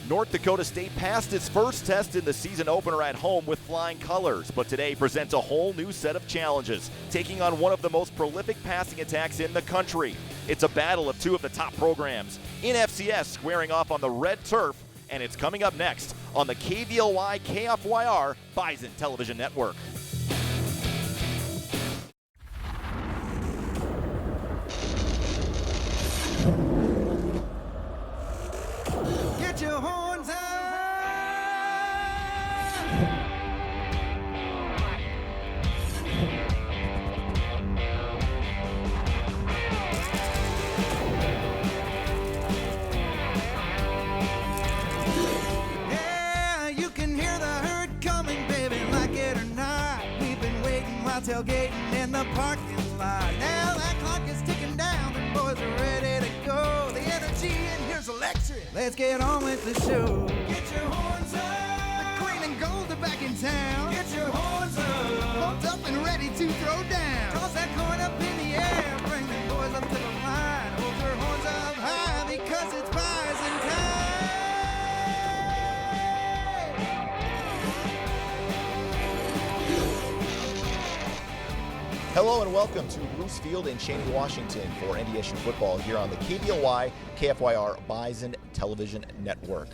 North Dakota State passed its first test in the season opener at home with flying colors, but today presents a whole new set of challenges, taking on one of the most prolific passing attacks in the country. It's a battle of two of the top programs, in FCS squaring off on the red turf, and it's coming up next on the KVLY KFYR Bison Television Network. Get your horns out! Yeah, you can hear the herd coming, baby, like it or not. We've been waiting while tailgating in the parking lot. Now that clock is ticking down, the boys are ready to go. The energy in here's electric. Let's get on with the show. Get your horns up. The green and gold are back in town. Get your horns up. Pumped up and ready to throw down. Toss that coin up in the air. Bring them boys up to the line. Hold your horns up high because it's Bison time. Hello and welcome to Roos Field in Cheney, Washington for NDSU football here on the KVLY KFYR Bison Television Network.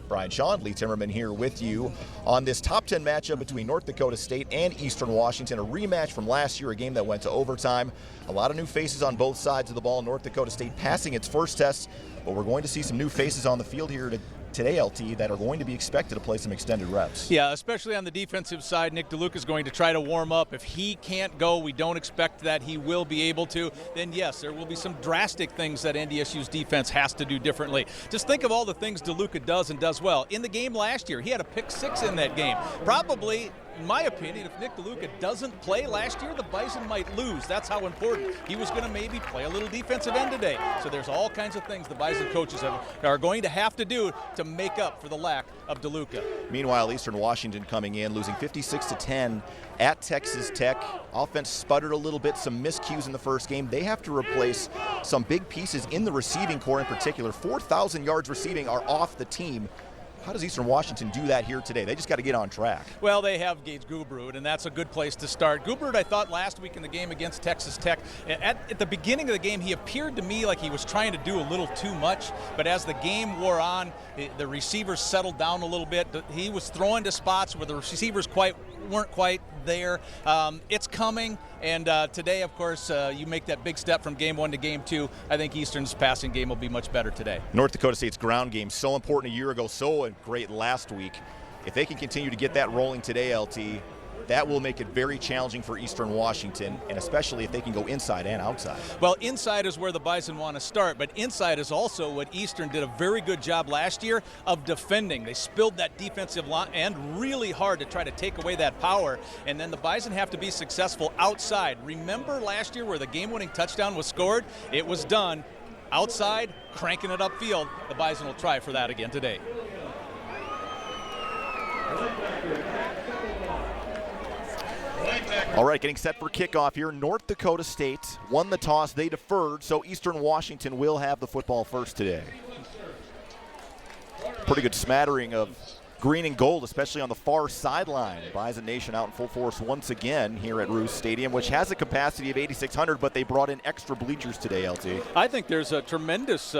Brian Shaw, Lee Timmerman here with you on this top 10 matchup between North Dakota State and Eastern Washington, a rematch from last year, a game that went to overtime. A lot of new faces on both sides of the ball. North Dakota State passing its first test, but we're going to see some new faces on the field here today, LT, that are going to be expected to play some extended reps. Yeah, especially on the defensive side. Nick DeLuca is going to try to warm up. If he can't go, we don't expect that he will be able to, then yes, there will be some drastic things that NDSU's defense has to do differently. Just think of all the things DeLuca does and does well. In the game last year, he had a pick six in that game. Probably, in my opinion, if Nick DeLuca doesn't play last year, the Bison might lose. That's how important. He was going to maybe play a little defensive end today. So there's all kinds of things the Bison coaches are going to have to do to make up for the lack of DeLuca. Meanwhile, Eastern Washington coming in, losing 56-10 at Texas Tech. Offense sputtered a little bit, some miscues in the first game. They have to replace some big pieces in the receiving core in particular. 4,000 yards receiving are off the team. How does Eastern Washington do that here today? They just got to get on track. Well, they have Gage Gubrud, and that's a good place to start. Gubrud, I thought last week in the game against Texas Tech, at the beginning of the game, he appeared to me like he was trying to do a little too much, but as the game wore on, the receivers settled down a little bit. He was throwing to spots where the receivers weren't quite there. It's coming, and today, of course, you make that big step from game one to game two. I think Eastern's passing game will be much better today. North Dakota State's ground game, so important a year ago, so great last week. If they can continue to get that rolling today, LT, that will make it very challenging for Eastern Washington, and especially if they can go inside and outside. Well, inside is where the Bison want to start, but inside is also what Eastern did a very good job last year of defending. They spilled that defensive line and really hard to try to take away that power, and then the Bison have to be successful outside. Remember last year where the game-winning touchdown was scored? It was done outside, cranking it upfield. The Bison will try for that again today. All right, getting set for kickoff here. North Dakota State won the toss. They deferred, so Eastern Washington will have the football first today. Pretty good smattering of green and gold, especially on the far sideline. Bison Nation out in full force once again here at Roos Stadium, which has a capacity of 8,600, but they brought in extra bleachers today, LT. I think there's a tremendous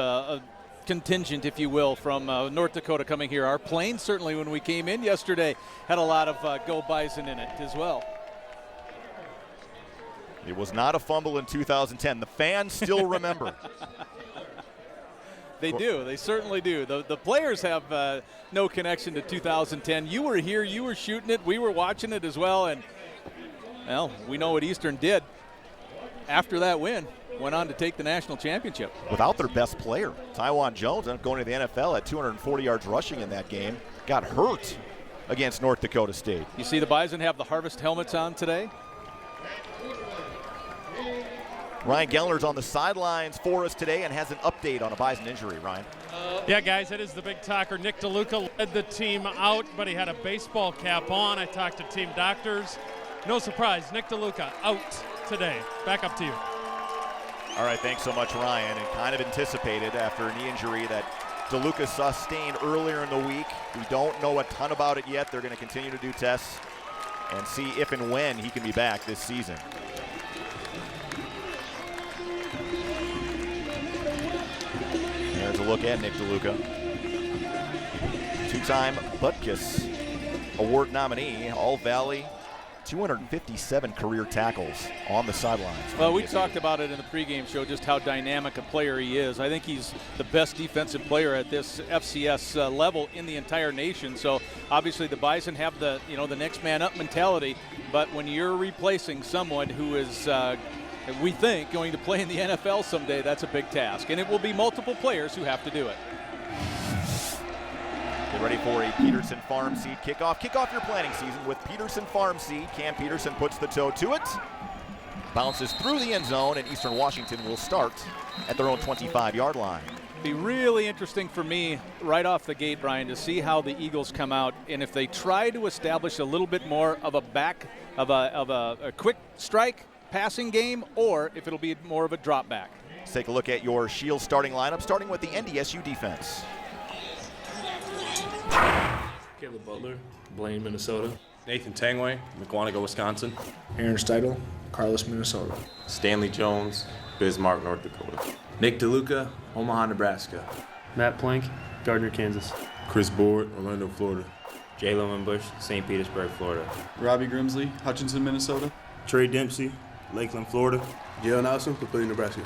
contingent, if you will, from North Dakota coming here. Our plane, certainly, when we came in yesterday, had a lot of Go Bison in it as well. It was not a fumble in 2010. The fans still remember. They do. They certainly do. The players have no connection to 2010. You were here. You were shooting it. We were watching it as well. And, well, we know what Eastern did after that win. Went on to take the national championship. Without their best player, Tywan Jones, going to the NFL at 240 yards rushing in that game, got hurt against North Dakota State. You see the Bison have the Harvest helmets on today? Ryan Gellner's on the sidelines for us today and has an update on a Bison injury. Ryan. Yeah, guys, it is the big talker. Nick DeLuca led the team out, but he had a baseball cap on. I talked to team doctors. No surprise, Nick DeLuca out today. Back up to you. All right, thanks so much, Ryan. And kind of anticipated after a knee injury that DeLuca sustained earlier in the week. We don't know a ton about it yet. They're going to continue to do tests and see if and when he can be back this season. There's a look at Nick DeLuca. Two-time Butkus Award nominee, All-Valley, 257 career tackles on the sidelines. Well, we talked about it in the pregame show, just how dynamic a player he is. I think he's the best defensive player at this FCS level in the entire nation. So obviously the Bison have the next man up mentality, but when you're replacing someone who is we think going to play in the NFL someday, that's a big task, and it will be multiple players who have to do it. Get ready for a Peterson Farm Seed kickoff. Kick off your planting season with Peterson Farm Seed. Cam Peterson puts the toe to it, bounces through the end zone, and Eastern Washington will start at their own 25-yard line. Be really interesting for me right off the gate, Brian, to see how the Eagles come out and if they try to establish a little bit more of a quick strike passing game, or if it'll be more of a drop back. Let's take a look at your Shield starting lineup, starting with the NDSU defense. Caleb Butler, Blaine, Minnesota. Nathan Tangway, McWanago, Wisconsin. Aaron Steidel, Carlos, Minnesota. Stanley Jones, Bismarck, North Dakota. Nick DeLuca, Omaha, Nebraska. Matt Plank, Gardner, Kansas. Chris Board, Orlando, Florida. Jalen Wimbush, St. Petersburg, Florida. Robbie Grimsley, Hutchinson, Minnesota. Trey Dempsey, Lakeland, Florida. Gail Nelson, Papillion, Nebraska.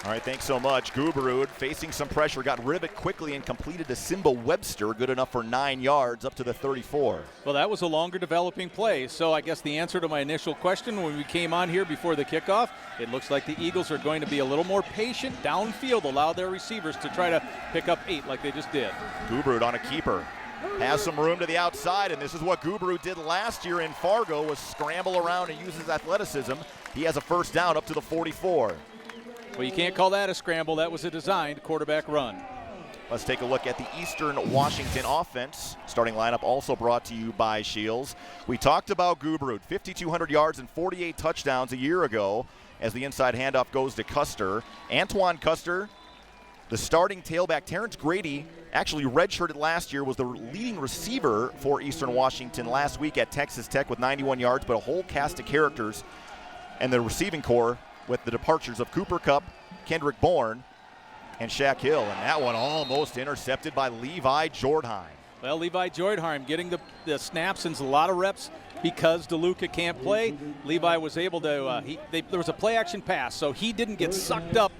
All right, thanks so much. Guberud facing some pressure, got rid of it quickly and completed to Simba Webster, good enough for 9 yards up to the 34. Well, that was a longer developing play. So I guess the answer to my initial question when we came on here before the kickoff, it looks like the Eagles are going to be a little more patient downfield, allow their receivers to try to pick up 8 like they just did. Guberud on a keeper. Has some room to the outside, and this is what Guberud did last year in Fargo, was scramble around and use his athleticism. He has a first down up to the 44. Well, you can't call that a scramble. That was a designed quarterback run. Let's take a look at the Eastern Washington offense. Starting lineup also brought to you by Shields. We talked about Guberud, 5,200 yards and 48 touchdowns a year ago as the inside handoff goes to Custer. Antoine Custer, the starting tailback. Terrence Grady actually redshirted last year, was the leading receiver for Eastern Washington last week at Texas Tech with 91 yards, but a whole cast of characters and the receiving core with the departures of Cooper Kupp, Kendrick Bourne, and Shaq Hill. And that one almost intercepted by Levi Jordheim. Well, Levi Jordheim getting the snaps and a lot of reps because DeLuca can't play. Levi was able to, there was a play action pass, so he didn't get sucked up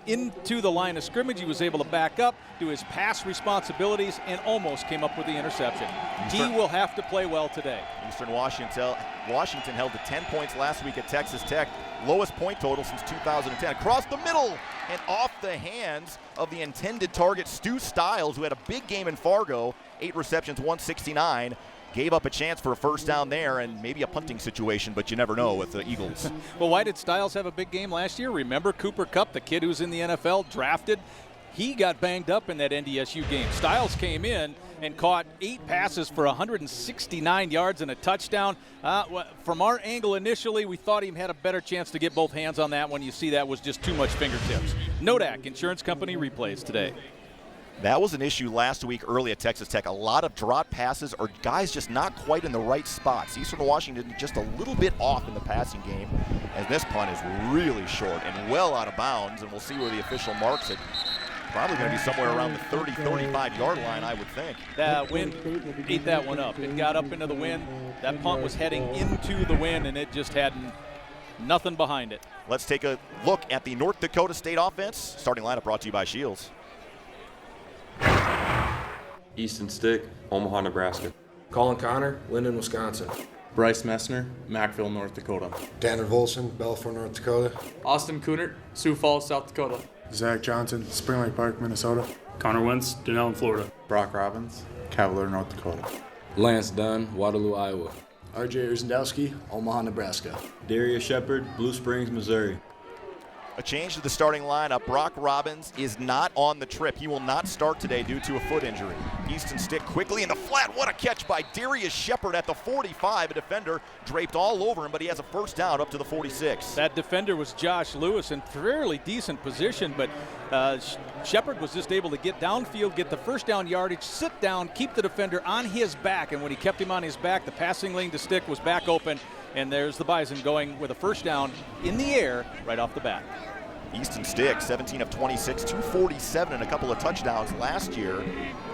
into the line of scrimmage. He was able to back up, do his pass responsibilities, and almost came up with the interception. He will have to play well today. Eastern Washington held to 10 points last week at Texas Tech, lowest point total since 2010. Across the middle and off the hands of the intended target, Stu Stiles, who had a big game in Fargo, 8 receptions, 169. Gave up a chance for a first down there and maybe a punting situation, but you never know with the Eagles. Well, why did Stiles have a big game last year? Remember Cooper Kupp, the kid who's in the NFL, drafted? He got banged up in that NDSU game. Stiles came in and caught 8 passes for 169 yards and a touchdown. From our angle initially, we thought he had a better chance to get both hands on that one. You see that was just too much fingertips. Nodak Insurance Company replays today. That was an issue last week early at Texas Tech. A lot of drop passes or guys just not quite in the right spots. Eastern Washington just a little bit off in the passing game, as this punt is really short and well out of bounds, and we'll see where the official marks it. Probably going to be somewhere around the 30, 35-yard line, I would think. That wind ate that one up. It got up into the wind. That punt was heading into the wind, and it just had nothing behind it. Let's take a look at the North Dakota State offense. Starting lineup brought to you by Shields. Easton Stick, Omaha, Nebraska. Colin Connor, Linden, Wisconsin. Bryce Messner, Mackville, North Dakota. Tanner Volson, Belfour, North Dakota. Austin Coonert, Sioux Falls, South Dakota. Zach Johnson, Spring Lake Park, Minnesota. Connor Wentz, Denellen, Florida. Brock Robbins, Cavalier, North Dakota. Lance Dunn, Waterloo, Iowa. RJ Urzendowski, Omaha, Nebraska. Darius Shepard, Blue Springs, Missouri. A change to the starting lineup. Brock Robbins is not on the trip. He will not start today due to a foot injury. Easton Stick quickly in the flat. What a catch by Darius Shepard at the 45. A defender draped all over him, but he has a first down up to the 46. That defender was Josh Lewis in fairly decent position, but Shepard was just able to get downfield, get the first down yardage, sit down, keep the defender on his back, and when he kept him on his back, the passing lane to Stick was back open, and there's the Bison going with a first down in the air right off the bat. Easton Stick, 17 of 26, 247 and a couple of touchdowns last year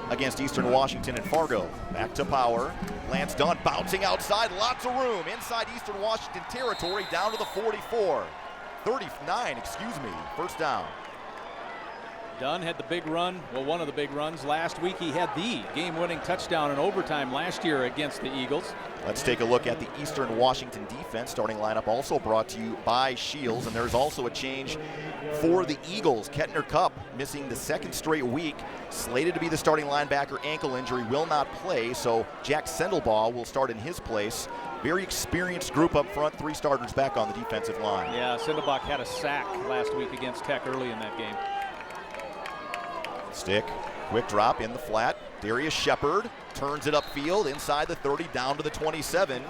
against Eastern Washington and Fargo. Back to power. Lance Dunn bouncing outside, lots of room inside Eastern Washington territory, down to the 44. 39, first down. Dunn had the big run, well, one of the big runs. Last week he had the game-winning touchdown in overtime last year against the Eagles. Let's take a look at the Eastern Washington defense. Starting lineup also brought to you by Shields, and there's also a change for the Eagles. Kettner Cup missing the second straight week, slated to be the starting linebacker, ankle injury, will not play, so Jack Sendelbaugh will start in his place. Very experienced group up front, 3 starters back on the defensive line. Yeah, Sendelbaugh had a sack last week against Tech early in that game. Stick, quick drop in the flat. Darius Shepard turns it upfield inside the 30 down to the 27.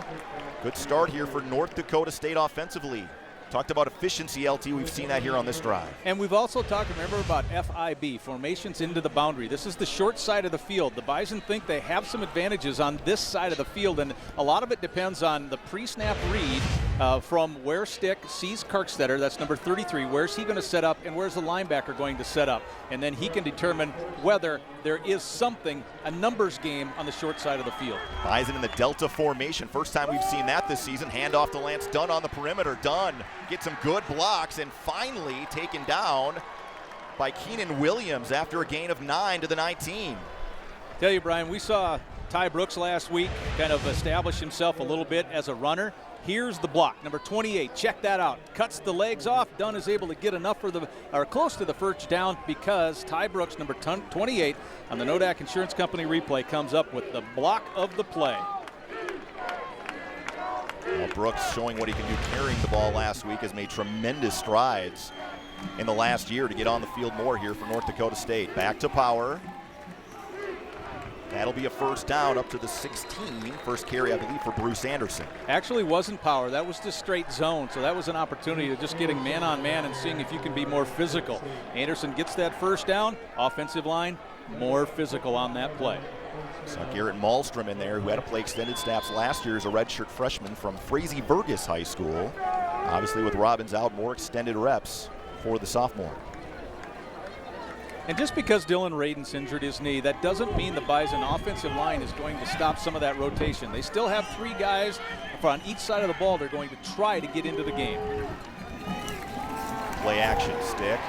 Good start here for North Dakota State offensively. Talked about efficiency, LT. We've seen that here on this drive. And we've also talked, remember, about FIB, formations into the boundary. This is the short side of the field. The Bison think they have some advantages on this side of the field, and a lot of it depends on the pre-snap read from where Stick sees Kirkstetter, that's number 33. Where's he going to set up, and where's the linebacker going to set up? And then he can determine whether there is something, a numbers game on the short side of the field. Bison in the Delta formation. First time we've seen that this season. Handoff to Lance Dunn on the perimeter. Dunn gets some good blocks and finally taken down by Keenan Williams after a gain of 9 to the 19. Tell you, Brian, we saw Ty Brooks last week kind of establish himself a little bit as a runner. Here's the block, number 28. Check that out. Cuts the legs off. Dunn is able to get enough for the, or close to the first down, because Ty Brooks, number 28, on the Nodak Insurance Company replay, comes up with the block of the play. Well, Brooks showing what he can do carrying the ball last week, has made tremendous strides in the last year to get on the field more here for North Dakota State. Back to power. That'll be a first down up to the 16. First carry, I believe, for Bruce Anderson. Actually wasn't power. That was just straight zone. So that was an opportunity to just getting man on man and seeing if you can be more physical. Anderson gets that first down. Offensive line, more physical on that play. So Garrett Malmstrom in there, who had to play extended snaps last year as a redshirt freshman from Frazee Burgess High School. Obviously with Robbins out, more extended reps for the sophomore. And just because Dylan Radin's injured his knee, that doesn't mean the Bison offensive line is going to stop some of that rotation. They still have 3 guys on each side of the ball they're going to try to get into the game. Play action, Stick.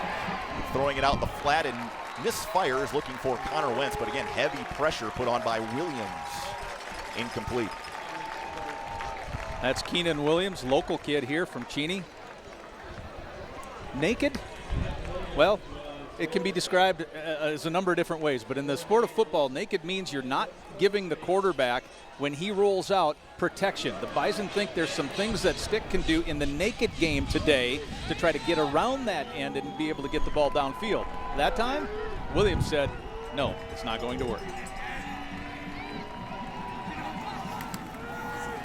Throwing it out in the flat and misfires, looking for Connor Wentz, but again, heavy pressure put on by Williams. Incomplete. That's Keenan Williams, local kid here from Cheney. Naked? Well, it can be described as a number of different ways, but in the sport of football, naked means you're not giving the quarterback, when he rolls out, protection. The Bison think there's some things that Stick can do in the naked game today to try to get around that end and be able to get the ball downfield. That time, Williams said, no, it's not going to work.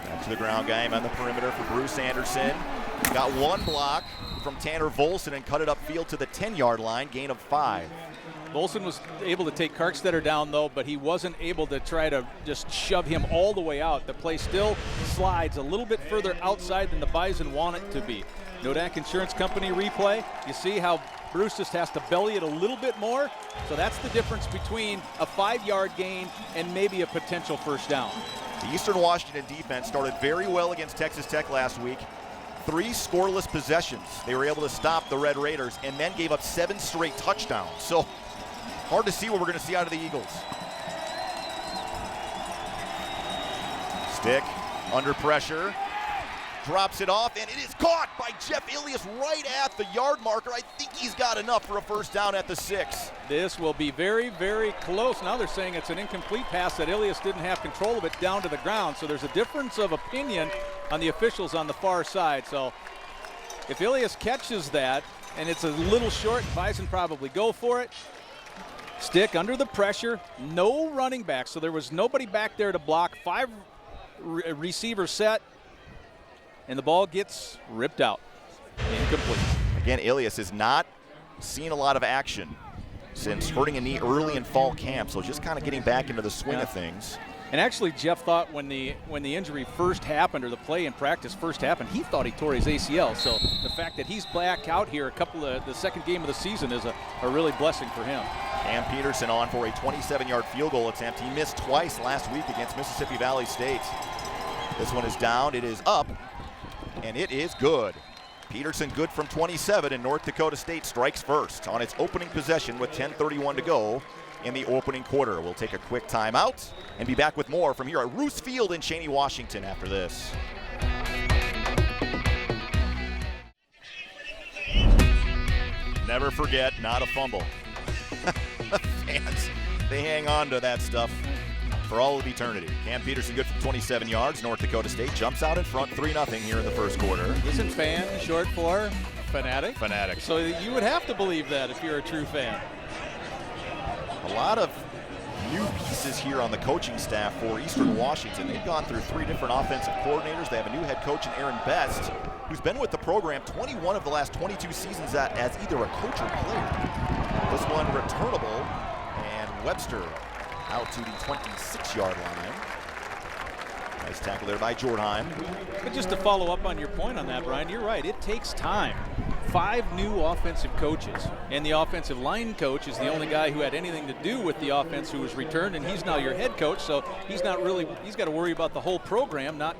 Back to the ground game on the perimeter for Bruce Anderson. Got one block from Tanner Volson and cut it upfield to the 10-yard line, gain of 5. Volson was able to take Kirkstetter down, though, but he wasn't able to try to just shove him all the way out. The play still slides a little bit further outside than the Bison want it to be. Nodak Insurance Company replay. You see how Bruce just has to belly it a little bit more? So that's the difference between a 5-yard gain and maybe a potential first down. The Eastern Washington defense started very well against Texas Tech last week. 3 scoreless possessions. They were able to stop the Red Raiders and then gave up 7 straight touchdowns. So hard to see what we're going to see out of the Eagles. Stick under pressure. Drops it off, and it is caught by Jeff Ilias right at the yard marker. I think he's got enough for a first down at the 6. This will be very, very close. Now they're saying it's an incomplete pass, that Ilias didn't have control of it down to the ground. So there's a difference of opinion on the officials on the far side. So if Ilias catches that, and it's a little short, Bison probably go for it. Stick under the pressure, no running back. So there was nobody back there to block. 5 receivers set. And the ball gets ripped out. Incomplete. Again, Ilias is not seen a lot of action since hurting a knee early in fall camp, so just kind of getting back into the swing of things. And actually, Jeff thought when the injury first happened, or the play in practice first happened, he thought he tore his ACL. So the fact that he's back out here the second game of the season is a really blessing for him. Cam Peterson on for a 27-yard field goal attempt. He missed twice last week against Mississippi Valley State. This one is down, it is up, and it is good. Peterson good from 27, and North Dakota State strikes first on its opening possession with 10:31 to go in the opening quarter. We'll take a quick timeout and be back with more from here at Roos Field in Cheney, Washington after this. Never forget, not a fumble. Fans, they hang on to that stuff for all of eternity. Cam Peterson good from 27 yards. North Dakota State jumps out in front 3-0 here in the first quarter. Isn't fan short for fanatic? Fanatic. So you would have to believe that if you're a true fan. A lot of new pieces here on the coaching staff for Eastern Washington. They've gone through 3 different offensive coordinators. They have a new head coach in Aaron Best, who's been with the program 21 of the last 22 seasons as either a coach or player. This one returnable, and Webster out to the 26-yard line. Nice tackle there by Jortheim. But just to follow up on your point on that, Brian, you're right. It takes time. 5 new offensive coaches, and the offensive line coach is the only guy who had anything to do with the offense who was returned, and he's now your head coach, so he's got to worry about the whole program, not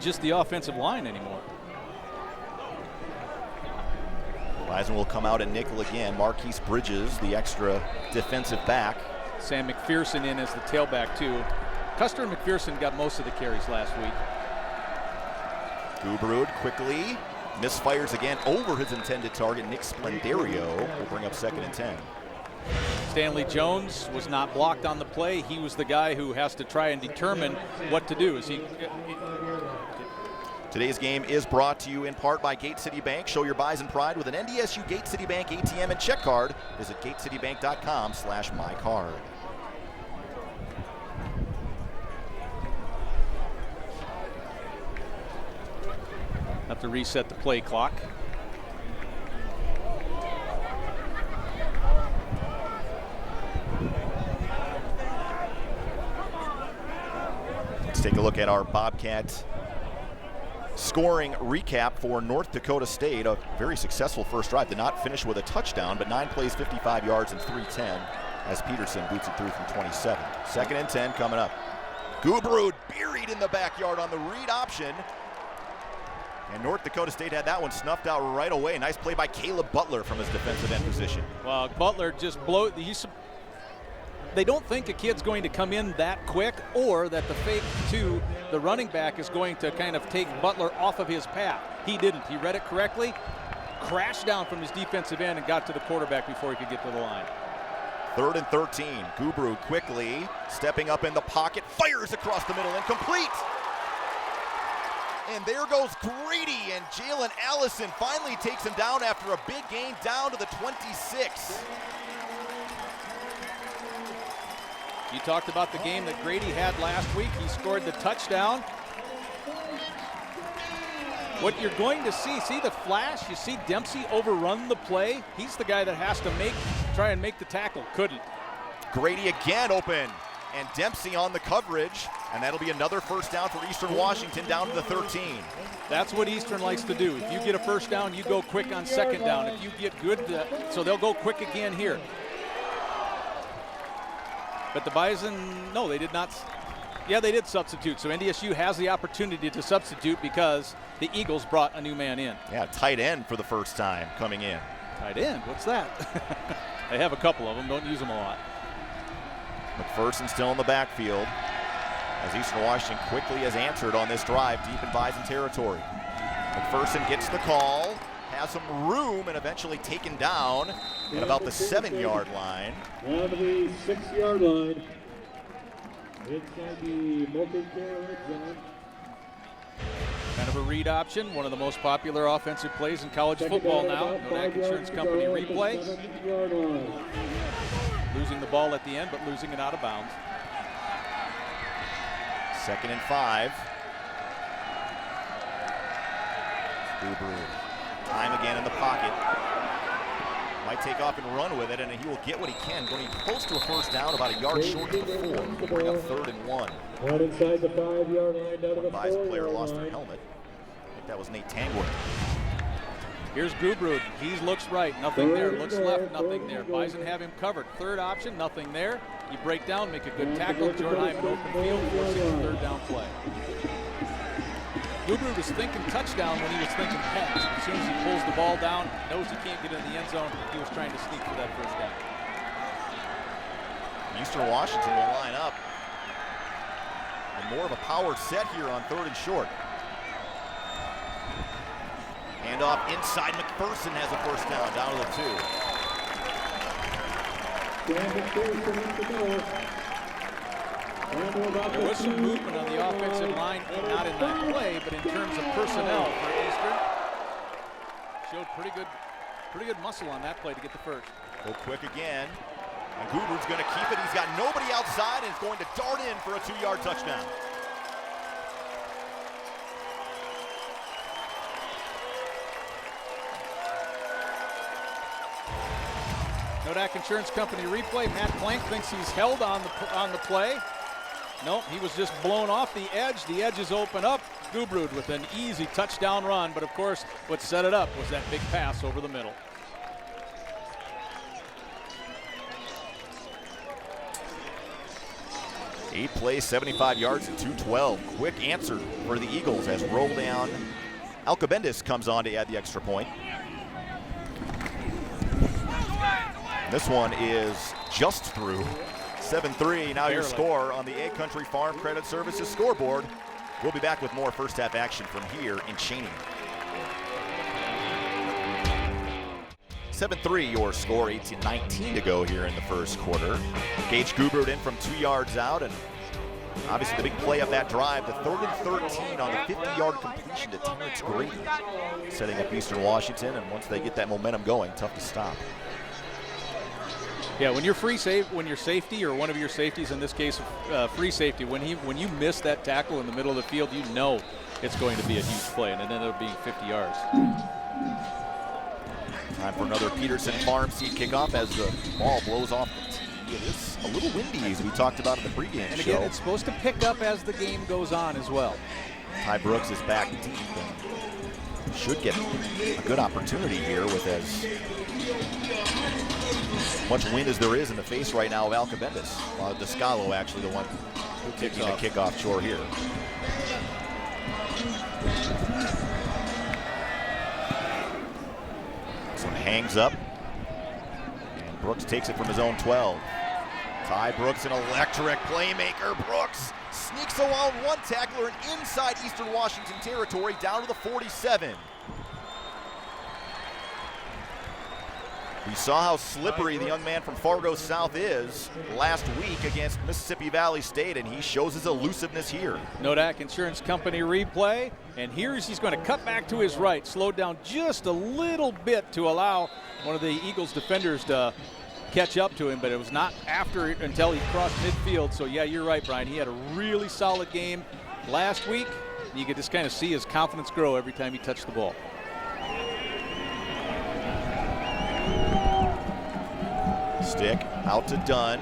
just the offensive line anymore. Bison will come out at nickel again. Marquise Bridges, the extra defensive back. Sam McPherson in as the tailback too. Custer and McPherson got most of the carries last week. Gubrud quickly misfires again over his intended target. Nick Splendario will bring up 2nd and 10. Stanley Jones was not blocked on the play. He was the guy who has to try and determine what to do. Today's game is brought to you in part by Gate City Bank. Show your Bison pride with an NDSU Gate City Bank ATM and check card. Visit gatecitybank.com/mycard. Have to reset the play clock. Let's take a look at our Bobcat scoring recap for North Dakota State. A very successful first drive. Did not finish with a touchdown, but 9 plays, 55 yards, and 310 as Peterson boots it through from 27. 2nd and 10 coming up. Gubrud buried in the backyard on the read option. And North Dakota State had that one snuffed out right away. Nice play by Caleb Butler from his defensive end position. Well, Butler just they don't think a kid's going to come in that quick, or that the fake to the running back is going to kind of take Butler off of his path. He didn't. He read it correctly, crashed down from his defensive end, and got to the quarterback before he could get to the line. 3rd and 13. Gubrud quickly stepping up in the pocket, fires across the middle, incomplete. And there goes Grady, and Jalen Allison finally takes him down after a big gain down to the 26. You talked about the game that Grady had last week. He scored the touchdown. What you're going to see the flash, you see Dempsey overrun the play. He's the guy that has to try and make the tackle. Couldn't. Grady again open, and Dempsey on the coverage, and that'll be another first down for Eastern Washington down to the 13. That's what Eastern likes to do. If you get a first down, you go quick on 2nd down. If you get good, so they'll go quick again here. But the Bison, no, they did not. Yeah, they did substitute. So NDSU has the opportunity to substitute because the Eagles brought a new man in. Yeah, tight end for the first time coming in. Tight end, what's that? They have a couple of them, don't use them a lot. McPherson still in the backfield as Eastern Washington quickly has answered on this drive deep in Bison territory. McPherson gets the call, has some room, and eventually taken down at about the 7-yard line. Down to the 6-yard line. Inside the multi-care red zone. Kind of a read option, one of the most popular offensive plays in college football now. Kodak Insurance Company replay. Losing the ball at the end, but losing it out of bounds. 2nd and 5. Gubrud. Time again in the pocket. Might take off and run with it, and he will get what he can. Going close to a first down, about a yard short of the 4. We'll bring up 3rd and 1. Right inside the 5-yard line, down to the 4-yard line. Bison player lost their helmet. I think that was Nate Tangway. Here's Gubrud. He looks right, nothing there. Looks left, nothing there. Bison have him covered. Third option, nothing there. You break down, make a good tackle. Jordan Hyman open field, forcing a third down play. Gubrud was thinking touchdown when he was thinking pass. As soon as he pulls the ball down, knows he can't get in the end zone, he was trying to sneak for that first down. Eastern Washington will line up. And more of a power set here on 3rd and short. Hand off inside. McPherson has a first down, down to the 2. There was some movement on the offensive line, not in that play, but in terms of personnel for Eastern. Showed pretty good muscle on that play to get the first. Go quick again. And Gubrud's going to keep it. He's got nobody outside and is going to dart in for a 2-yard touchdown. Nodak Insurance Company replay. Matt Plank thinks he's held on the play. Nope, he was just blown off the edge. The edges open up. Gubrud with an easy touchdown run, but of course, what set it up was that big pass over the middle. Eight plays, 75 yards, and 212. Quick answer for the Eagles as roll down. Alcabendis comes on to add the extra point. This one is just through. 7-3, now your score on the Egg Country Farm Credit Services scoreboard. We'll be back with more first half action from here in Cheney. 7-3 your score, 18-19 to go here in the first quarter. Gage Gubrud in from 2 yards out, and obviously the big play of that drive, the 3rd and 13 on the 50-yard completion to Terrence Grady, setting up Eastern Washington, and once they get that momentum going, tough to stop. Yeah, when you're when your safety or one of your safeties, in this case, free safety, when you miss that tackle in the middle of the field, you know it's going to be a huge play, and it ended up being 50 yards. Time for another Peterson Farm Seed kickoff as the ball blows off the tee. It is a little windy, as we talked about in the pregame and show. Again, it's supposed to pick up as the game goes on as well. Ty Brooks is back deep and should get a good opportunity here with as much wind as there is in the face right now of Alcabendis. Descalo actually the one taking the kickoff chore here. This one hangs up. And Brooks takes it from his own 12. Ty Brooks, an electric playmaker. Brooks sneaks around one tackler and inside Eastern Washington territory down to the 47. We saw how slippery the young man from Fargo South is last week against Mississippi Valley State, and he shows his elusiveness here. Nodak Insurance Company replay, and he's going to cut back to his right, slowed down just a little bit to allow one of the Eagles defenders to catch up to him, but it was not until he crossed midfield. So yeah, you're right, Brian. He had a really solid game last week. You could just kind of see his confidence grow every time he touched the ball. Stick out to Dunn.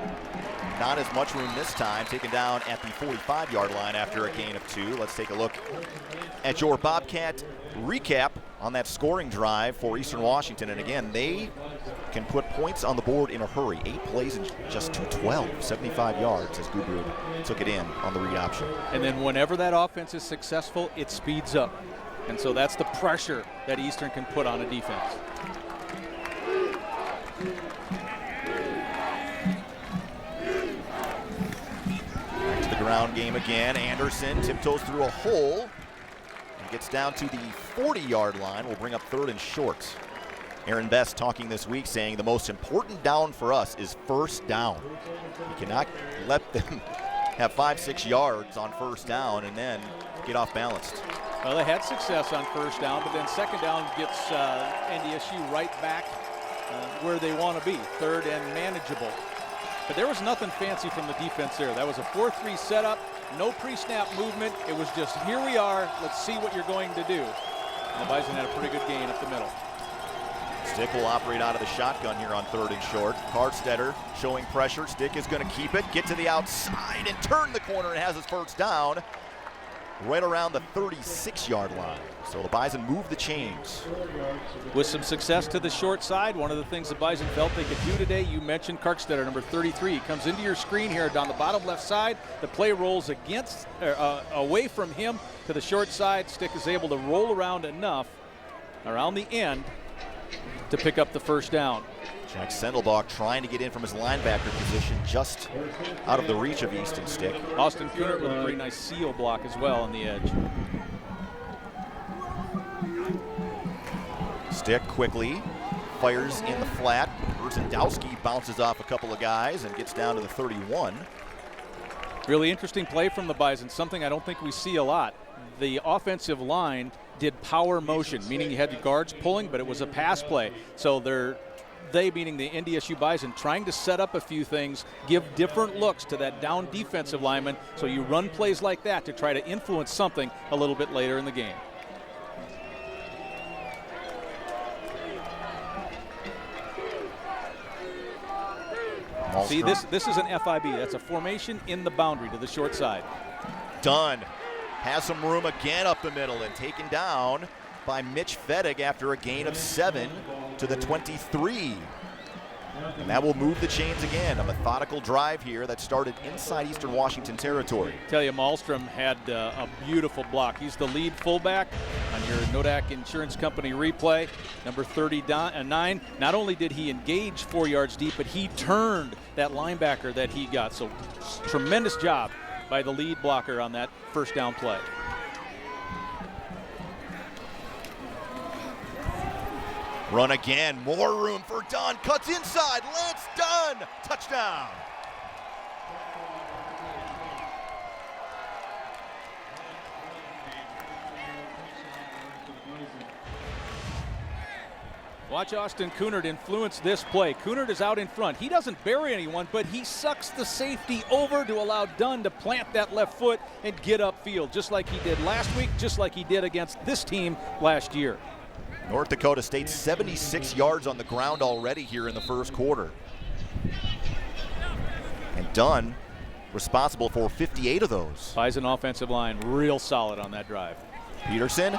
Not as much room this time, taken down at the 45-yard line after a gain of 2. Let's take a look at your Bobcat recap on that scoring drive for Eastern Washington. And again, they can put points on the board in a hurry. 8 plays and just 212, 75 yards as Gubrud took it in on the read option. And then whenever that offense is successful, it speeds up. And so that's the pressure that Eastern can put on a defense. Ground game again. Anderson tiptoes through a hole and gets down to the 40-yard line. We'll bring up 3rd and short. Aaron Best talking this week saying the most important down for us is first down. You cannot let them have 5-6 yards on first down and then get off balanced. Well, they had success on first down, but then second down gets NDSU right back where they want to be, 3rd and manageable. But there was nothing fancy from the defense there. That was a 4-3 setup, no pre-snap movement. It was just, here we are, let's see what you're going to do. And the Bison had a pretty good gain up the middle. Stick will operate out of the shotgun here on 3rd and short. Hardstetter showing pressure. Stick is going to keep it, get to the outside, and turn the corner and has his first down right around the 36-yard line. So the Bison move the chains. With some success to the short side, one of the things the Bison felt they could do today, you mentioned Karkstetter, number 33. He comes into your screen here down the bottom left side. The play rolls away from him to the short side. Stick is able to roll around enough around the end to pick up the first down. Jack Sendelbach trying to get in from his linebacker position, just out of the reach of Easton Stick. Austin Kunert with a very nice seal block as well on the edge. Stick quickly fires in the flat. Urzendowski bounces off a couple of guys and gets down to the 31. Really interesting play from the Bison, something I don't think we see a lot. The offensive line did power motion, meaning you had the guards pulling, but it was a pass play. So they meaning the NDSU Bison, trying to set up a few things, give different looks to that down defensive lineman, so you run plays like that to try to influence something a little bit later in the game. See, this is an FIB. That's a formation in the boundary to the short side. Dunn has some room again up the middle and taken down by Mitch Fettig after a gain of 7 to the 23. And that will move the chains again. A methodical drive here that started inside Eastern Washington territory. Tell you, Malmstrom had a beautiful block. He's the lead fullback on your Nodak Insurance Company replay. Number 39. Not only did he engage 4 yards deep, but he turned that linebacker that he got. So tremendous job by the lead blocker on that first down play. Run again, more room for Dunn, cuts inside, Lance Dunn, touchdown. Watch Austin Kunert influence this play. Kunert is out in front. He doesn't bury anyone, but he sucks the safety over to allow Dunn to plant that left foot and get upfield, just like he did last week, just like he did against this team last year. North Dakota State 76 yards on the ground already here in the first quarter. And Dunn responsible for 58 of those. Bison offensive line real solid on that drive. Peterson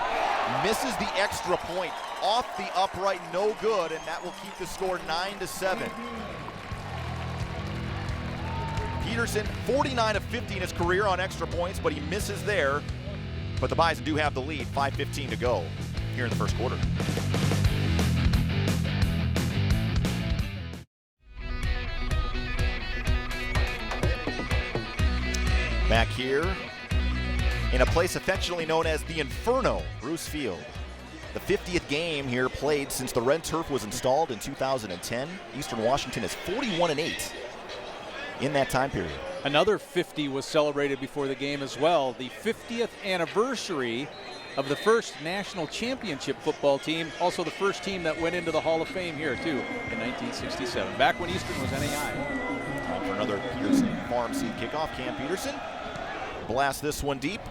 misses the extra point off the upright, no good, and that will keep the score 9-7. Peterson 49 of 50 in his career on extra points, but he misses there. But the Bison do have the lead, 5:15 to go here in the first quarter. Back here in a place affectionately known as the Inferno, Roos Field. The 50th game here played since the red turf was installed in 2010. Eastern Washington is 41-8 in that time period. Another 50 was celebrated before the game as well. The 50th anniversary of the first national championship football team, also the first team that went into the Hall of Fame here too in 1967, back when Eastern was NAI. Time for another Peterson Farm Seed kickoff. Cam Peterson blasts this one deep.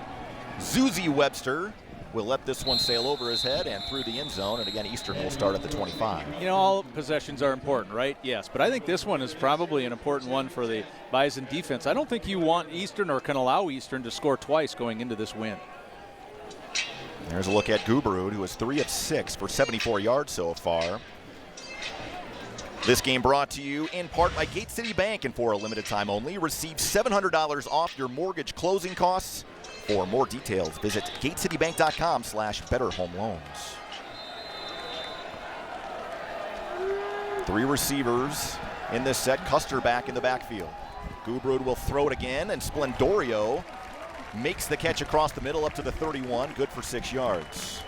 Zuzi Webster will let this one sail over his head and through the end zone, and again Eastern will start at the 25. You know, all possessions are important, right? Yes, but I think this one is probably an important one for the Bison defense. I don't think you want Eastern or can allow Eastern to score twice going into this win. There's a look at Guberud, who is 3 of 6 for 74 yards so far. This game brought to you in part by Gate City Bank, and for a limited time only, receive $700 off your mortgage closing costs. For more details, visit gatecitybank.com/betterhomeloans. 3 receivers in this set. Custer back in the backfield. Guberud will throw it again, and Splendorio makes the catch across the middle up to the 31, good for 6 yards.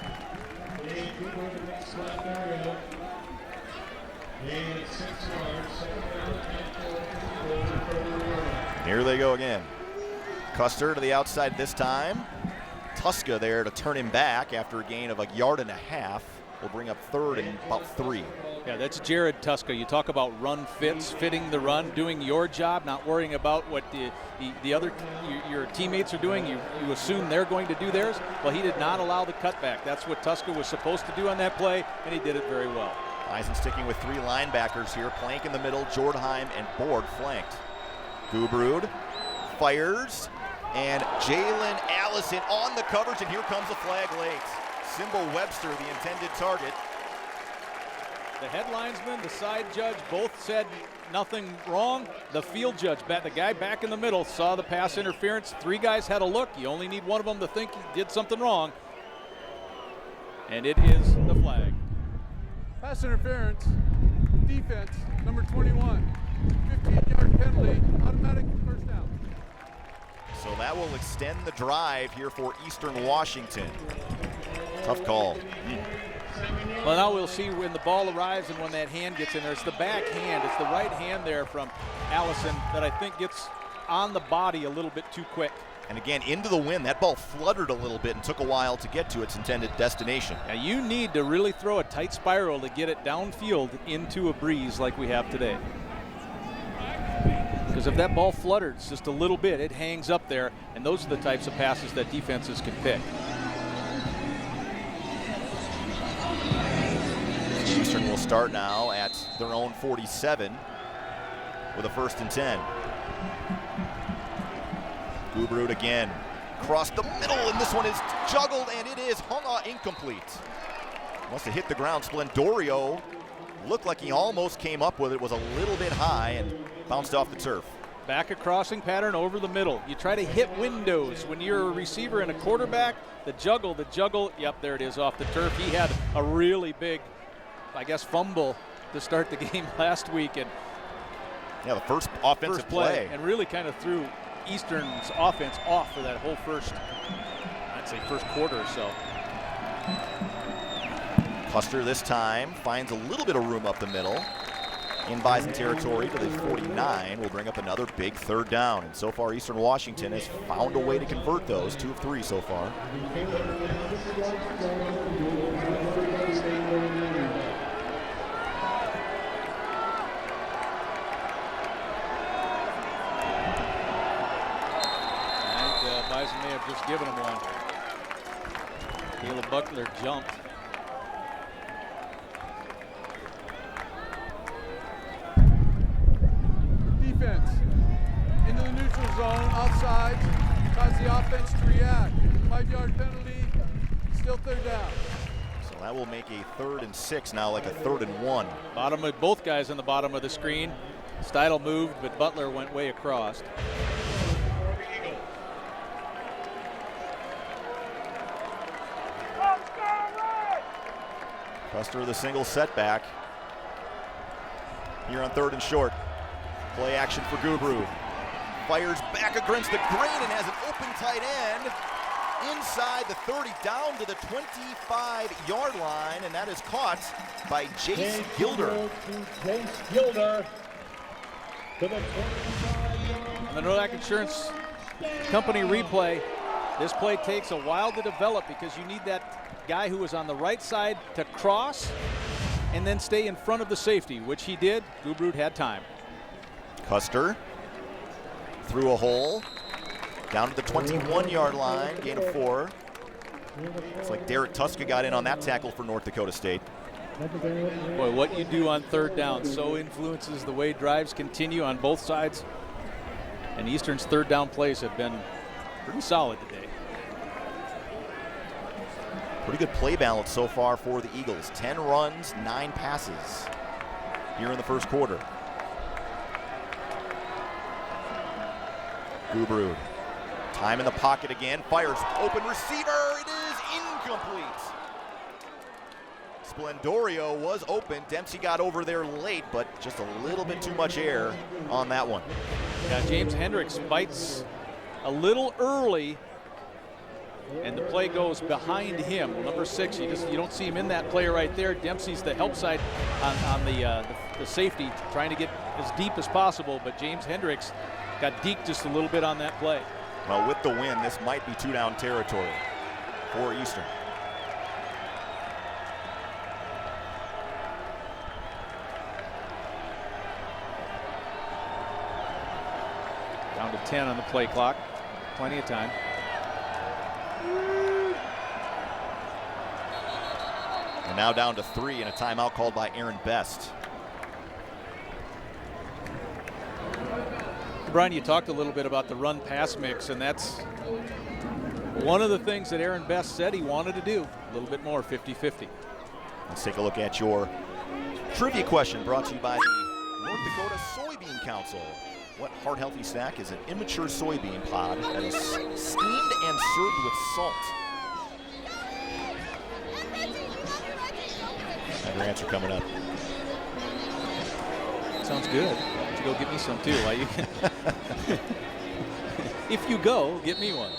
Here they go again. Custer to the outside this time. Tuska there to turn him back after a gain of 1.5 yards. Will bring up 3rd and about 3. Yeah, that's Jared Tuska. You talk about run fits, fitting the run, doing your job, not worrying about what the other your teammates are doing. You assume they're going to do theirs. Well, he did not allow the cutback. That's what Tuska was supposed to do on that play, and he did it very well. Bison sticking with 3 linebackers here. Plank in the middle, Jordheim and Board flanked. Gubrud fires, and Jalen Allison on the coverage, and here comes a flag late. Simbo Webster, the intended target. The head linesman, the side judge, both said nothing wrong. The field judge, the guy back in the middle, saw the pass interference. 3 guys had a look. You only need one of them to think he did something wrong. And it is the flag. Pass interference, defense, number 21. 15-yard penalty, automatic first down. So that will extend the drive here for Eastern Washington. Tough call. Well, now we'll see when the ball arrives and when that hand gets in there. It's the back hand. It's the right hand there from Allison that I think gets on the body a little bit too quick. And again, into the wind. That ball fluttered a little bit and took a while to get to its intended destination. Now you need to really throw a tight spiral to get it downfield into a breeze like we have today. Because if that ball flutters just a little bit, it hangs up there, and those are the types of passes that defenses can pick. Eastern will start now at their own 47 with a 1st and 10. Gubrud again, across the middle, and this one is juggled, and it is hung on incomplete. Must have hit the ground. Splendorio looked like he almost came up with it, was a little bit high and bounced off the turf. Back a crossing pattern over the middle. You try to hit windows when you're a receiver and a quarterback. The juggle, yep, there it is off the turf. He had a really big, I guess, fumble to start the game last week. And yeah, the first offensive play. And really kind of threw Eastern's offense off for that whole first quarter or so. Custer this time finds a little bit of room up the middle. In Bison territory to the 49 will bring up another big 3rd down. And so far, Eastern Washington has found a way to convert those, 2 of 3 so far. Bison may have just given him one. Caleb Butler jumped. Defense into the neutral zone, offside, cause the offense to react. 5-yard penalty, still 3rd down. So that will make a 3rd and 6 now, like a 3rd and 1. Bottom of both guys on the bottom of the screen. Steidel moved, but Butler went way across. Custer with a single setback here on 3rd and short. Play action for Gubrud. Fires back against the grain and has an open tight end inside the 30 down to the 25-yard line, and that is caught by Jace Gilder. Jace Gilder to the 25-yard On the North Insurance Company replay, this play takes a while to develop because you need that guy who was on the right side to cross and then stay in front of the safety, which he did. Gubrud had time. Custer through a hole down to the 21-yard line, gain of 4. Looks like Derek Tuska got in on that tackle for North Dakota State. Boy, what you do on 3rd down so influences the way drives continue on both sides. And Eastern's 3rd down plays have been pretty solid today. Pretty good play balance so far for the Eagles. 10 runs, 9 passes here in the 1st quarter. Gubrud, time in the pocket again, fires, open receiver, it is incomplete. Splendorio was open, Dempsey got over there late, but just a little bit too much air on that one. Yeah, James Hendricks bites a little early, and the play goes behind him. Well, number 6, you don't see him in that play right there. Dempsey's the help side on the safety, trying to get as deep as possible, but James Hendricks got deked just a little bit on that play. Well, with the win, this might be 2-down territory for Eastern. Down to 10 on the play clock. Plenty of time. now down to 3 and a timeout called by Aaron Best. Brian, you talked a little bit about the run-pass mix, and that's one of the things that Aaron Best said he wanted to do. A little bit more 50-50. Let's take a look at your trivia question brought to you by the North Dakota Soybean Council. What heart-healthy snack is an immature soybean pod that is steamed and served with salt? Have your answer coming up. Sounds good. Why don't you go get me some too? Why you if you go, get me one.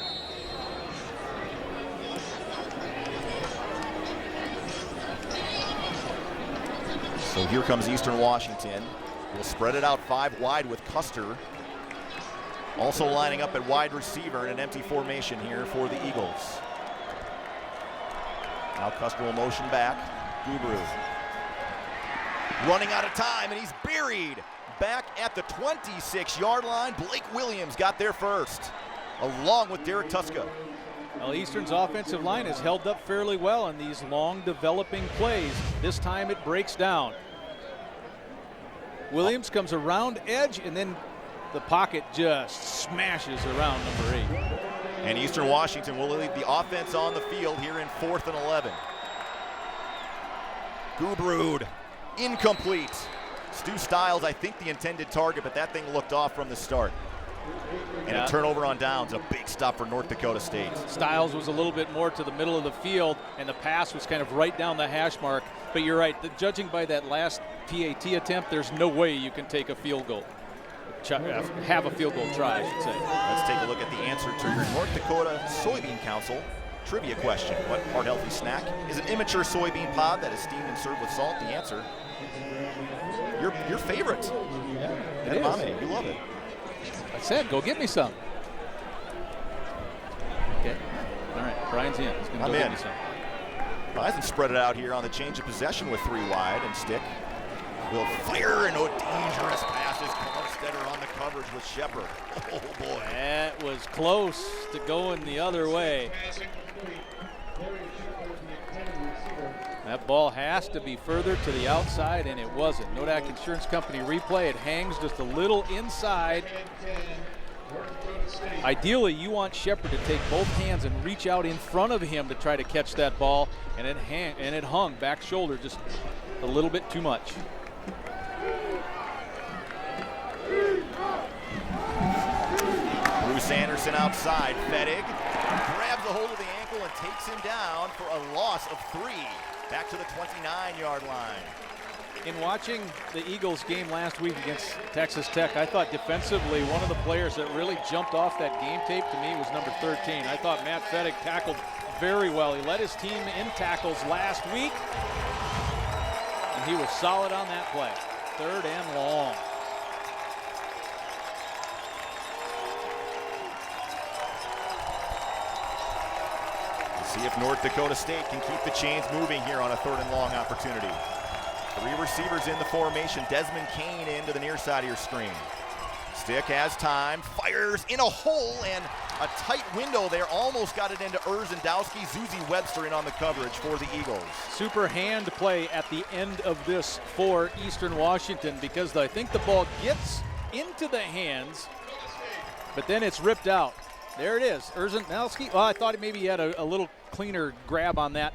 So here comes Eastern Washington. We'll spread it out 5 wide with Custer. Also lining up at wide receiver in an empty formation here for the Eagles. Now Custer will motion back. Gubru running out of time, and he's buried back at the 26-yard line. Blake Williams got there first, along with Derek Tuska. Well, Eastern's offensive line has held up fairly well in these long developing plays. This time it breaks down. Williams comes around edge, and then the pocket just smashes around number 8. And Eastern Washington will lead the offense on the field here in 4th and 11. Gubrud, incomplete. Stu Stiles, I think the intended target, but that thing looked off from the start. And a turnover on downs, a big stop for North Dakota State. Stiles was a little bit more to the middle of the field, and the pass was kind of right down the hash mark. But you're right, judging by that last PAT attempt, there's no way you can take a field goal. Have a field goal try, I should say. Let's take a look at the answer to your North Dakota Soybean Council trivia question. What heart-healthy snack is an immature soybean pod that is steamed and served with salt? The answer, your favorite. Edamame, you love it. I said, go get me some. Okay. All right, Brian's in. He's going to go get me some. Bison spread it out here on the change of possession with 3 wide, and Stick will fire, and a dangerous pass is Homesteader on the coverage with Shepard. Oh boy. That was close to going the other way. That ball has to be further to the outside, and it wasn't. Nodak Insurance Company replay. It hangs just a little inside. Ideally, you want Shepard to take both hands and reach out in front of him to try to catch that ball, and it hung back shoulder just a little bit too much. Bruce Anderson outside. Fettig grabs a hold of the ankle and takes him down for a loss of 3. Back to the 29-yard line. In watching the Eagles game last week against Texas Tech, I thought defensively one of the players that really jumped off that game tape to me was number 13. I thought Matt Fettig tackled very well. He led his team in tackles last week, and he was solid on that play. 3rd and long. See if North Dakota State can keep the chains moving here on a 3rd and long opportunity. 3 receivers in the formation. Desmond Kane into the near side of your screen. Stick has time, fires in a hole, and a tight window there. Almost got it into Urzendowski. Zuzi Webster in on the coverage for the Eagles. Super hand play at the end of this for Eastern Washington, because I think the ball gets into the hands, but then it's ripped out. There it is, Urzendowski. Well, I thought maybe he had a little cleaner grab on that.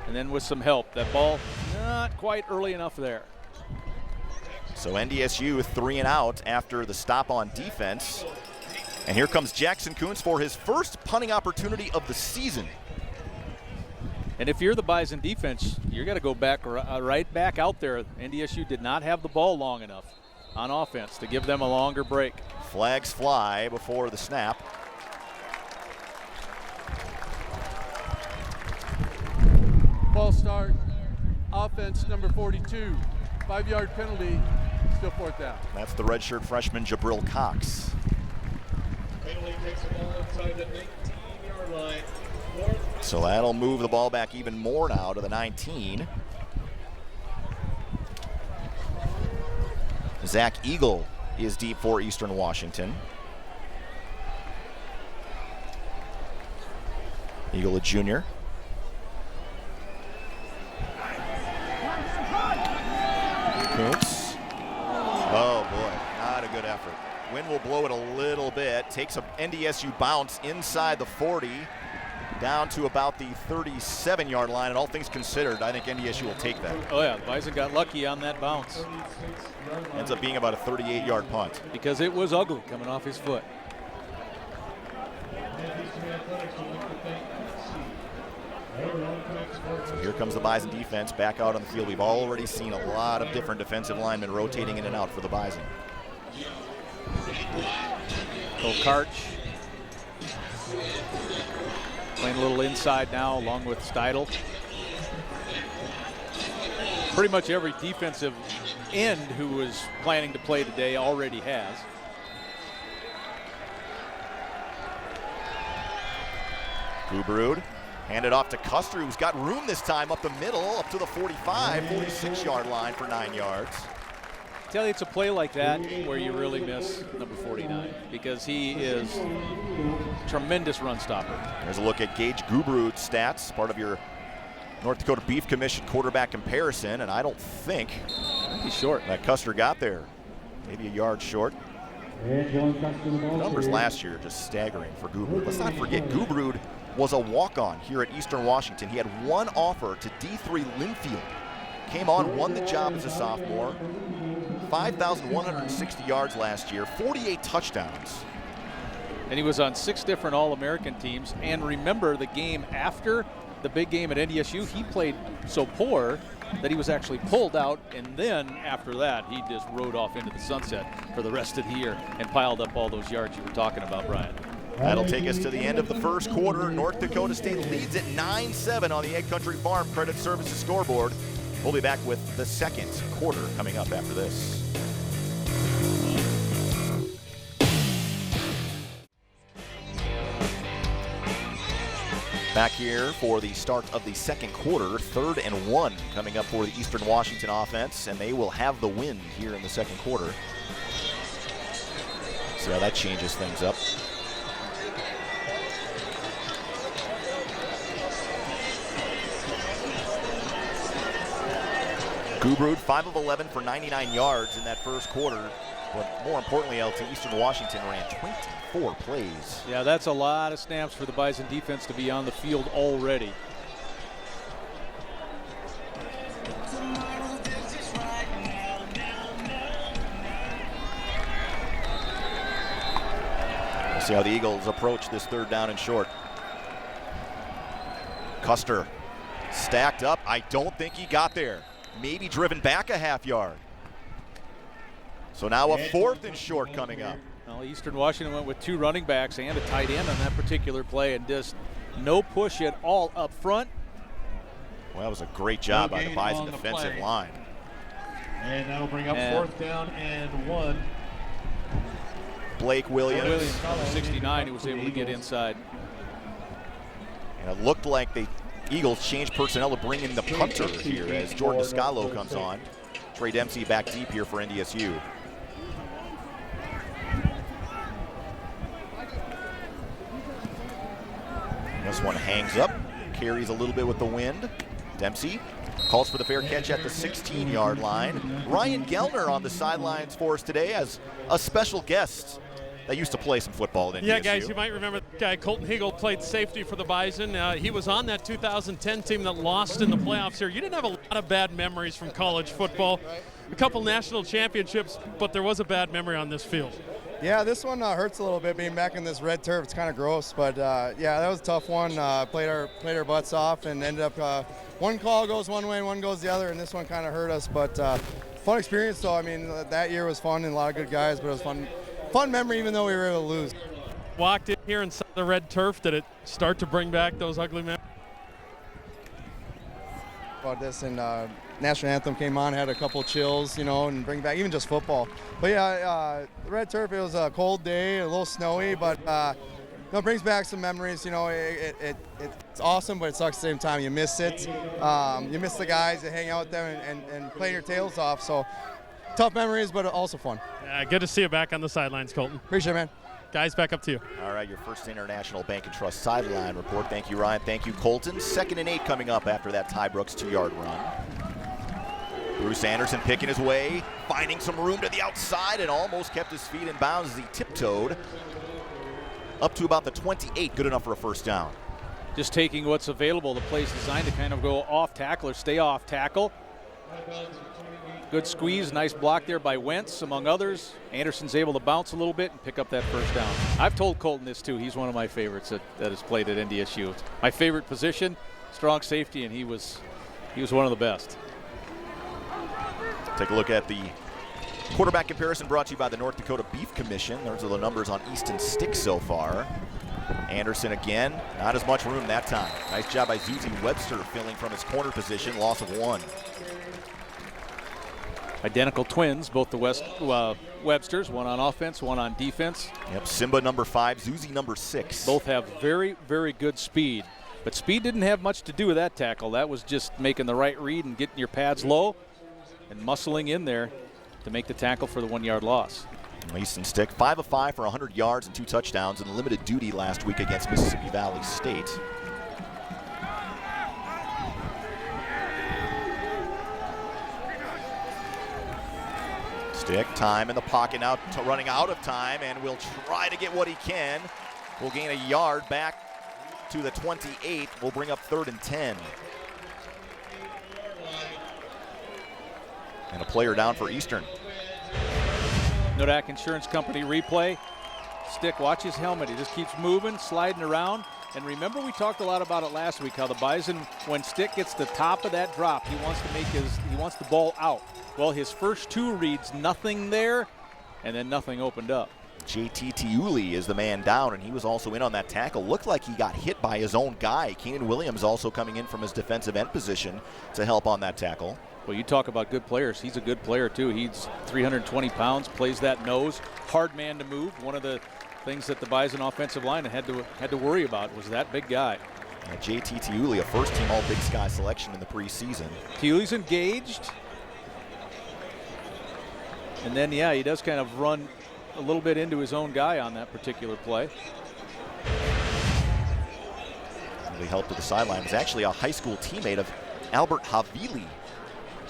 And then with some help, that ball not quite early enough there. So NDSU 3 and out after the stop on defense. And here comes Jackson Kuntz for his first punting opportunity of the season. And if you're the Bison defense, you're going to go back right back out there. NDSU did not have the ball long enough on offense to give them a longer break. Flags fly before the snap. False start, offense number 42, 5-yard penalty, still 4th down. That's the redshirt freshman Jabril Cox. Penalty takes the ball inside the 19-yard line. So that'll move the ball back even more now to the 19. Zach Eagle is deep for Eastern Washington. Eagle, a junior. Kuntz. Oh boy, not a good effort. Wind will blow it a little bit. Takes a NDSU bounce inside the 40, down to about the 37-yard line. And all things considered, I think NDSU will take that. Oh yeah, the Bison got lucky on that bounce. Ends up being about a 38-yard punt. Because it was ugly coming off his foot. So here comes the Bison defense back out on the field. We've already seen a lot of different defensive linemen rotating in and out for the Bison. Karch playing a little inside now along with Steidel. Pretty much every defensive end who was planning to play today already has. Gubrud handed off to Custer, who's got room this time up the middle, up to the 45, 46-yard line for 9 yards. I tell you, it's a play like that where you really miss number 49 because he is a tremendous run stopper. There's a look at Gage Gubrud's stats, part of your North Dakota Beef Commission quarterback comparison, and I don't think he's short. That Custer got there. Maybe a yard short. Numbers last year just staggering for Gubrud. Let's not forget, Gubrud was a walk-on here at Eastern Washington. He had one offer to D3 Linfield. Came on, won the job as a sophomore. 5,160 yards last year, 48 touchdowns. And he was on 6 different All-American teams. And remember the game after the big game at NDSU, he played so poor that he was actually pulled out, and then after that he just rode off into the sunset for the rest of the year and piled up all those yards you were talking about, Brian. That'll take us to the end of the first quarter. North Dakota State leads at 9-7 on the Egg Country Farm Credit Services scoreboard. We'll be back with the second quarter coming up after this. Back here for the start of the second quarter, 3rd and 1 coming up for the Eastern Washington offense, and they will have the win here in the second quarter. See how that changes things up. Gubrud, 5 of 11 for 99 yards in that first quarter. But more importantly, LT, Eastern Washington ran 24 plays. Yeah, that's a lot of snaps for the Bison defense to be on the field already. We'll see how the Eagles approach this 3rd down and short. Custer stacked up. I don't think he got there. Maybe driven back a half yard. So now a 4th and short coming up. Well, Eastern Washington went with 2 running backs and a tight end on that particular play, and just no push at all up front. Well, that was a great job by the Bison defensive line. And that'll bring up 4th down and 1. Blake Williams. 69, who was able to get inside. And it looked like the Eagles changed personnel to bring in the punter here as Jordan Descalo comes on. Trey Dempsey back deep here for NDSU. This one hangs up, carries a little bit with the wind. Dempsey calls for the fair catch at the 16-yard line. Ryan Gellner on the sidelines for us today as a special guest that used to play some football at NDSU. Yeah, guys, you might remember the guy Colton Hegel played safety for the Bison. He was on that 2010 team that lost in the playoffs here. You didn't have a lot of bad memories from college football. A couple national championships, but there was a bad memory on this field. Yeah, this one hurts a little bit being back in this red turf. It's kind of gross, but yeah, that was a tough one. Played our butts off and ended up one call goes one way and one goes the other, and this one kind of hurt us. But fun experience, though. I mean, that year was fun and a lot of good guys, but it was fun memory even though we were able to lose. Walked in here and saw the red turf. Did it start to bring back those ugly memories? About this, and national anthem came on, had a couple chills, you know, and bring back even just football. But yeah, the red turf, it was a cold day, a little snowy, but it brings back some memories. You know, it's awesome, but it sucks at the same time. You miss it. You miss the guys that hang out with them and play your tails off. So tough memories, but also fun. Good to see you back on the sidelines, Colton. Appreciate it, man. Guys, back up to you. All right, your first International Bank and Trust sideline report. Thank you, Ryan. Thank you, Colton. 2nd and 8 coming up after that Ty Brooks 2-yard run. Bruce Anderson picking his way, finding some room to the outside, and almost kept his feet in bounds as he tiptoed up to about the 28, good enough for a first down. Just taking what's available. The play's designed to kind of go off tackle or stay off tackle. Good squeeze, nice block there by Wentz, among others. Anderson's able to bounce a little bit and pick up that first down. I've told Colton this too. He's one of my favorites that has played at NDSU. My favorite position, strong safety, and he was one of the best. Take a look at the quarterback comparison brought to you by the North Dakota Beef Commission. Those are the numbers on Easton Stick so far. Anderson again, not as much room that time. Nice job by Zuzi Webster filling from his corner position, loss of 1. Identical twins, both the Websters, one on offense, one on defense. Yep, Simba number 5, Zuzi number 6. Both have very, very good speed. But speed didn't have much to do with that tackle. That was just making the right read and getting your pads low and muscling in there to make the tackle for the 1-yard loss. Easton Stick, 5 of 5 for 100 yards and 2 touchdowns in limited duty last week against Mississippi Valley State. Stick, time in the pocket now, running out of time, and will try to get what he can. Will gain a yard back to the 28. Will bring up 3rd and 10. And a player down for Eastern. Nodak Insurance Company replay. Stick, watch his helmet. He just keeps moving, sliding around. And remember, we talked a lot about it last week, how the Bison, when Stick gets the top of that drop, he wants the ball out. Well, his first 2 reads, nothing there, and then nothing opened up. JT Tiuli is the man down, and he was also in on that tackle. Looked like he got hit by his own guy. Keenan Williams also coming in from his defensive end position to help on that tackle. Well, you talk about good players. He's a good player, too. He's 320 pounds, plays that nose, hard man to move. One of the things that the Bison offensive line had to worry about was that big guy. JT Tiuli, a first-team All-Big Sky selection in the preseason. Tiuli's engaged. And then, yeah, he does kind of run a little bit into his own guy on that particular play. Really helped to the sideline. He's actually a high school teammate of Albert Havili,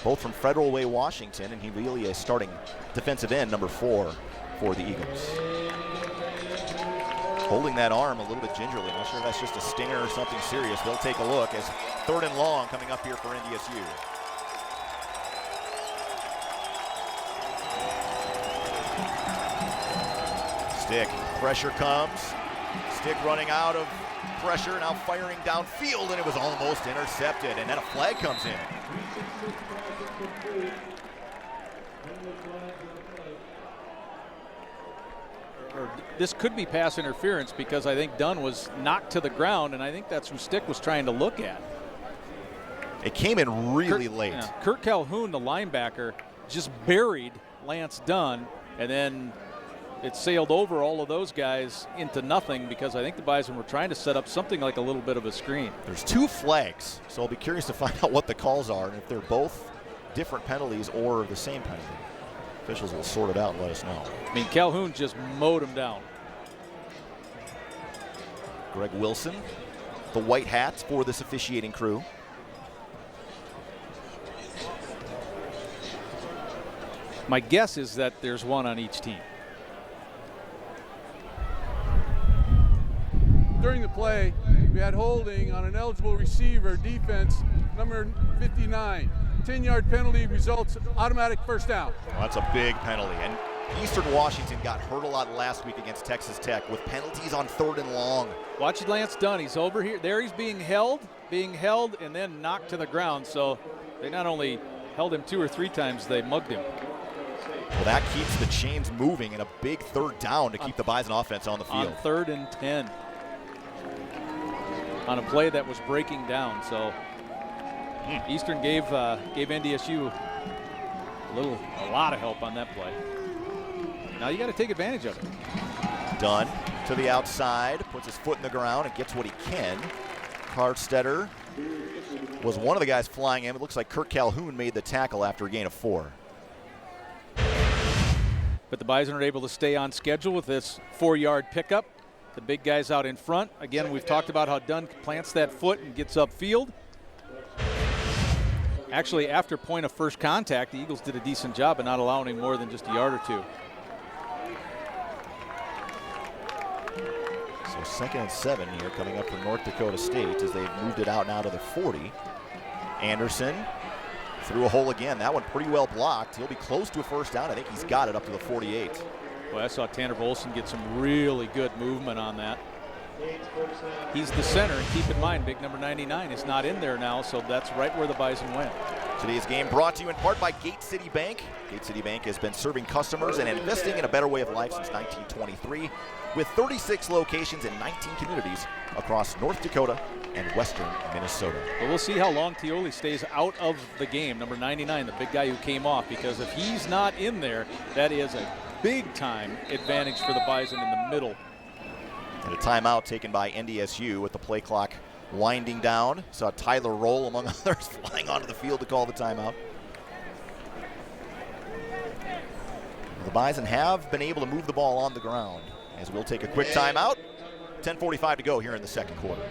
both from Federal Way, Washington, and he really is starting defensive end number 4 for the Eagles. Holding that arm a little bit gingerly. Not sure if that's just a stinger or something serious. They'll take a look as 3rd and long coming up here for NDSU. Stick, pressure comes. Stick running out of pressure, now firing downfield, and it was almost intercepted, and then a flag comes in. This could be pass interference because I think Dunn was knocked to the ground, and I think that's who Stick was trying to look at. It came in really late. Yeah. Kurt Calhoun, the linebacker, just buried Lance Dunn, and then it sailed over all of those guys into nothing because I think the Bison were trying to set up something like a little bit of a screen. There's 2 flags, so I'll be curious to find out what the calls are and if they're both different penalties or the same penalty. Officials will sort it out and let us know. I mean, Calhoun just mowed him down. Greg Wilson, the white hats for this officiating crew. My guess is that there's one on each team. During the play, we had holding on an eligible receiver, defense, number 59. 10-yard penalty results automatic first down. Well, that's a big penalty. And Eastern Washington got hurt a lot last week against Texas Tech with penalties on 3rd and long. Watch Lance Dunn. He's over here. There he's being held, and then knocked to the ground. So they not only held him 2 or 3 times, they mugged him. Well, that keeps the chains moving and a big 3rd down to keep the Bison offense on the field. On 3rd and 10. On a play that was breaking down. So Eastern gave NDSU a lot of help on that play. Now you got to take advantage of it. Dunn to the outside, puts his foot in the ground and gets what he can. Harstetter was one of the guys flying in. It looks like Kurt Calhoun made the tackle after a gain of 4. But the Bison are able to stay on schedule with this 4-yard pickup. The big guys out in front. Again, we've talked about how Dunn plants that foot and gets upfield. Actually, after point of first contact, the Eagles did a decent job of not allowing him more than just a yard or two. So 2nd and 7 here coming up for North Dakota State as they've moved it out now to the 40. Anderson through a hole again. That one pretty well blocked. He'll be close to a first down. I think he's got it up to the 48. Well, I saw Tanner Volson get some really good movement on that. He's the center, and keep in mind, big number 99 is not in there now, so that's right where the Bison went. Today's game brought to you in part by Gate City Bank. Gate City Bank has been serving customers and investing in a better way of life since 1923, with 36 locations in 19 communities across North Dakota and western Minnesota. But we'll see how long Tioli stays out of the game, number 99, the big guy who came off, because if he's not in there, that is a big-time advantage for the Bison in the middle. And a timeout taken by NDSU with the play clock winding down. Saw Tyler Roll, among others, flying onto the field to call the timeout. The Bison have been able to move the ball on the ground, as we'll take a quick timeout. 10:45 to go here in the second quarter.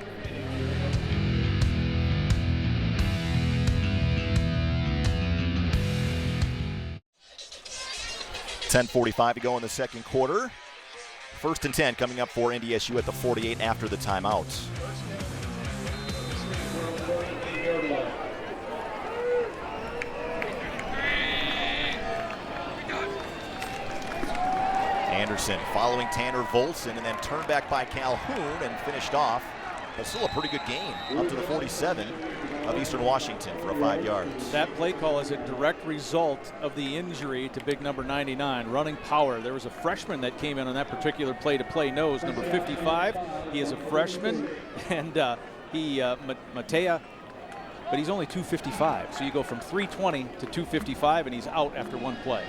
.10:45 to go in the second quarter. 1st and 10 coming up for NDSU at the 48 after the timeout. Anderson following Tanner Volson and then turned back by Calhoun and finished off. But still a pretty good gain up to the 47 of Eastern Washington for a 5 yards. That play call is a direct result of the injury to big number 99, running power. There was a freshman that came in on that particular play to play nose, number 55. He is a freshman, and Matea, but he's only 255. So you go from 320 to 255, and he's out after one play.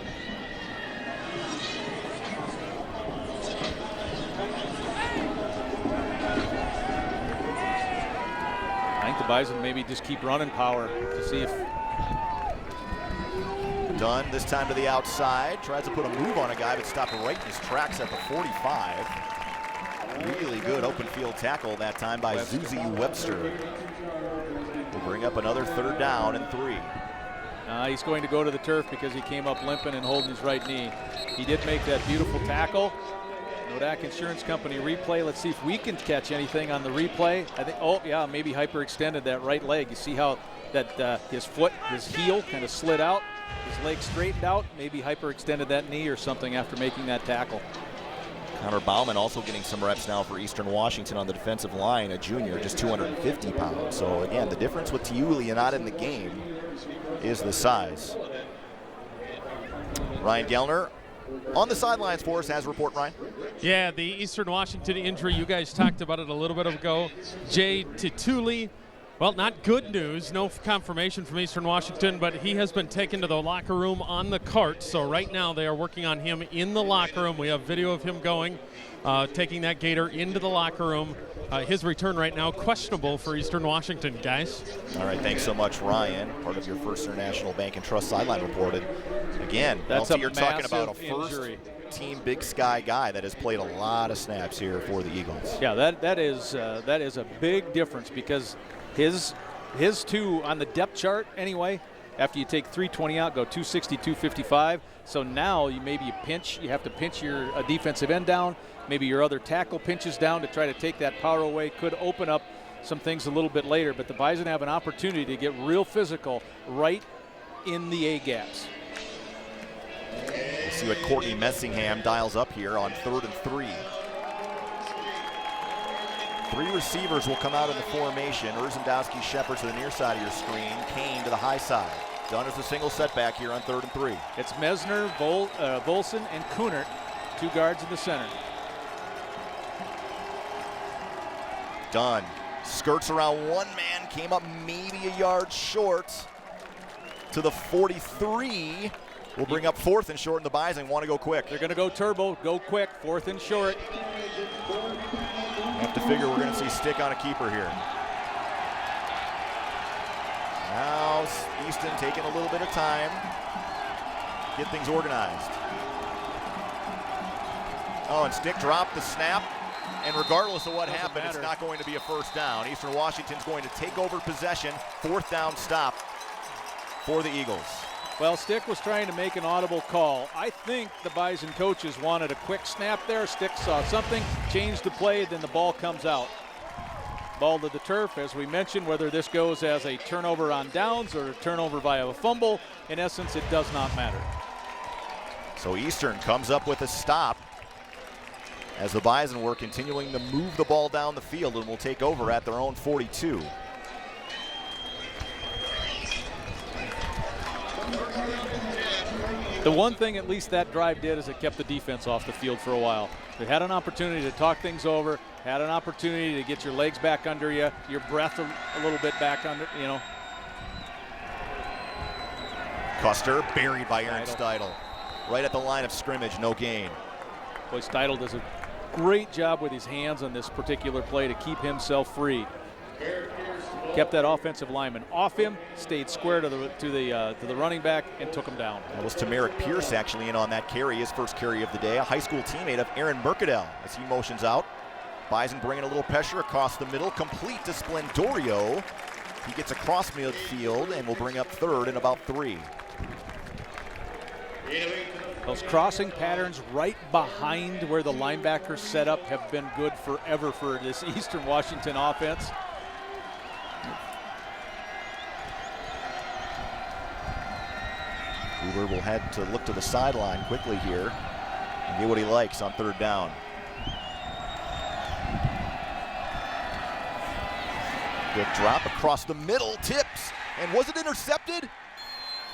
I think the Bison maybe just keep running power to see if. Dunn this time to the outside, tries to put a move on a guy, but stopped right in his tracks at the 45. Really good open field tackle that time by Zuzi Webster. Will bring up another 3rd down and 3. He's going to go to the turf because he came up limping and holding his right knee. He did make that beautiful tackle. Nodak Insurance Company replay. Let's see if we can catch anything on the replay. I think, oh yeah, maybe hyperextended that right leg. You see how that his heel kind of slid out, his leg straightened out, maybe hyperextended that knee or something after making that tackle. Connor Bauman also getting some reps now for Eastern Washington on the defensive line, a junior, just 250 pounds. So again, the difference with Tiuli not in the game is the size. Ryan Gellner on the sidelines for us as report, Ryan. Yeah, the Eastern Washington injury, you guys talked about it a little bit ago. Jay Tituli, well, not good news, no confirmation from Eastern Washington, but he has been taken to the locker room on the cart. So right now they are working on him in the locker room. We have video of him going, taking that Gator into the locker room. His return right now questionable for Eastern Washington, guys. All right, thanks so much, Ryan. Part of your First International Bank and Trust sideline reported. Again, that's you're talking about a injury. First-team Big Sky guy that has played a lot of snaps here for the Eagles. Yeah, that is a big difference because his two on the depth chart anyway. After you take 320 out, go 260, 255. So now you have to pinch your defensive end down. Maybe your other tackle pinches down to try to take that power away. Could open up some things a little bit later, but the Bison have an opportunity to get real physical right in the A gaps. We'll see what Courtney Messingham dials up here on 3rd and 3. 3 receivers will come out in the formation. Urzendowski, Shepard to the near side of your screen. Kane to the high side. Dunn is a single setback here on 3rd and 3. It's Mesner, Volson, and Kunert, 2 guards in the center. Dunn skirts around one man, came up maybe a yard short to the 43. We'll bring up 4th and short, and the Bison want to go quick. They're going to go turbo, go quick, 4th and short. Have to figure we're going to see stick on a keeper here. Now Easton taking a little bit of time. Get things organized. Oh, and Stick dropped the snap. And regardless of what happened, it's not going to be a first down. Eastern Washington's going to take over possession. 4th down stop. for the Eagles. Well, Stick was trying to make an audible call. I think the Bison coaches wanted a quick snap there. Stick saw something, changed the play, then the ball comes out. Ball to the turf, as we mentioned, whether this goes as a turnover on downs or a turnover via a fumble, in essence, it does not matter. So Eastern comes up with a stop as the Bison were continuing to move the ball down the field and will take over at their own 42. The one thing at least that drive did is it kept the defense off the field for a while. They had an opportunity to talk things over, had an opportunity to get your legs back under you, your breath a little bit back under, you know. Custer buried by Aaron Steidel. Right at the line of scrimmage, no gain. Boy, Steidel does a great job with his hands on this particular play to keep himself free. Kept that offensive lineman off him, stayed square to the running back, and took him down. That was Tamarick Pierce actually in on that carry, his first carry of the day, a high school teammate of Aaron Mercadal as he motions out. Bison bringing a little pressure across the middle, complete to Splendorio. He gets across midfield and will bring up third in about 3. Those crossing patterns right behind where the linebackers set up have been good forever for this Eastern Washington offense. Hoover will head to look to the sideline quickly here and get what he likes on 3rd down. Good drop across the middle, tips, and was it intercepted?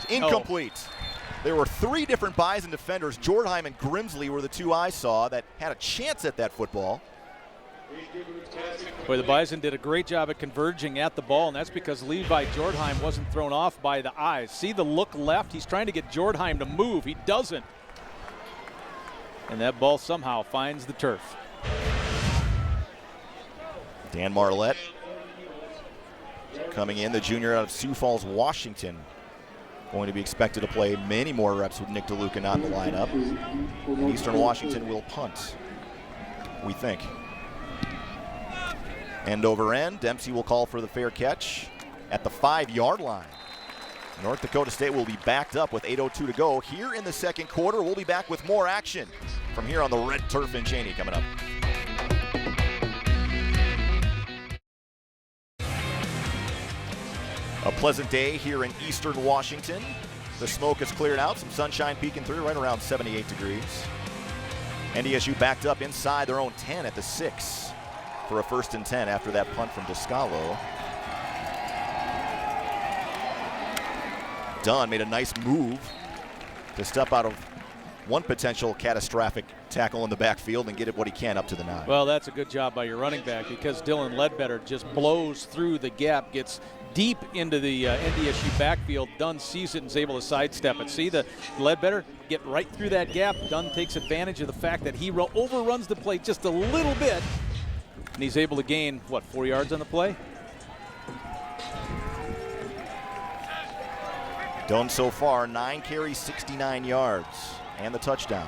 Incomplete. There were 3 different Bison defenders. Jordheim and Grimsley were the 2 I saw that had a chance at that football. Boy, the Bison did a great job at converging at the ball, and that's because Levi Jordheim wasn't thrown off by the eyes. See the look left? He's trying to get Jordheim to move. He doesn't. And that ball somehow finds the turf. Dan Marlette coming in, the junior out of Sioux Falls, Washington. Going to be expected to play many more reps with Nick DeLuca not in the lineup. And Eastern Washington will punt, we think. End over end, Dempsey will call for the fair catch at the 5-yard line. North Dakota State will be backed up with 8:02 to go here in the second quarter. We'll be back with more action from here on the red turf in Cheney coming up. A pleasant day here in Eastern Washington. The smoke has cleared out, some sunshine peeking through, right around 78 degrees. NDSU backed up inside their own 10 at the 6 for a 1st and 10 after that punt from Descalo. Dunn made a nice move to step out of one potential catastrophic tackle in the backfield and get it what he can up to the 9. Well, that's a good job by your running back because Dylan Ledbetter just blows through the gap, gets deep into the NDSU backfield. Dunn sees it and is able to sidestep it. See the Ledbetter get right through that gap. Dunn takes advantage of the fact that he overruns the play just a little bit, and he's able to gain, 4 yards on the play? Dunn so far, 9 carries, 69 yards, and the touchdown.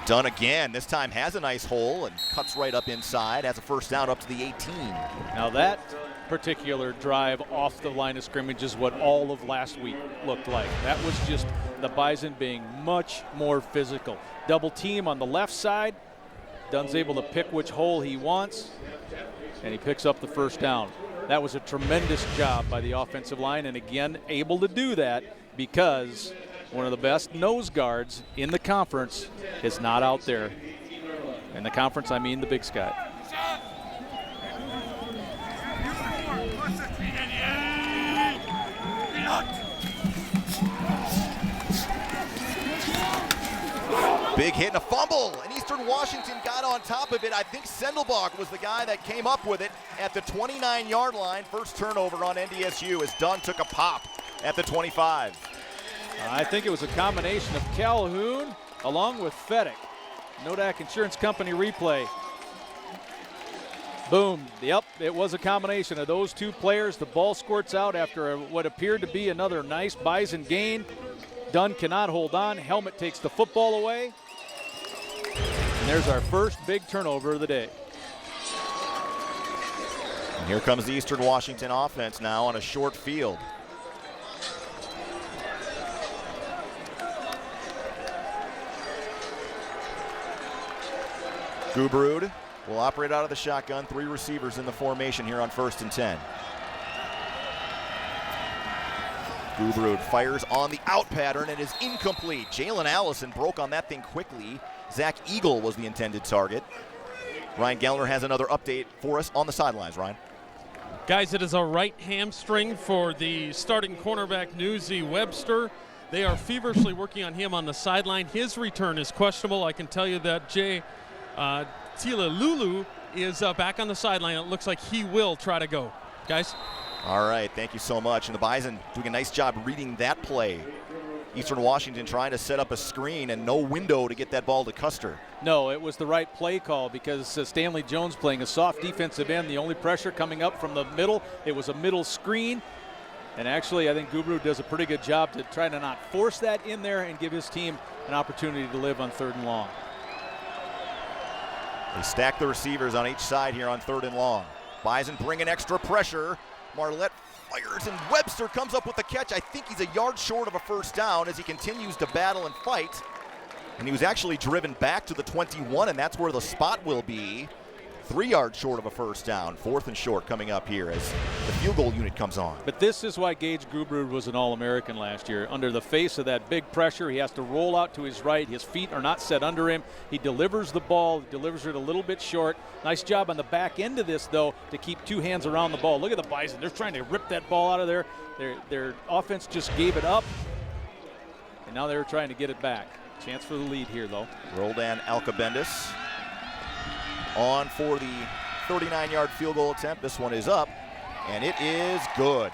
Dunn again, this time has a nice hole and cuts right up inside, has a 1st down up to the 18. Now that particular drive off the line of scrimmage is what all of last week looked like. That was just the Bison being much more physical. Double team on the left side. Dunn's able to pick which hole he wants, and he picks up the 1st down. That was a tremendous job by the offensive line, and again, able to do that because one of the best nose guards in the conference is not out there. In the conference, I mean the Big Sky. Big hit and a fumble, and Eastern Washington got on top of it. I think Sendelbach was the guy that came up with it at the 29-yard line. First turnover on NDSU as Dunn took a pop at the 25. I think it was a combination of Calhoun along with Fedek. Nodak Insurance Company replay. Boom. Yep, it was a combination of those 2 players. The ball squirts out after what appeared to be another nice Bison gain. Dunn cannot hold on. Helmet takes the football away. And there's our first big turnover of the day. And here comes the Eastern Washington offense now on a short field. Gubrud will operate out of the shotgun. 3 receivers in the formation here on 1st and 10. Gubrud fires on the out pattern and is incomplete. Jalen Allison broke on that thing quickly. Zach Eagle was the intended target. Ryan Gellner has another update for us on the sidelines. Ryan. Guys, it is a right hamstring for the starting cornerback Newsy Webster. They are feverishly working on him on the sideline. His return is questionable. I can tell you that Jay Tilalulu is back on the sideline. It looks like he will try to go. Guys? All right, thank you so much. And the Bison doing a nice job reading that play. Eastern Washington trying to set up a screen and no window to get that ball to Custer. No, it was the right play call because Stanley Jones playing a soft defensive end. The only pressure coming up from the middle. It was a middle screen. And actually, I think Gubrud does a pretty good job to try to not force that in there and give his team an opportunity to live on 3rd and long. They stack the receivers on each side here on 3rd and long. Bison bringing extra pressure. Marlette fires and Webster comes up with the catch. I think he's a yard short of a 1st down as he continues to battle and fight. And he was actually driven back to the 21, and that's where the spot will be. 3 yards short of a 1st down. 4th and short coming up here as the field goal unit comes on. But this is why Gage Gubrud was an All-American last year. Under the face of that big pressure, he has to roll out to his right. His feet are not set under him. He delivers the ball, delivers it a little bit short. Nice job on the back end of this, though, to keep 2 hands around the ball. Look at the Bison. They're trying to rip that ball out of there. Their offense just gave it up, and now they're trying to get it back. Chance for the lead here, though. Roldan Alcabendis on for the 39-yard field goal attempt. This one is up, and it is good.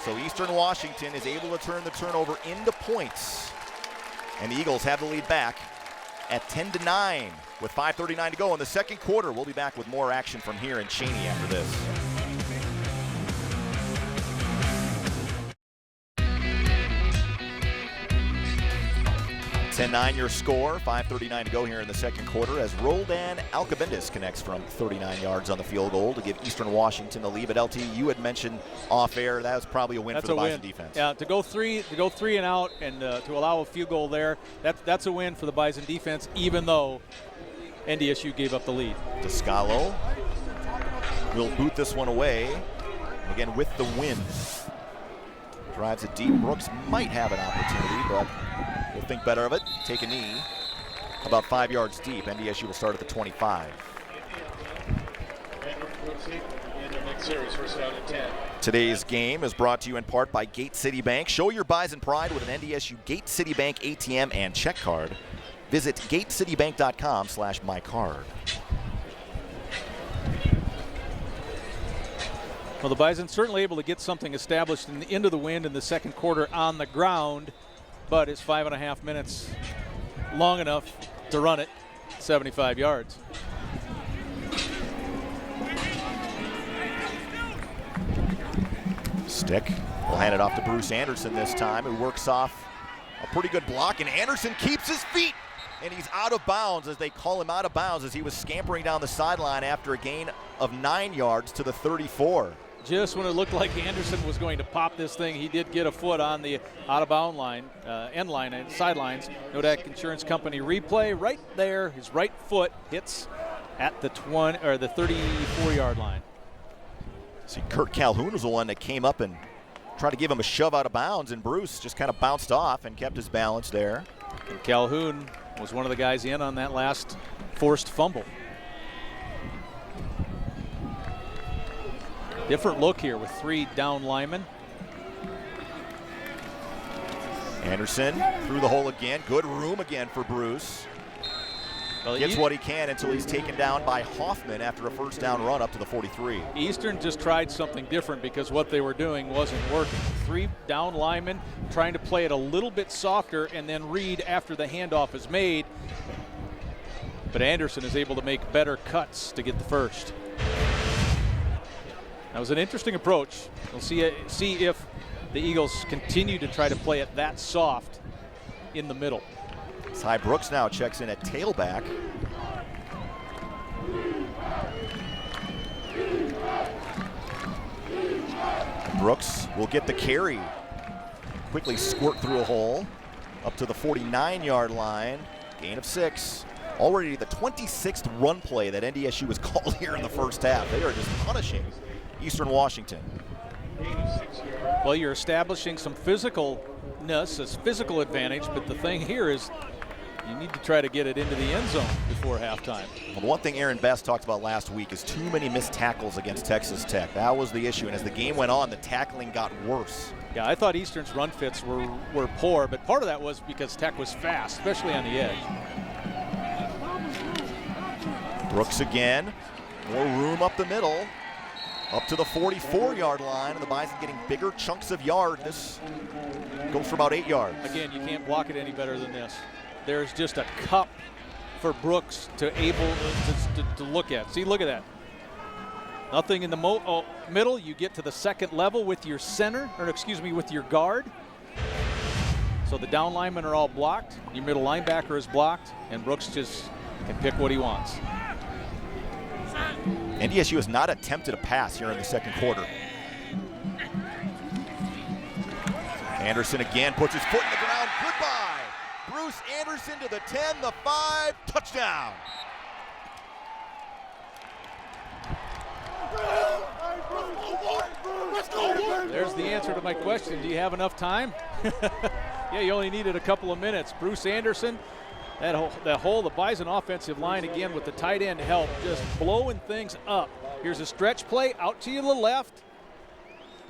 So Eastern Washington is able to turn the turnover into points, and the Eagles have the lead back at 10-9 with 5:39 to go in the second quarter. We'll be back with more action from here in Cheney after this. 10-9 your score, 5:39 to go here in the second quarter as Roldan Alcabendis connects from 39 yards on the field goal to give Eastern Washington the lead. But LT, you had mentioned off air that was probably a win for the Bison defense. Yeah, to go three and out and to allow a field goal there, that's a win for the Bison defense, even though NDSU gave up the lead. Descalo will boot this one away. Again with the win. Drives it deep. Brooks might have an opportunity, but we'll think better of it. Take a knee. About 5 yards deep. NDSU will start at the 25. Today's game is brought to you in part by Gate City Bank. Show your Bison pride with an NDSU Gate City Bank ATM and check card. Visit gatecitybank.com/mycard. Well, the Bison certainly able to get something established into the wind in the second quarter on the ground, but it's 5.5 minutes long enough to run it 75 yards. Stick will hand it off to Bruce Anderson this time, who works off a pretty good block, and Anderson keeps his feet, and he's out of bounds as they call him out of bounds as he was scampering down the sideline after a gain of 9 yards to the 34. Just when it looked like Anderson was going to pop this thing, he did get a foot on the out-of-bound line, end line and sidelines. Nodak Insurance Company replay right there. His right foot hits at the 34-yard line. See, Kurt Calhoun was the one that came up and tried to give him a shove out of bounds, and Bruce just kind of bounced off and kept his balance there. And Calhoun was one of the guys in on that last forced fumble. Different look here with 3 down linemen. Anderson through the hole again. Good room again for Bruce. Well, gets what he can until he's taken down by Hoffman after a first down run up to the 43. Eastern just tried something different because what they were doing wasn't working. 3 down linemen trying to play it a little bit softer and then read after the handoff is made. But Anderson is able to make better cuts to get the first. That was an interesting approach. We'll see if the Eagles continue to try to play it that soft in the middle. Ty Brooks now checks in at tailback. Brooks will get the carry. Quickly squirt through a hole. Up to the 49-yard line. Gain of 6. Already the 26th run play that NDSU was called here in the first half. They are just punishing Eastern Washington. Well, you're establishing some physicalness, a physical advantage, but the thing here is you need to try to get it into the end zone before halftime. Well, the one thing Aaron Best talked about last week is too many missed tackles against Texas Tech. That was the issue, and as the game went on, the tackling got worse. Yeah, I thought Eastern's run fits were poor, but part of that was because Tech was fast, especially on the edge. Brooks again, more room up the middle, up to the 44-yard line, and the Bison getting bigger chunks of yard. This goes for about 8 yards. Again, you can't block it any better than this. There's just a cup for Brooks to look at. See, look at that. Nothing in the middle. You get to the second level with your center, or excuse me, with your guard. So the down linemen are all blocked. Your middle linebacker is blocked, and Brooks just can pick what he wants. NDSU has not attempted a pass here in the second quarter. Anderson again puts his foot in the ground. Goodbye. Bruce Anderson to the 10, the 5, touchdown. There's the answer to my question. Do you have enough time? Yeah, you only needed a couple of minutes. Bruce Anderson, the Bison offensive line again with the tight end help, just blowing things up. Here's a stretch play out to the left.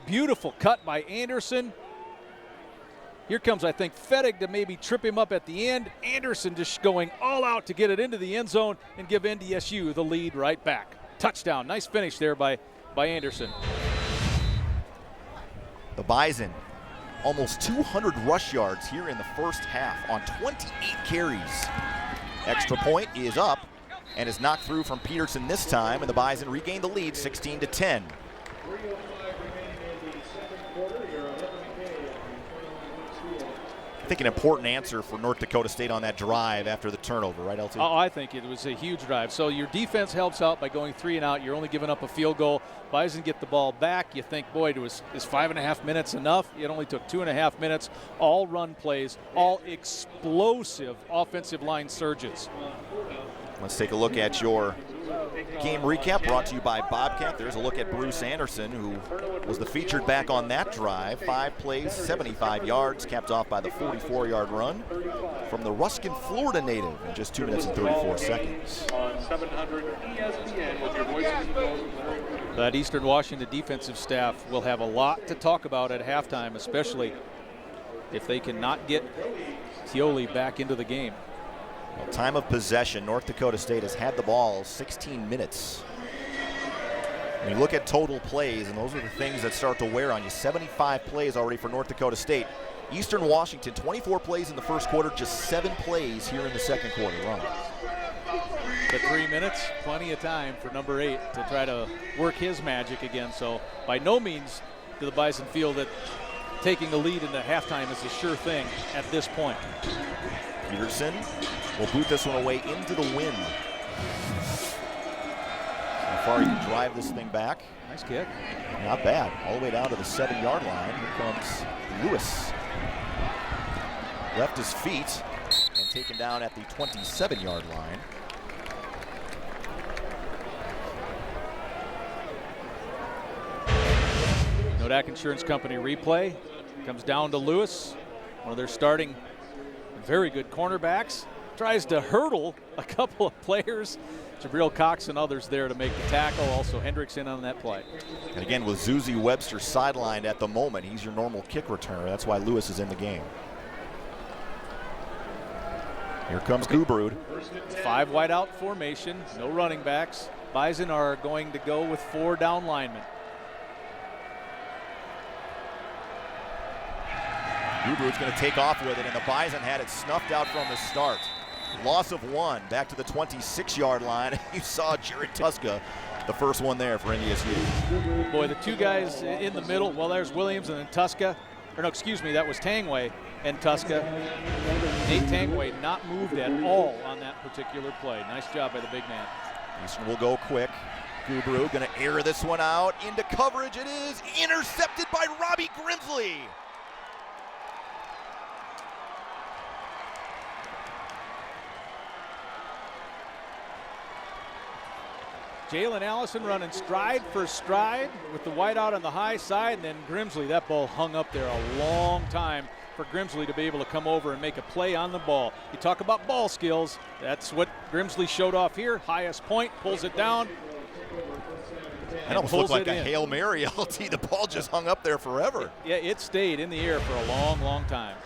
Beautiful cut by Anderson. Here comes, I think, Fettig to maybe trip him up at the end. Anderson just going all out to get it into the end zone and give NDSU the lead right back. Touchdown. Nice finish there by Anderson. The Bison, almost 200 rush yards here in the first half on 28 carries. Extra point is up and is knocked through from Peterson this time, and the Bison regain the lead 16-10. I think an important answer for North Dakota State on that drive after the turnover, right, LT? Oh, I think it was a huge drive. So your defense helps out by going 3 and out. You're only giving up a field goal. Bison get the ball back. You think, boy, is 5.5 minutes enough? It only took 2.5 minutes. All run plays, all explosive offensive line surges. Let's take a look at your game recap brought to you by Bobcat. There's a look at Bruce Anderson, who was the featured back on that drive. 5 plays, 75 yards, capped off by the 44-yard run from the Ruskin, Florida native in just 2 minutes and 34 seconds. That Eastern Washington defensive staff will have a lot to talk about at halftime, especially if they cannot get Tioli back into the game. Well, time of possession, North Dakota State has had the ball 16 minutes. When you look at total plays, and those are the things that start to wear on you, 75 plays already for North Dakota State. Eastern Washington, 24 plays in the first quarter, just 7 plays here in the second quarter. Wrong. The 3 minutes, plenty of time for number 8 to try to work his magic again. So by no means do the Bison feel that taking the lead into halftime is a sure thing at this point. Peterson will boot this one away into the wind. How far he can drive this thing back. Nice kick. Not bad. All the way down to the 7-yard line. Here comes Lewis. Left his feet and taken down at the 27-yard line. Nodak Insurance Company replay. Comes down to Lewis, one of their starting very good cornerbacks. Tries to hurdle a couple of players. Jabril Cox and others there to make the tackle. Also Hendrickson on that play. And again, with Zuzi Webster sidelined at the moment, he's your normal kick returner. That's why Lewis is in the game. Here comes Gubrud. 5 wide out formation, no running backs. Bison are going to go with 4 down linemen. Gubrud's going to take off with it, and the Bison had it snuffed out from the start. Loss of 1, back to the 26-yard line. You saw Jared Tuska, the first one there for NDSU. Boy, the 2 guys in the middle, well, there's Williams and then Tuska. Or no, excuse me, that was Tangway and Tuska. Nate Tangway not moved at all on that particular play. Nice job by the big man. Eastern will go quick. Gubru going to air this one out into coverage. It is intercepted by Robbie Grimsley. Jalen Allison running stride for stride with the wide out on the high side, and then Grimsley, that ball hung up there a long time for Grimsley to be able to come over and make a play on the ball. You talk about ball skills, that's what Grimsley showed off here. Highest point, pulls it down. That almost looked like a Hail Mary LT. The ball just hung up there forever. Yeah, it stayed in the air for a long, long time.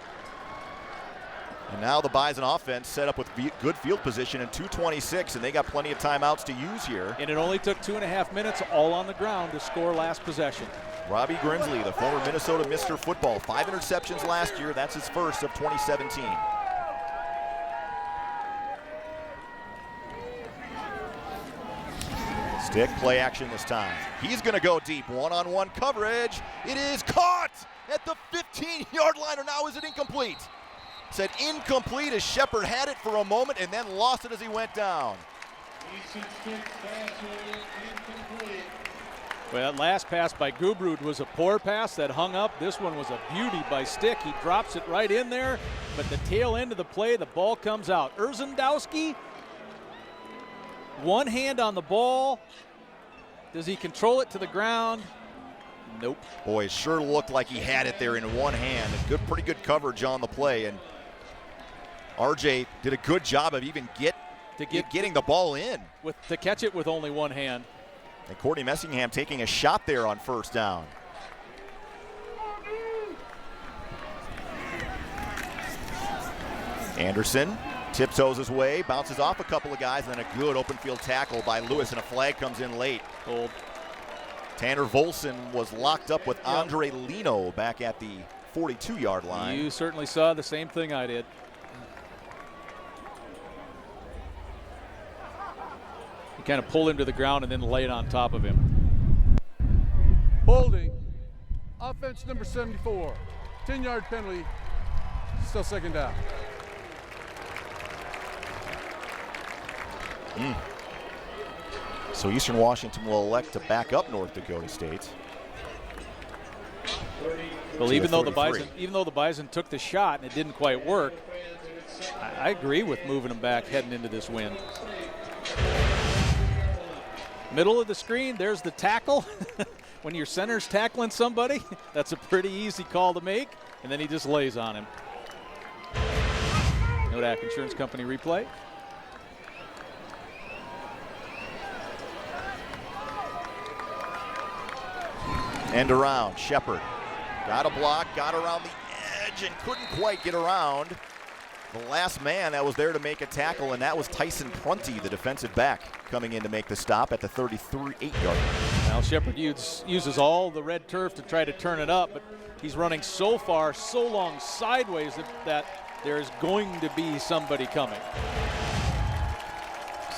And now the Bison offense set up with good field position in 2:26, and they got plenty of timeouts to use here. And it only took 2.5 minutes all on the ground to score last possession. Robbie Grimsley, the former Minnesota Mr. Football, 5 interceptions last year. That's his first of 2017. Stick play action this time. He's going to go deep. One-on-one coverage. It is caught at the 15-yard line, or now is it incomplete? Said incomplete as Shepard had it for a moment and then lost it as he went down. Well, that last pass by Gubrud was a poor pass that hung up. This one was a beauty by Stick. He drops it right in there, but the tail end of the play, the ball comes out. Urzendowski, one hand on the ball. Does he control it to the ground? Nope. Boy, it sure looked like he had it there in one hand. Pretty good coverage on the play, and RJ did a good job of even getting the ball in. To catch it with only one hand. And Courtney Messingham taking a shot there on first down. Anderson tiptoes his way, bounces off a couple of guys, and then a good open field tackle by Lewis, and a flag comes in late. Old. Tanner Volson was locked up with Andre Lino back at the 42-yard line. You certainly saw the same thing I did. He kind of pulled him to the ground and then laid on top of him. Holding. Offense number 74. 10-yard penalty. Still second down. So Eastern Washington will elect to back up North Dakota State. Well, even though the Bison took the shot and it didn't quite work, I agree with moving them back heading into this win. Middle of the screen, there's the tackle. When your center's tackling somebody, that's a pretty easy call to make, and then he just lays on him. Nodak Insurance Company replay. End around, Shepard got a block, got around the edge, and couldn't quite get around the last man that was there to make a tackle, and that was Tyson Prunty, the defensive back, coming in to make the stop at the 33-8-yard line. Now Shepard uses all the red turf to try to turn it up, but he's running so far, so long sideways that there's going to be somebody coming.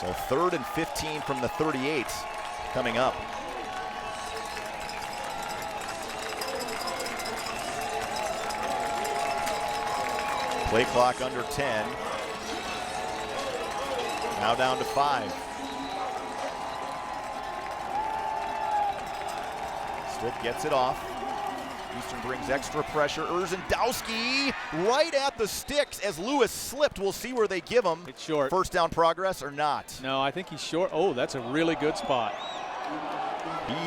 So 3rd and 15 from the 38 coming up. Play clock under 10. Now down to 5. Stick gets it off. Eastern brings extra pressure. Urzendowski right at the sticks as Lewis slipped. We'll see where they give him. It's short. First down progress or not. No, I think he's short. Oh, that's a really good spot.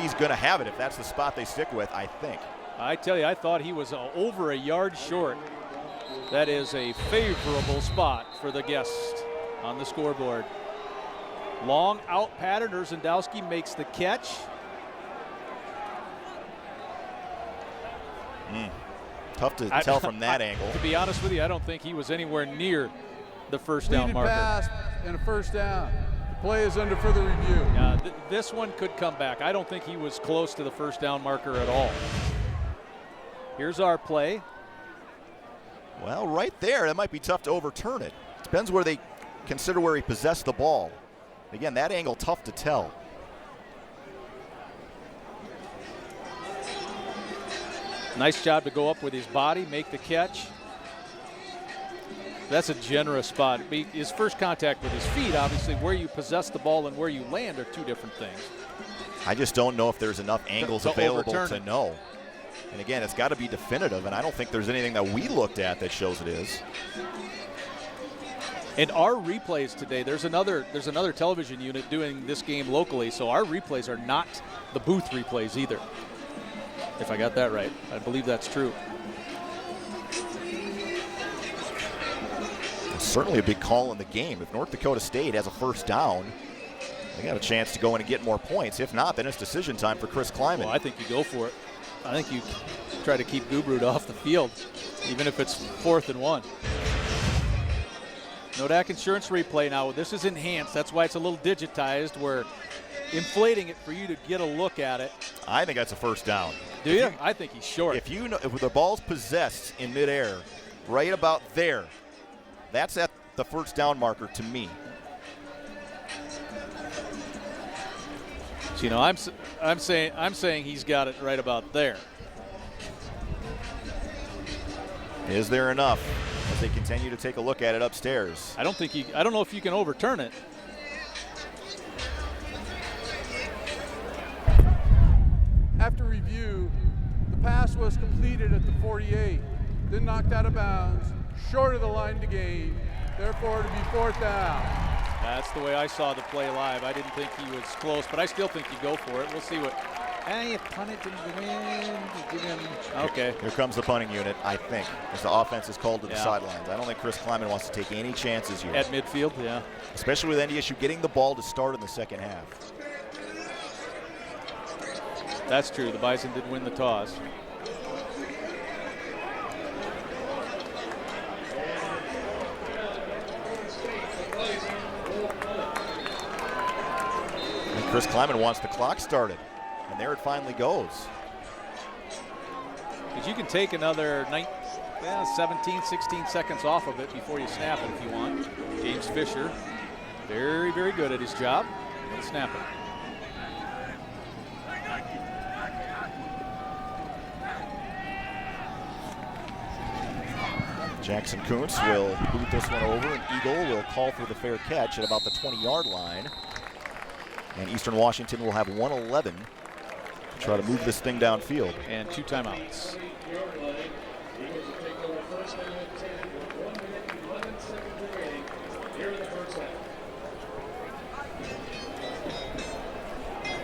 He's going to have it if that's the spot they stick with, I think. I tell you, I thought he was over a yard short. That is a favorable spot for the guest on the scoreboard. Long out pattern. Urzendowski makes the catch. Tough to tell from that angle. To be honest with you, I don't think he was anywhere near the first down marker. Pass and a first down. The play is under further review. This one could come back. I don't think he was close to the first down marker at all. Here's our play. Well, right there, that might be tough to overturn it. Depends where they consider where he possessed the ball. Again, that angle, tough to tell. Nice job to go up with his body, make the catch. That's a generous spot. His first contact with his feet, obviously, where you possess the ball and where you land are two different things. I just don't know if there's enough angles available to it. know. And again, it's got to be definitive, and I don't think there's anything that we looked at that shows it is. And our replays today, there's another television unit doing this game locally, so our replays are not the booth replays either. If I got that right, I believe that's true. It's certainly a big call in the game. If North Dakota State has a first down, they got a chance to go in and get more points. If not, then it's decision time for Chris Kleiman. Well, I think you go for it. I think you try to keep Gubrud off the field, even if it's 4th and 1. Nodak Insurance replay now. This is enhanced. That's why it's a little digitized. We're inflating it for you to get a look at it. I think that's a first down. Do you? I think he's short. If the ball's possessed in midair, right about there, that's at the first down marker to me. So, you know, I'm saying he's got it right about there. Is there enough as they continue to take a look at it upstairs? I don't know if you can overturn it. After review, the pass was completed at the 48, then knocked out of bounds, short of the line to gain, therefore to be 4th down. That's the way I saw the play live. I didn't think he was close, but I still think you go for it. We'll see what. You punt it into the wind. Give him. Okay. Here comes the punting unit, I think, as the offense is called to the sidelines. I don't think Chris Kleiman wants to take any chances here. At midfield, yeah. Especially with NDSU getting the ball to start in the second half. That's true. The Bison did win the toss. Chris Kleiman wants the clock started, and there it finally goes. Because you can take another 17, 16 seconds off of it before you snap it if you want. James Fisher, very, very good at his job. Let's snap it. Jackson Kuntz will boot this one over, and Eagle will call for the fair catch at about the 20-yard line. And Eastern Washington will have 1:11 to try to move this thing downfield. And 2 timeouts.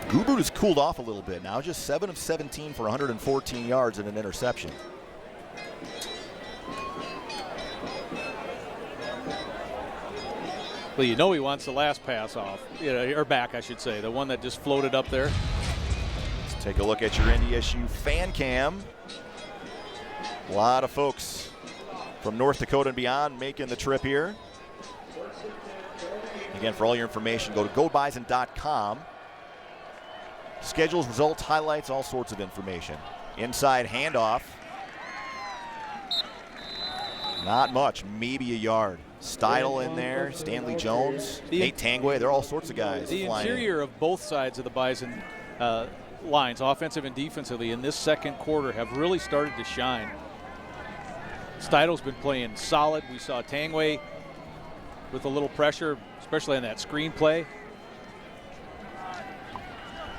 Gubrud has cooled off a little bit now, just 7 of 17 for 114 yards and an interception. Well, you know he wants the last pass off, or back, I should say, the one that just floated up there. Let's take a look at your NDSU fan cam. A lot of folks from North Dakota and beyond making the trip here. Again, for all your information, go to gobison.com. Schedules, results, highlights, all sorts of information. Inside handoff. Not much, maybe a yard. Steidel in there, Stanley Jones, Nate Tangway, they're all sorts of guys. The interior of both sides of the Bison lines, offensive and defensively, in this second quarter have really started to shine. Steidel's been playing solid. We saw Tangway with a little pressure, especially on that screen play.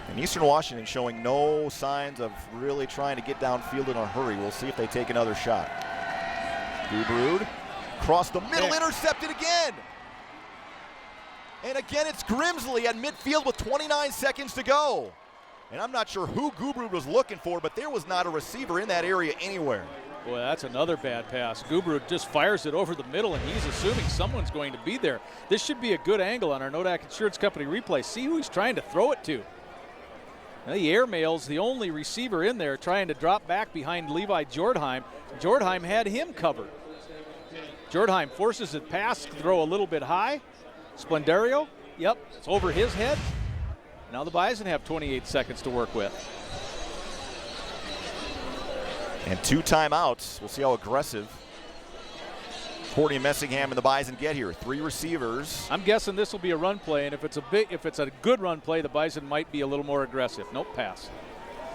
And Eastern Washington showing no signs of really trying to get downfield in a hurry. We'll see if they take another shot. Gubrud. Across the middle, intercepted again. And again, it's Grimsley at midfield with 29 seconds to go. And I'm not sure who Gubrud was looking for, but there was not a receiver in that area anywhere. Boy, that's another bad pass. Gubrud just fires it over the middle, and he's assuming someone's going to be there. This should be a good angle on our Nodak Insurance Company replay. See who he's trying to throw it to. Now, the airmail's the only receiver in there trying to drop back behind Levi Jordheim. Jordheim had him covered. Jordheim forces the pass to throw a little bit high. Splendario, yep, it's over his head. Now the Bison have 28 seconds to work with. And 2 timeouts. We'll see how aggressive Courtney Messingham and the Bison get here. 3 receivers. I'm guessing this will be a run play, and if it's a good run play, the Bison might be a little more aggressive. Nope, pass.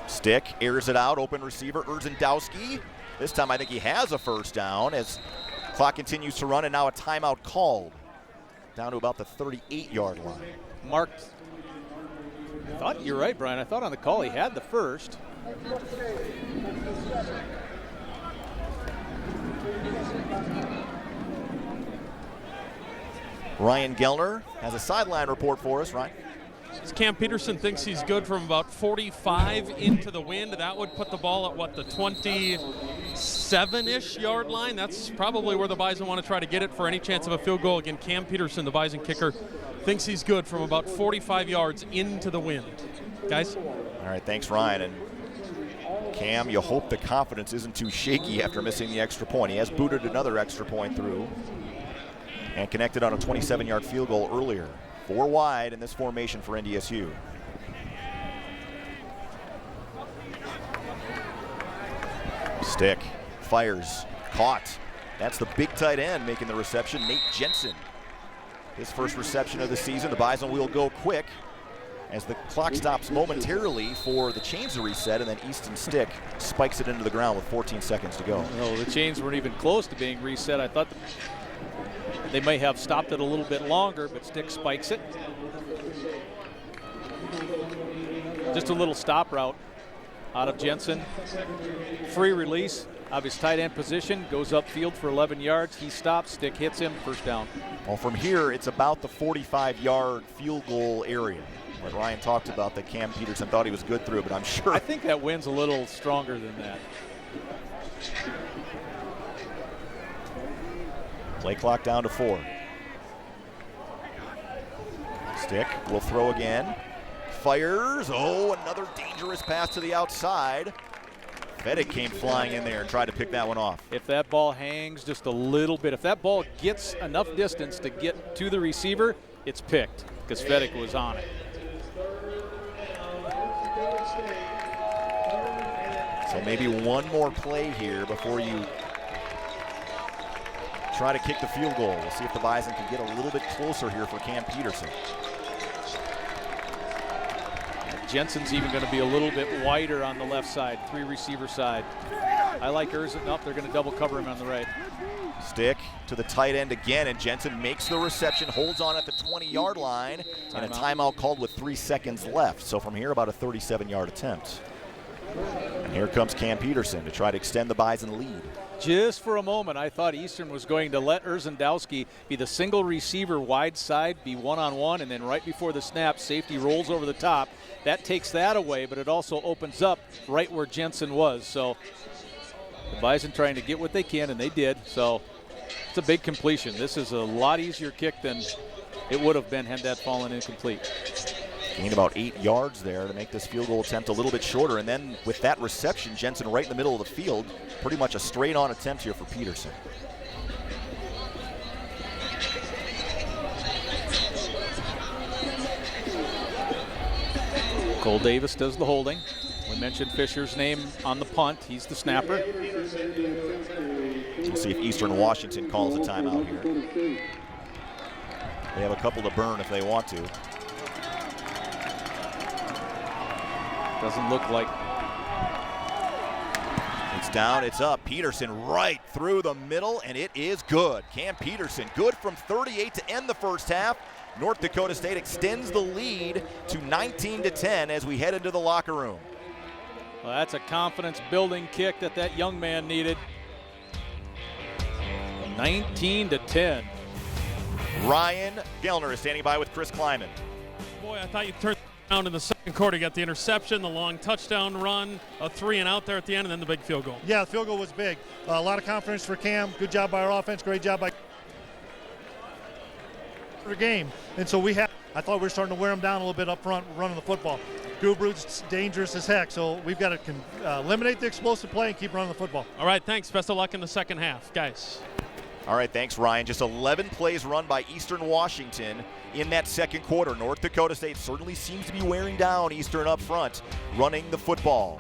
Stick airs it out, open receiver Urzendowski. This time I think he has a first down as Clock continues to run, and now a timeout called. Down to about the 38-yard line. Marked. I thought you're right, Brian. I thought on the call he had the first. Ryan Gellner has a sideline report for us, Ryan. Cam Peterson thinks he's good from about 45 into the wind. That would put the ball at, what, the 27-ish yard line? That's probably where the Bison want to try to get it for any chance of a field goal. Again, Cam Peterson, the Bison kicker, thinks he's good from about 45 yards into the wind. Guys? All right, thanks, Ryan. And Cam, you hope the confidence isn't too shaky after missing the extra point. He has booted another extra point through and connected on a 27-yard field goal earlier. 4 wide in this formation for NDSU. Stick, fires, caught. That's the big tight end making the reception, Nate Jensen. His first reception of the season. The Bison will go quick as the clock stops momentarily for the chains to reset, and then Easton Stick spikes it into the ground with 14 seconds to go. No, the chains weren't even close to being reset. I thought they may have stopped it a little bit longer, but Stick spikes it. Just a little stop route out of Jensen. Free release of his tight end position, goes upfield for 11 yards. He stops, Stick hits him, first down. Well, from here, it's about the 45-yard field goal area. What Ryan talked about that Cam Peterson thought he was good through, but I'm sure. I think that wind's a little stronger than that. Play clock down to 4. Stick will throw again. Fires. Oh, another dangerous pass to the outside. Fedek came flying in there and tried to pick that one off. If that ball hangs just a little bit, if that ball gets enough distance to get to the receiver, it's picked because Fedek was on it. So maybe one more play here before you try to kick the field goal. We'll see if the Bison can get a little bit closer here for Cam Peterson. Jensen's even going to be a little bit wider on the left side, 3 receiver side. I like Erzen up. They're going to double cover him on the right. Stick to the tight end again, and Jensen makes the reception, holds on at the 20-yard line, and a timeout called with 3 seconds left. So from here, about a 37-yard attempt. And here comes Cam Peterson to try to extend the Bison lead. Just for a moment, I thought Eastern was going to let Erzendowski be the single receiver wide side, be one-on-one, and then right before the snap, safety rolls over the top. That takes that away, but it also opens up right where Jensen was. So the Bison trying to get what they can, and they did. So it's a big completion. This is a lot easier kick than it would have been had that fallen incomplete. Gained about 8 yards there to make this field goal attempt a little bit shorter. And then with that reception, Jensen right in the middle of the field, pretty much a straight-on attempt here for Peterson. Cole Davis does the holding. We mentioned Fisher's name on the punt. He's the snapper. We'll see if Eastern Washington calls a timeout here. They have a couple to burn if they want to. Doesn't look like. It's down, it's up. Peterson right through the middle, and it is good. Cam Peterson, good from 38 to end the first half. North Dakota State extends the lead to 19-10 as we head into the locker room. Well, that's a confidence-building kick that young man needed. 19-10. Ryan Gellner is standing by with Chris Kleiman. Boy, I thought you turned around in the second quarter. You got the interception, the long touchdown run, a 3 and out there at the end, and then the big field goal. Yeah, the field goal was big. A lot of confidence for Cam. Good job by our offense. Great job by the game. And so I thought we were starting to wear them down a little bit up front running the football. Gubrud's dangerous as heck, so we've got to eliminate the explosive play and keep running the football. All right, thanks. Best of luck in the second half, guys. All right, thanks, Ryan. Just 11 plays run by Eastern Washington in that second quarter. North Dakota State certainly seems to be wearing down Eastern up front, running the football.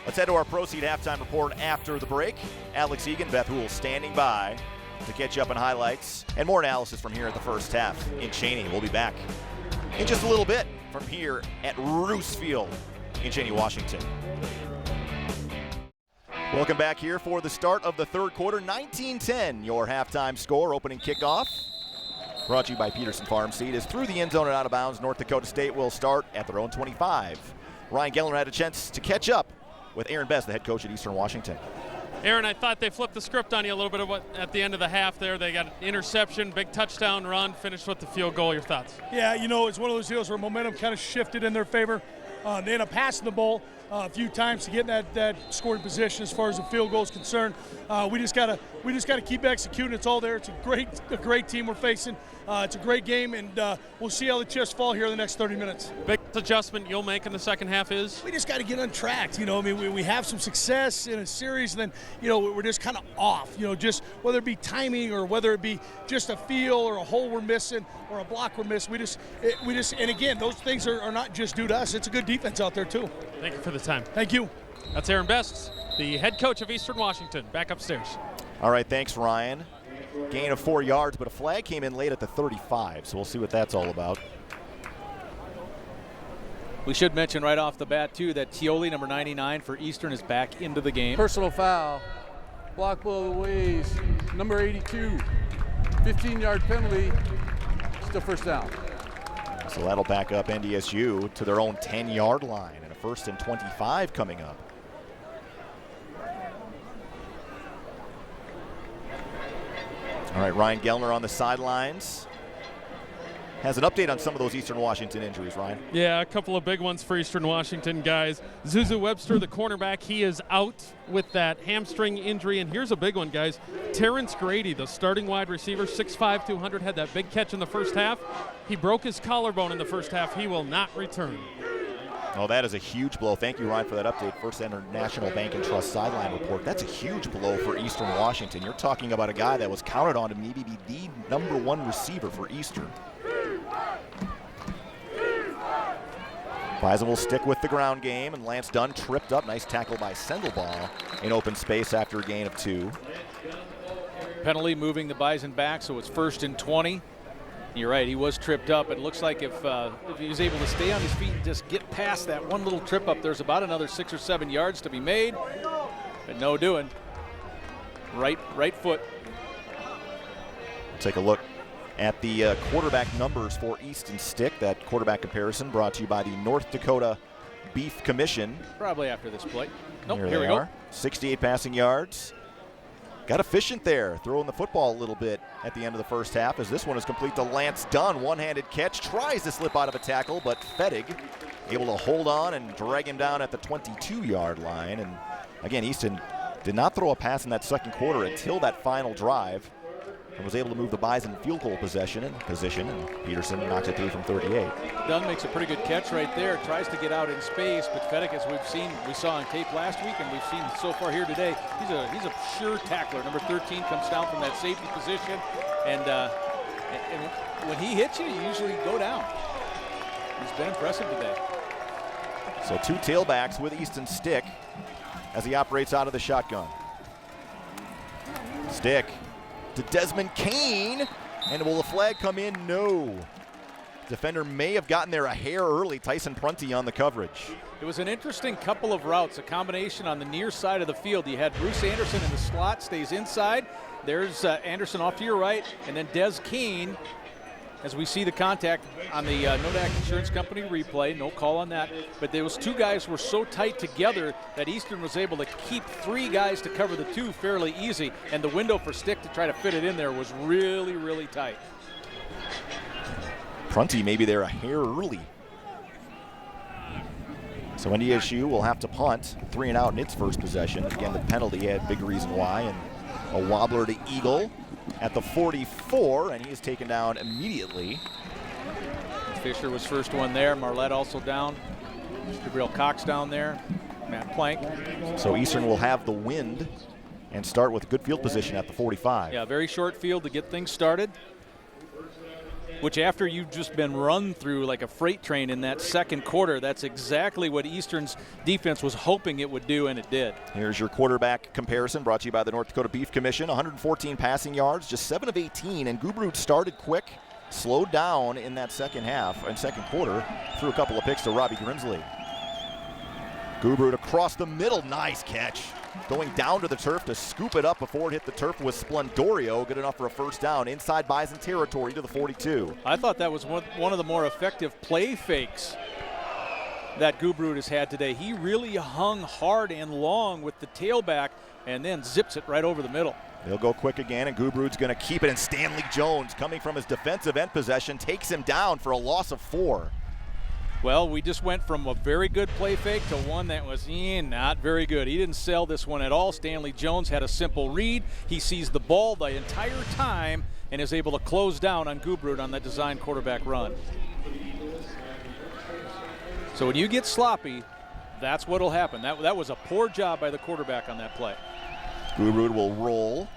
Let's head to our Proceed halftime report after the break. Alex Egan, Beth Houle standing by to catch you up on highlights and more analysis from here at the first half in Cheney. We'll be back in just a little bit from here at Roos Field in Cheney, Washington. Welcome back here for the start of the third quarter. 19-10, your halftime score. Opening kickoff brought to you by Peterson Farm Seed is through the end zone and out of bounds. North Dakota State will start at their own 25. Ryan Gellner had a chance to catch up with Aaron Best, the head coach at Eastern Washington. Aaron, I thought they flipped the script on you a little bit at the end of the half there. They got an interception, big touchdown run, finished with the field goal. Your thoughts? Yeah, you know, it's one of those deals where momentum kind of shifted in their favor. They ended up passing the ball a few times to get in that scoring position as far as the field goal is concerned. We just gotta keep executing. It's all there. It's a great team we're facing. It's a great game, and we'll see how the chips fall here in the next 30 minutes. Big adjustment you'll make in the second half is? We just got to get on track. You know, I mean, we have some success in a series, and then, you know, we're just kind of off. You know, just whether it be timing or whether it be just a feel or a hole we're missing or a block we're missing. We just, and again, those things are not just due to us. It's a good defense out there too. Thank you for the time. Thank you. That's Aaron Best, the head coach of Eastern Washington. Back upstairs. All right, thanks, Ryan. Gain of 4 yards, but a flag came in late at the 35, so we'll see what that's all about. We should mention right off the bat, too, that Tioli, number 99 for Eastern, is back into the game. Personal foul. Block below the waist. Number 82. 15-yard penalty. Still first down. So that'll back up NDSU to their own 10-yard line, and a 1st and 25 coming up. All right, Ryan Gellner on the sidelines. Has an update on some of those Eastern Washington injuries, Ryan. Yeah, a couple of big ones for Eastern Washington, guys. Zuzu Webster, the cornerback, he is out with that hamstring injury. And here's a big one, guys. Terrence Grady, the starting wide receiver, 6'5", 200, had that big catch in the first half. He broke his collarbone in the first half. He will not return. Oh, that is a huge blow. Thank you, Ryan, for that update. First International Bank and Trust sideline report. That's a huge blow for Eastern Washington. You're talking about a guy that was counted on to maybe be the #1 receiver for Eastern. Bison will stick with the ground game, and Lance Dunn tripped up. Nice tackle by Sendelbaugh in open space after a gain of 2. Penalty moving the Bison back, so it's 1st and 20. You're right, he was tripped up. It looks like if he was able to stay on his feet and just get past that one little trip up, there's about another 6 or 7 yards to be made, but no doing. Right foot. Take a look at the quarterback numbers for Easton Stick. That quarterback comparison brought to you by the North Dakota Beef Commission. Probably after this play. Nope, here we go. 68 passing yards. Got efficient there, throwing the football a little bit at the end of the first half, as this one is complete to Lance Dunn. One-handed catch, tries to slip out of a tackle, but Fettig able to hold on and drag him down at the 22-yard line. And again, Easton did not throw a pass in that second quarter until that final drive, and was able to move the Bison field goal position, and Peterson knocks it through from 38. Dunn makes a pretty good catch right there, tries to get out in space, but Fettig, as we saw on tape last week and we've seen so far here today, he's a sure tackler. Number 13 comes down from that safety position, and when he hits you, you usually go down. He's been impressive today. So 2 tailbacks with Easton Stick as he operates out of the shotgun. Stick to Desmond Kane, and will the flag come in? No. Defender may have gotten there a hair early. Tyson Prunty on the coverage. It was an interesting couple of routes, a combination on the near side of the field. You had Bruce Anderson in the slot, stays inside. There's Anderson off to your right, and then Des Kane, as we see the contact on the Nodak Insurance Company replay, no call on that, but those 2 guys were so tight together that Eastern was able to keep 3 guys to cover the 2 fairly easy, and the window for Stick to try to fit it in there was really, really tight. Prunty maybe there a hair early. So NDSU will have to punt, 3 and out in its first possession. Again, the penalty had big reason why, and a wobbler to Eagle at the 44, and he is taken down immediately. Fisher was first one there. Marlette also down. Gabriel Cox down there. Matt Plank. So Eastern will have the wind and start with good field position at the 45. Yeah, very short field to get things started, which after you've just been run through like a freight train in that second quarter, that's exactly what Eastern's defense was hoping it would do, and it did. Here's your quarterback comparison brought to you by the North Dakota Beef Commission. 114 passing yards, just 7 of 18, and Gubrud started quick, slowed down in that second quarter, threw a couple of picks to Robbie Grimsley. Gubrud across the middle, nice catch. Going down to the turf to scoop it up before it hit the turf was Splendorio. Good enough for a first down inside Bison territory to the 42. I thought that was one of the more effective play fakes that Gubrud has had today. He really hung hard and long with the tailback and then zips it right over the middle. They'll go quick again, and Gubrud's going to keep it, and Stanley Jones, coming from his defensive end possession, takes him down for a loss of 4. Well, we just went from a very good play fake to one that was not very good. He didn't sell this one at all. Stanley Jones had a simple read. He sees the ball the entire time and is able to close down on Gubrud on that design quarterback run. So when you get sloppy, that's what'll happen. That was a poor job by the quarterback on that play. Gubrud will roll.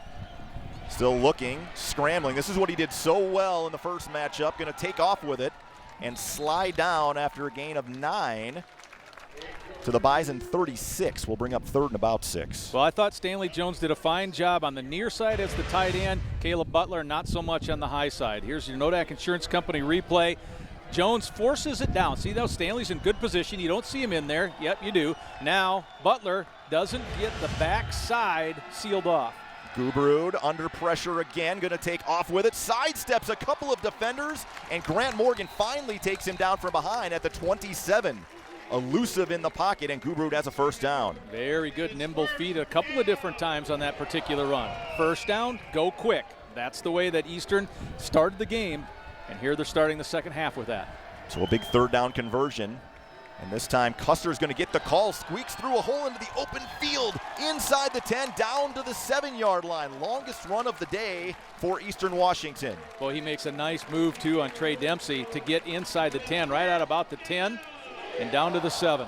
Still looking, scrambling. This is what he did so well in the first matchup. Going to take off with it and slide down after a gain of 9 to the Bison 36. We'll bring up third and about 6. Well, I thought Stanley Jones did a fine job on the near side as the tight end. Caleb Butler not so much on the high side. Here's your Nodak Insurance Company replay. Jones forces it down. See, though, Stanley's in good position. You don't see him in there. Yep, you do. Now, Butler doesn't get the back side sealed off. Gubrud under pressure again, going to take off with it. Sidesteps a couple of defenders, and Grant Morgan finally takes him down from behind at the 27. Elusive in the pocket, and Gubrud has a first down. Very good nimble feet a couple of different times on that particular run. First down, go quick. That's the way that Eastern started the game, and here they're starting the second half with that. So a big third down conversion. And this time, Custer's going to get the call, squeaks through a hole into the open field, inside the 10, down to the 7-yard line. Longest run of the day for Eastern Washington. Well, he makes a nice move, too, on Trey Dempsey to get inside the 10, right at about the 10, and down to the 7.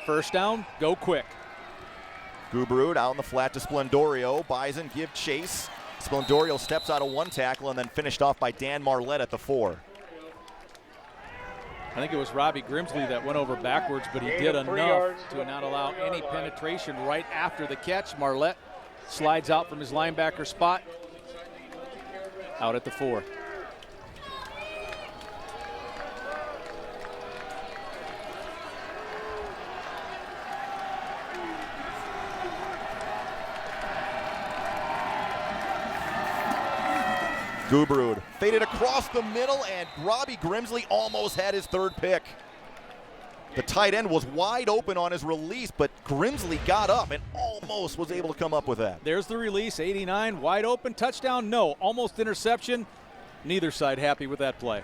First down, go quick. Gubrud out in the flat to Splendorio. Bison give chase. Splendorio steps out of one tackle and then finished off by Dan Marlette at the 4. I think it was Robbie Grimsley that went over backwards, but he did enough to not allow any penetration right after the catch. Marlette slides out from his linebacker spot, out at the 4. Gubrud faded across the middle, and Robbie Grimsley almost had his third pick. The tight end was wide open on his release, but Grimsley got up and almost was able to come up with that. There's the release, 89, wide open, touchdown, no, almost interception. Neither side happy with that play.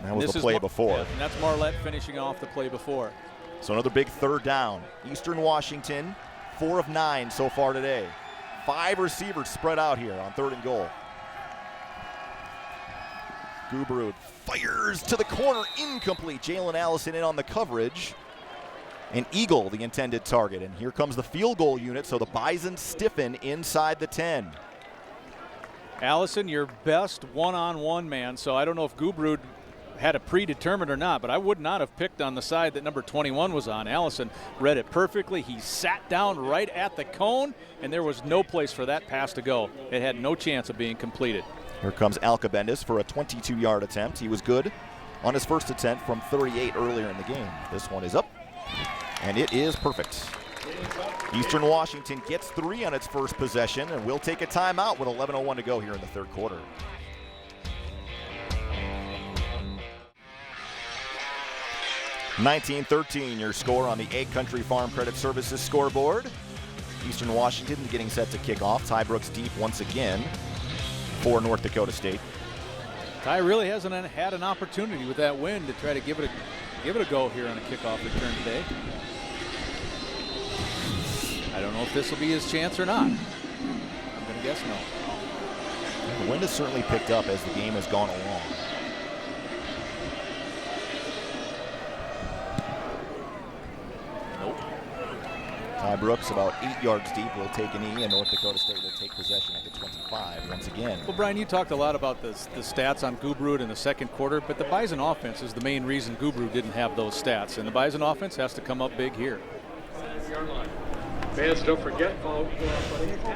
That was the play before. Yeah, and that's Marlette finishing off the play before. So another big third down. Eastern Washington, 4 of 9 so far today. 5 receivers spread out here on 3rd and goal. Gubrud fires to the corner, incomplete. Jalen Allison in on the coverage. And Eagle, the intended target. And here comes the field goal unit, so the Bison stiffen inside the 10. Allison, your best one-on-one man, so I don't know if Gubrud had a predetermined or not, but I would not have picked on the side that number 21 was on. Allison read it perfectly. He sat down right at the cone, and there was no place for that pass to go. It had no chance of being completed. Here comes Alcabendis for a 22-yard attempt. He was good on his first attempt from 38 earlier in the game. This one is up, and it is perfect. Eastern Washington gets 3 on its first possession, and will take a timeout with 11:01 to go here in the third quarter. (19-13) your score on the Egg Country Farm Credit Services scoreboard. Eastern Washington getting set to kick off. Ty Brooks deep once again for North Dakota State. Ty really hasn't had an opportunity with that win to try to give it a go here on a kickoff return today. I don't know if this will be his chance or not. I'm going to guess no. The wind has certainly picked up as the game has gone along. Ty Brooks about 8 yards deep will take a knee, and North Dakota State will take possession at the 25 once again. Well, Brian, you talked a lot about the stats on Gubrud in the second quarter, but the Bison offense is the main reason Gubrud didn't have those stats, and the Bison offense has to come up big here. Fans, don't forget, follow.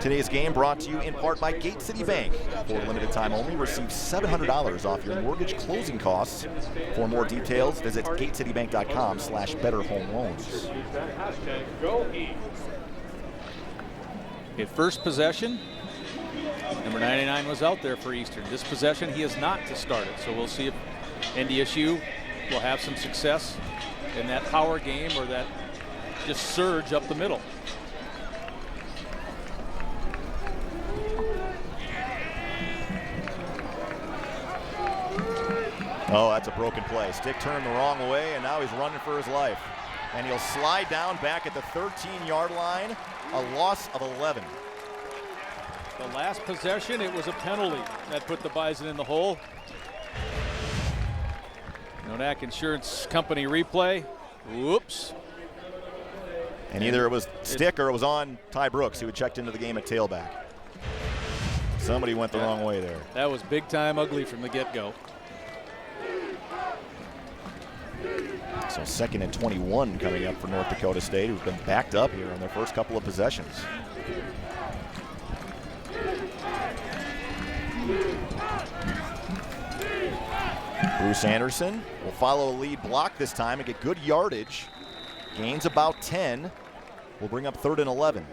Today's game brought to you in part by Gate City Bank. For a limited time only, receive $700 off your mortgage closing costs. For more details, visit gatecitybank.com/betterhomeloans. Okay, first possession. Number 99 was out there for Eastern. This possession, he is not to start it. So we'll see if NDSU will have some success in that power game or that just surge up the middle. Oh, that's a broken play. Stick turned the wrong way, and now he's running for his life. And he'll slide down back at the 13-yard line, a loss of 11. The last possession, it was a penalty that put the Bison in the hole. Nodak Insurance Company replay. Whoops. And either it was Stick or it was on Ty Brooks, who had checked into the game at tailback. Somebody went the wrong way there. That was big time ugly from the get-go. So 2nd and 21 coming up for North Dakota State, who've been backed up here on their first couple of possessions. Bruce Anderson will follow a lead block this time and get good yardage. Gains about 10. Will bring up 3rd and 11.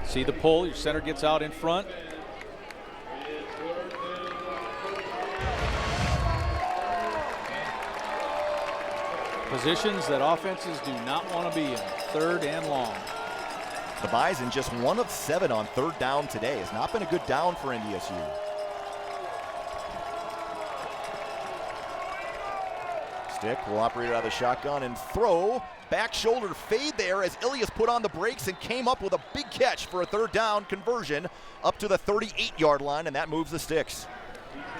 See the pull, your center gets out in front. Positions that offenses do not want to be in, 3rd and long. The Bison just 1 of 7 on 3rd down today. Has not been a good down for NDSU. Stick will operate out of the shotgun and throw. Back shoulder fade there as Ilias put on the brakes and came up with a big catch for a 3rd down conversion up to the 38-yard line, and that moves the Sticks.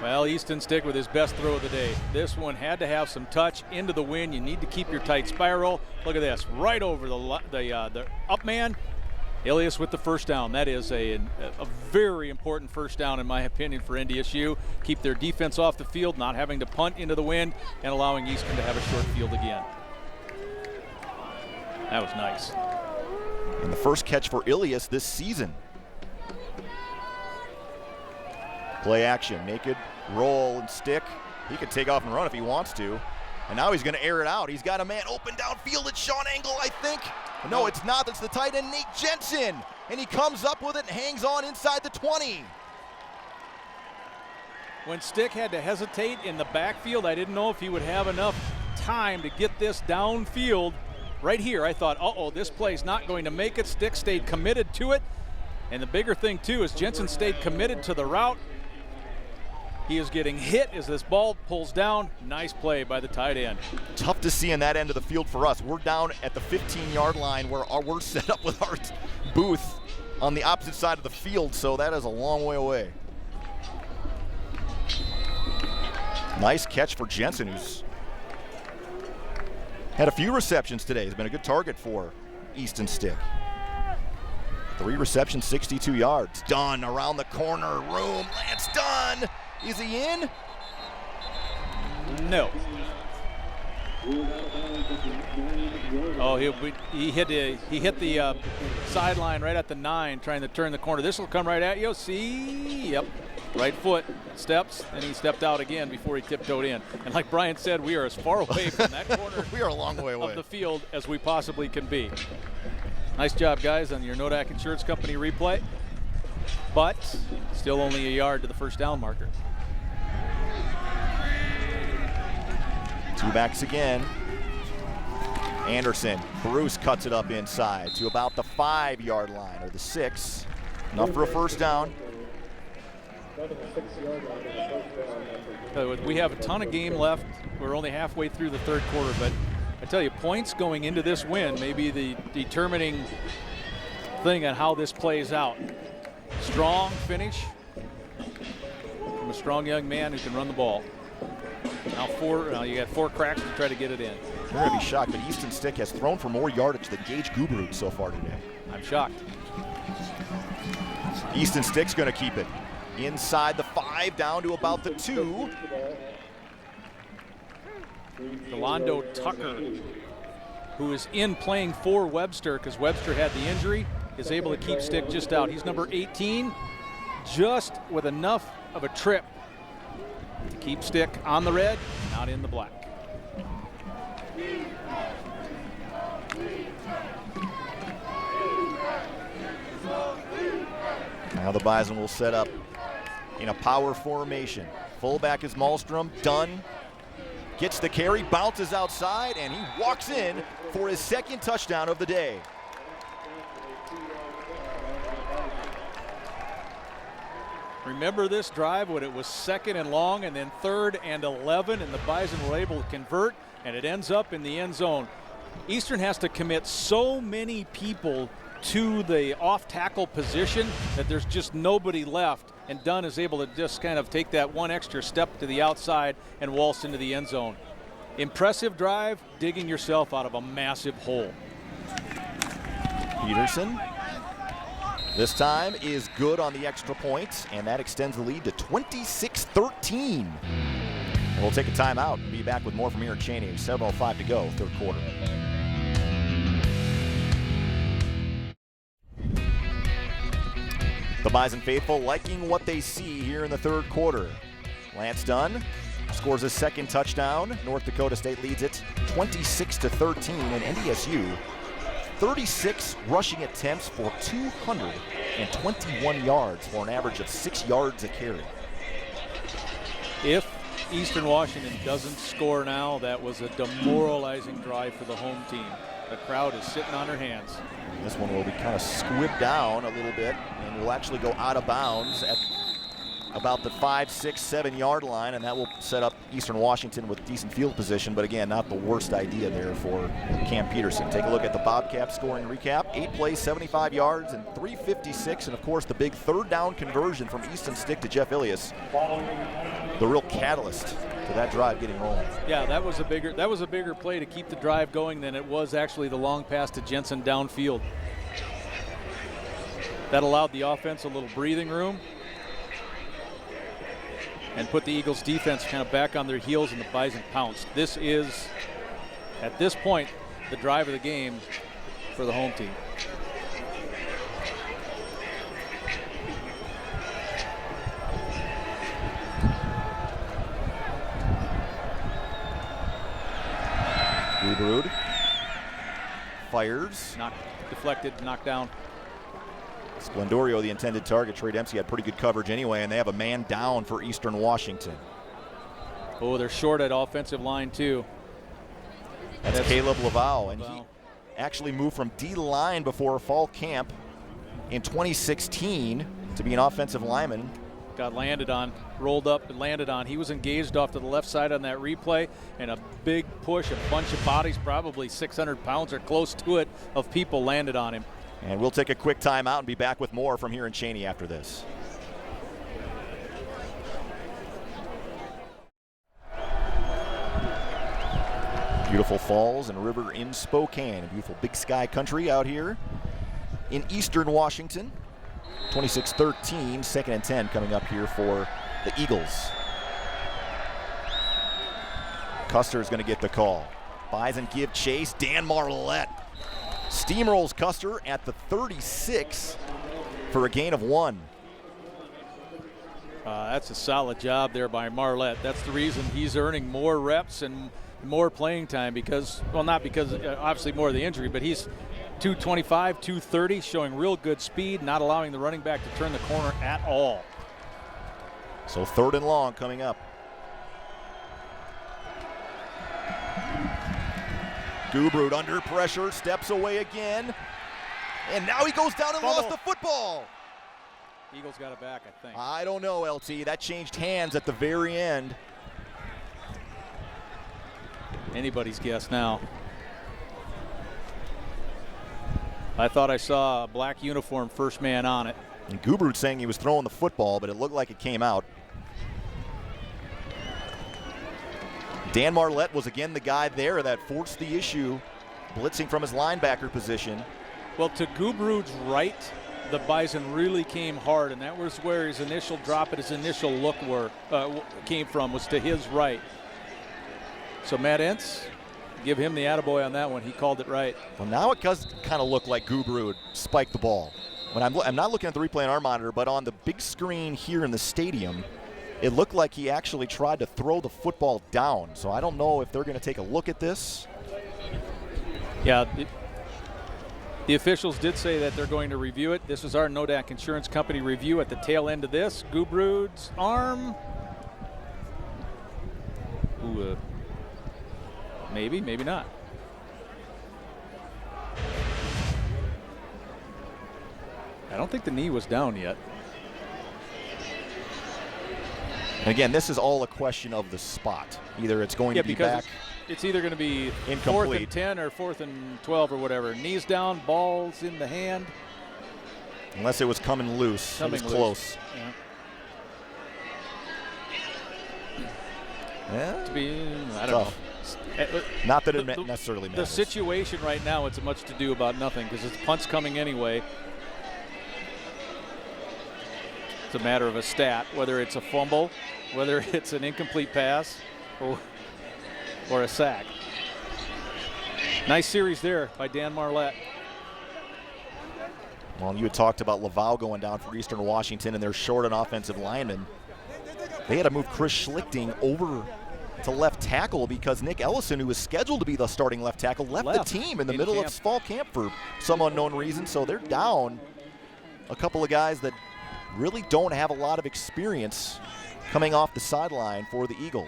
Well, Easton Stick with his best throw of the day. This one had to have some touch into the wind. You need to keep your tight spiral. Look at this, right over the up man. Ilias with the first down. That is a very important first down, in my opinion, for NDSU. Keep their defense off the field, not having to punt into the wind, and allowing Eastern to have a short field again. That was nice. And the first catch for Ilias this season. Play action, naked, roll, and Stick. He can take off and run if he wants to. And now he's going to air it out. He's got a man open downfield. It's Sean Engel, I think. No, it's not. It's the tight end, Nate Jensen. And he comes up with it and hangs on inside the 20. When Stick had to hesitate in the backfield, I didn't know if he would have enough time to get this downfield. Right here, I thought, uh-oh, this play's not going to make it. Stick stayed committed to it. And the bigger thing, too, is Jensen stayed committed to the route. He is getting hit as this ball pulls down. Nice play by the tight end. Tough to see in that end of the field for us. We're down at the 15-yard line where we're set up with our booth on the opposite side of the field, so that is a long way away. Nice catch for Jensen, who's had a few receptions today. He's been a good target for Easton Stick. 3 receptions, 62 yards. Dunn around the corner, room. Lance Dunn. Is he in? No. Oh, he hit the sideline right at the 9, trying to turn the corner. This will come right at you. See, yep, right foot steps, and he stepped out again before he tiptoed in. And like Brian said, we are as far away from that corner. We are a long way away of the field as we possibly can be. Nice job, guys, on your Nodak Insurance Company replay, but still only a yard to the first down marker. 2 backs again. Anderson, Bruce cuts it up inside to about the 5-yard line, or the 6. Enough for a first down. We have a ton of game left. We're only halfway through the 3rd quarter, but I tell you, points going into this win may be the determining thing on how this plays out. Strong finish from a strong young man who can run the ball. Now you got 4 cracks to try to get it in. You're going to be shocked, but Easton Stick has thrown for more yardage than Gage Gubrud so far today. I'm shocked. Easton Stick's going to keep it inside the 5, down to about the 2. Delando Tucker, who is in playing for Webster because Webster had the injury, is able to keep Stick just out. He's number 18, just with enough of a trip to keep Stick on the red, not in the black. Now the Bison will set up in a power formation. Fullback is Malmstrom. Dunn gets the carry, bounces outside, and he walks in for his second touchdown of the day. Remember this drive when it was 2nd and long and then 3rd and 11, and the Bison were able to convert, and it ends up in the end zone. Eastern has to commit so many people to the off tackle position that there's just nobody left, and Dunn is able to just kind of take that one extra step to the outside and waltz into the end zone. Impressive drive, digging yourself out of a massive hole. Peterson this time is good on the extra point, and that extends the lead to 26-13. And we'll take a timeout and be back with more from here at Cheney. 7:05 to go, third quarter. The Bison faithful liking what they see here in the third quarter. Lance Dunn scores his second touchdown. North Dakota State leads it 26-13, and NDSU 36 rushing attempts for 221 yards for an average of 6 yards a carry. If Eastern Washington doesn't score now, that was a demoralizing drive for the home team. The crowd is sitting on their hands. This one will be kind of squibbed down a little bit and will actually go out of bounds at about the 5, 6, 7 yard line, and that will set up Eastern Washington with decent field position, but again, not the worst idea there for Cam Peterson. Take a look at the Bobcats scoring recap. 8 plays, 75 yards, and 356, and of course the big third down conversion from Easton Stick to Jeff Ilias, the real catalyst to that drive getting rolling. Yeah, that was a bigger play to keep the drive going than it was actually the long pass to Jensen downfield. That allowed the offense a little breathing room and put the Eagles defense kind of back on their heels, and the Bison pounced. This is, at this point, the drive of the game for the home team. Gubrud fires. Deflected, knocked down. Splendorio, the intended target. Trey Dempsey had pretty good coverage anyway, and they have a man down for Eastern Washington. Oh, they're short at offensive line, too. That's Caleb Laval, and he actually moved from D-line before fall camp in 2016 to be an offensive lineman. Got landed on, rolled up and landed on. He was engaged off to the left side on that replay, and a big push, a bunch of bodies, probably 600 pounds or close to it, of people landed on him. And we'll take a quick timeout and be back with more from here in Cheney after this. Beautiful falls and river in Spokane. Beautiful big sky country out here in Eastern Washington. 26-13, 2nd and 10 coming up here for the Eagles. Custer is going to get the call. Bison give chase. Dan Marlette steamrolls Custer at the 36 for a gain of 1. That's a solid job there by Marlette. That's the reason he's earning more reps and more playing time because, well, not because obviously more of the injury, but he's 225, 230, showing real good speed, not allowing the running back to turn the corner at all. So 3rd and long coming up. Gubrud under pressure, steps away again, and now he goes down and lost the football. Eagles got it back, I think. I don't know, LT. That changed hands at the very end. Anybody's guess now. I thought I saw a black uniform, first man on it. And Gubrud saying he was throwing the football, but it looked like it came out. Dan Marlette was again the guy there that forced the issue, blitzing from his linebacker position. Well, to Gubrud's right, the Bison really came hard, and that was where his initial drop and his initial look came from, was to his right. So Matt Entz, give him the attaboy on that one. He called it right. Well, now it does kind of look like Gubru spiked the ball. When I'm not looking at the replay on our monitor, but on the big screen here in the stadium, it looked like he actually tried to throw the football down. So I don't know if they're going to take a look at this. Yeah, the officials did say that they're going to review it. This is our Nodak Insurance Company review at the tail end of this. Gubru's arm. Ooh, maybe, maybe not. I don't think the knee was down yet. And again, this is all a question of the spot. Either it's going to be back. It's either going to be incomplete. 4th and 10 or 4th and 12 or whatever. Knees down, balls in the hand. Unless it was coming loose. It was close. Yeah. To be, I don't know. Not that it necessarily matters. The situation right now, it's a much to do about nothing because it's punts coming anyway. It's a matter of a stat, whether it's a fumble, whether it's an incomplete pass, or a sack. Nice series there by Dan Marlette. Well, you had talked about Laval going down for Eastern Washington, and they're short on offensive linemen. They had to move Chris Schlichting over to left tackle because Nick Ellison, who was scheduled to be the starting left tackle, left the team in the middle of fall camp for some unknown reason. So they're down a couple of guys that really don't have a lot of experience coming off the sideline for the Eagles.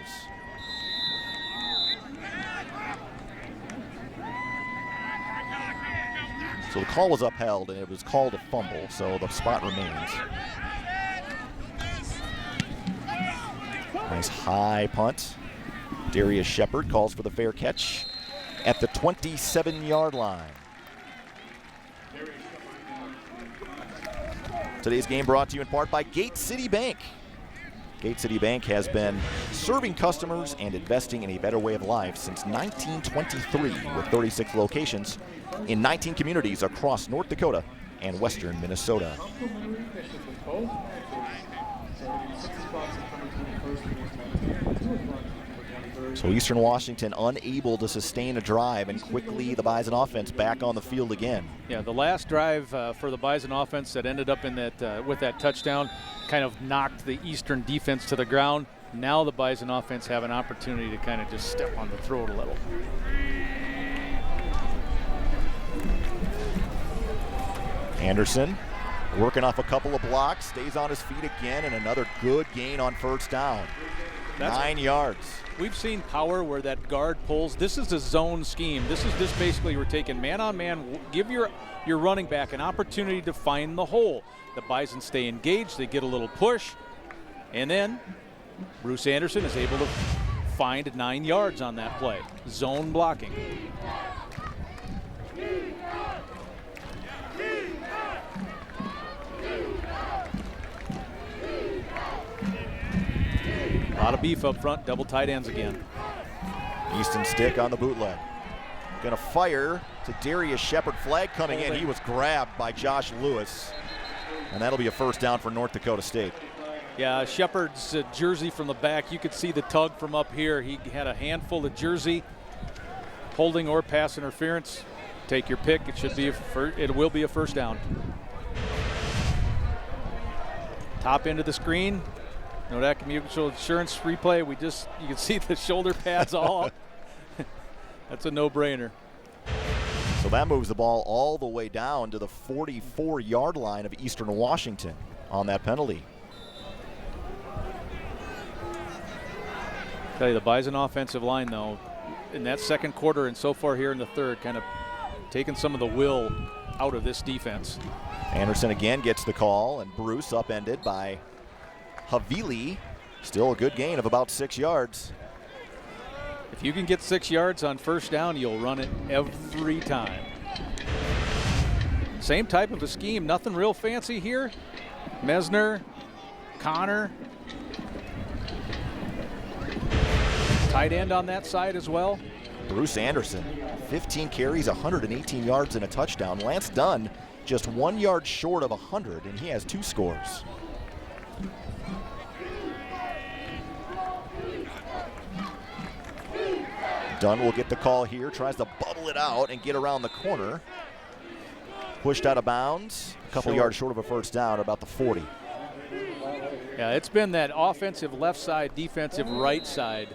So the call was upheld, and it was called a fumble, so the spot remains. Nice high punt. Darius Shepard calls for the fair catch at the 27-yard line. Today's game brought to you in part by Gate City Bank. Gate City Bank has been serving customers and investing in a better way of life since 1923 with 36 locations in 19 communities across North Dakota and western Minnesota. So Eastern Washington unable to sustain a drive, and quickly the Bison offense back on the field again. Yeah, the last drive for the Bison offense that ended up in that with that touchdown kind of knocked the Eastern defense to the ground. Now the Bison offense have an opportunity to kind of just step on the throat a little. Anderson working off a couple of blocks, stays on his feet again, and another good gain on first down. 9 yards. We've seen power where that guard pulls. This is a zone scheme. This is just basically we're taking man on man. Give your running back an opportunity to find the hole. The Bison stay engaged. They get a little push. And then Bruce Anderson is able to find 9 yards on that play. Zone blocking. A lot of beef up front, double tight ends again. Easton Stick on the bootleg. Gonna fire to Darius Shepard. Flag coming in. He was grabbed by Josh Lewis. And that'll be a first down for North Dakota State. Yeah, Shepard's jersey from the back. You could see the tug from up here. He had a handful of jersey. Holding or pass interference. Take your pick. It will be a first down. Top end of the screen. Nodak Mutual Insurance replay. You can see the shoulder pads all. That's a no-brainer. So that moves the ball all the way down to the 44-yard line of Eastern Washington on that penalty. Tell you, the Bison offensive line, though, in that second quarter and so far here in the third, kind of taking some of the will out of this defense. Anderson again gets the call, and Bruce upended by Havili. Still a good gain of about 6 yards. If you can get 6 yards on first down, you'll run it every time. Same type of a scheme, nothing real fancy here. Mesner, Connor. Tight end on that side as well. Bruce Anderson, 15 carries, 118 yards and a touchdown. Lance Dunn just 1 yard short of 100, and he has 2 scores. Dunn will get the call here, tries to bubble it out and get around the corner. Pushed out of bounds, a couple yards short of a first down, about the 40. Yeah, it's been that offensive left side, defensive right side.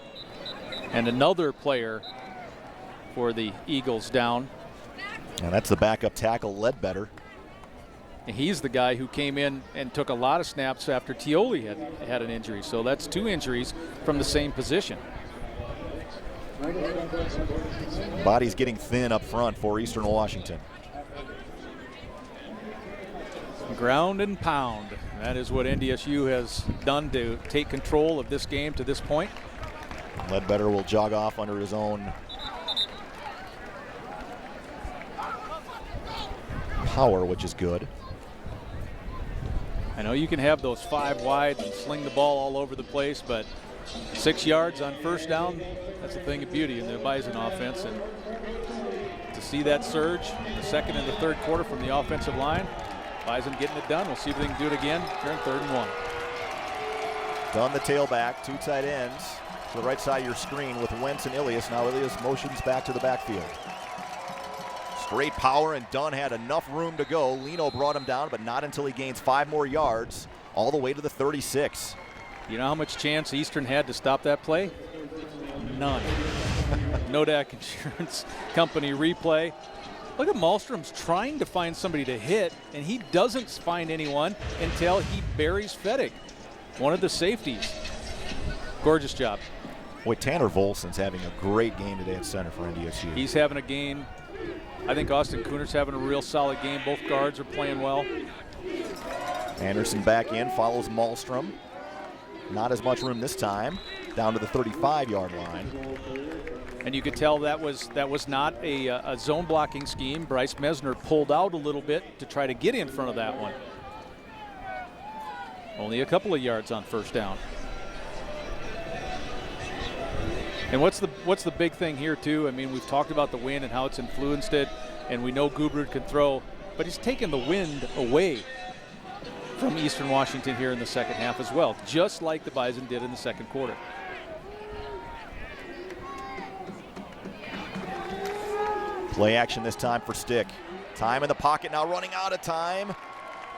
And another player for the Eagles down. And that's the backup tackle, Ledbetter. And he's the guy who came in and took a lot of snaps after Tioli had an injury. So that's 2 injuries from the same position. Body's getting thin up front for Eastern Washington. Ground and pound. That is what NDSU has done to take control of this game to this point. Ledbetter will jog off under his own power, which is good. I know you can have those 5 wide and sling the ball all over the place, but 6 yards on first down, that's a thing of beauty in the Bison offense. And to see that surge in the second and the third quarter from the offensive line, Bison getting it done. We'll see if they can do it again here in 3rd and 1. Dunn the tailback, 2 tight ends to the right side of your screen with Wentz and Ilias. Now Ilias motions back to the backfield. Straight power, and Dunn had enough room to go. Lino brought him down, but not until he gains 5 more yards, all the way to the 36. You know how much chance Eastern had to stop that play? None. Nodak Insurance Company replay. Look at Malmstrom's trying to find somebody to hit, and he doesn't find anyone until he buries Fettig, one of the safeties. Gorgeous job. Boy, Tanner Volson's having a great game today at center for NDSU. He's having a game. I think Austin Cooner's having a real solid game. Both guards are playing well. Anderson back in, follows Malmstrom. Not as much room this time, down to the 35-yard line. And you could tell that was not a zone blocking scheme. Bryce Mesner pulled out a little bit to try to get in front of that one. Only a couple of yards on first down. And what's the big thing here too? I mean, we've talked about the wind and how it's influenced it, and we know Gubrud can throw, but he's taken the wind away from Eastern Washington here in the second half as well, just like the Bison did in the second quarter. Play action this time for Stick. Time in the pocket now, running out of time.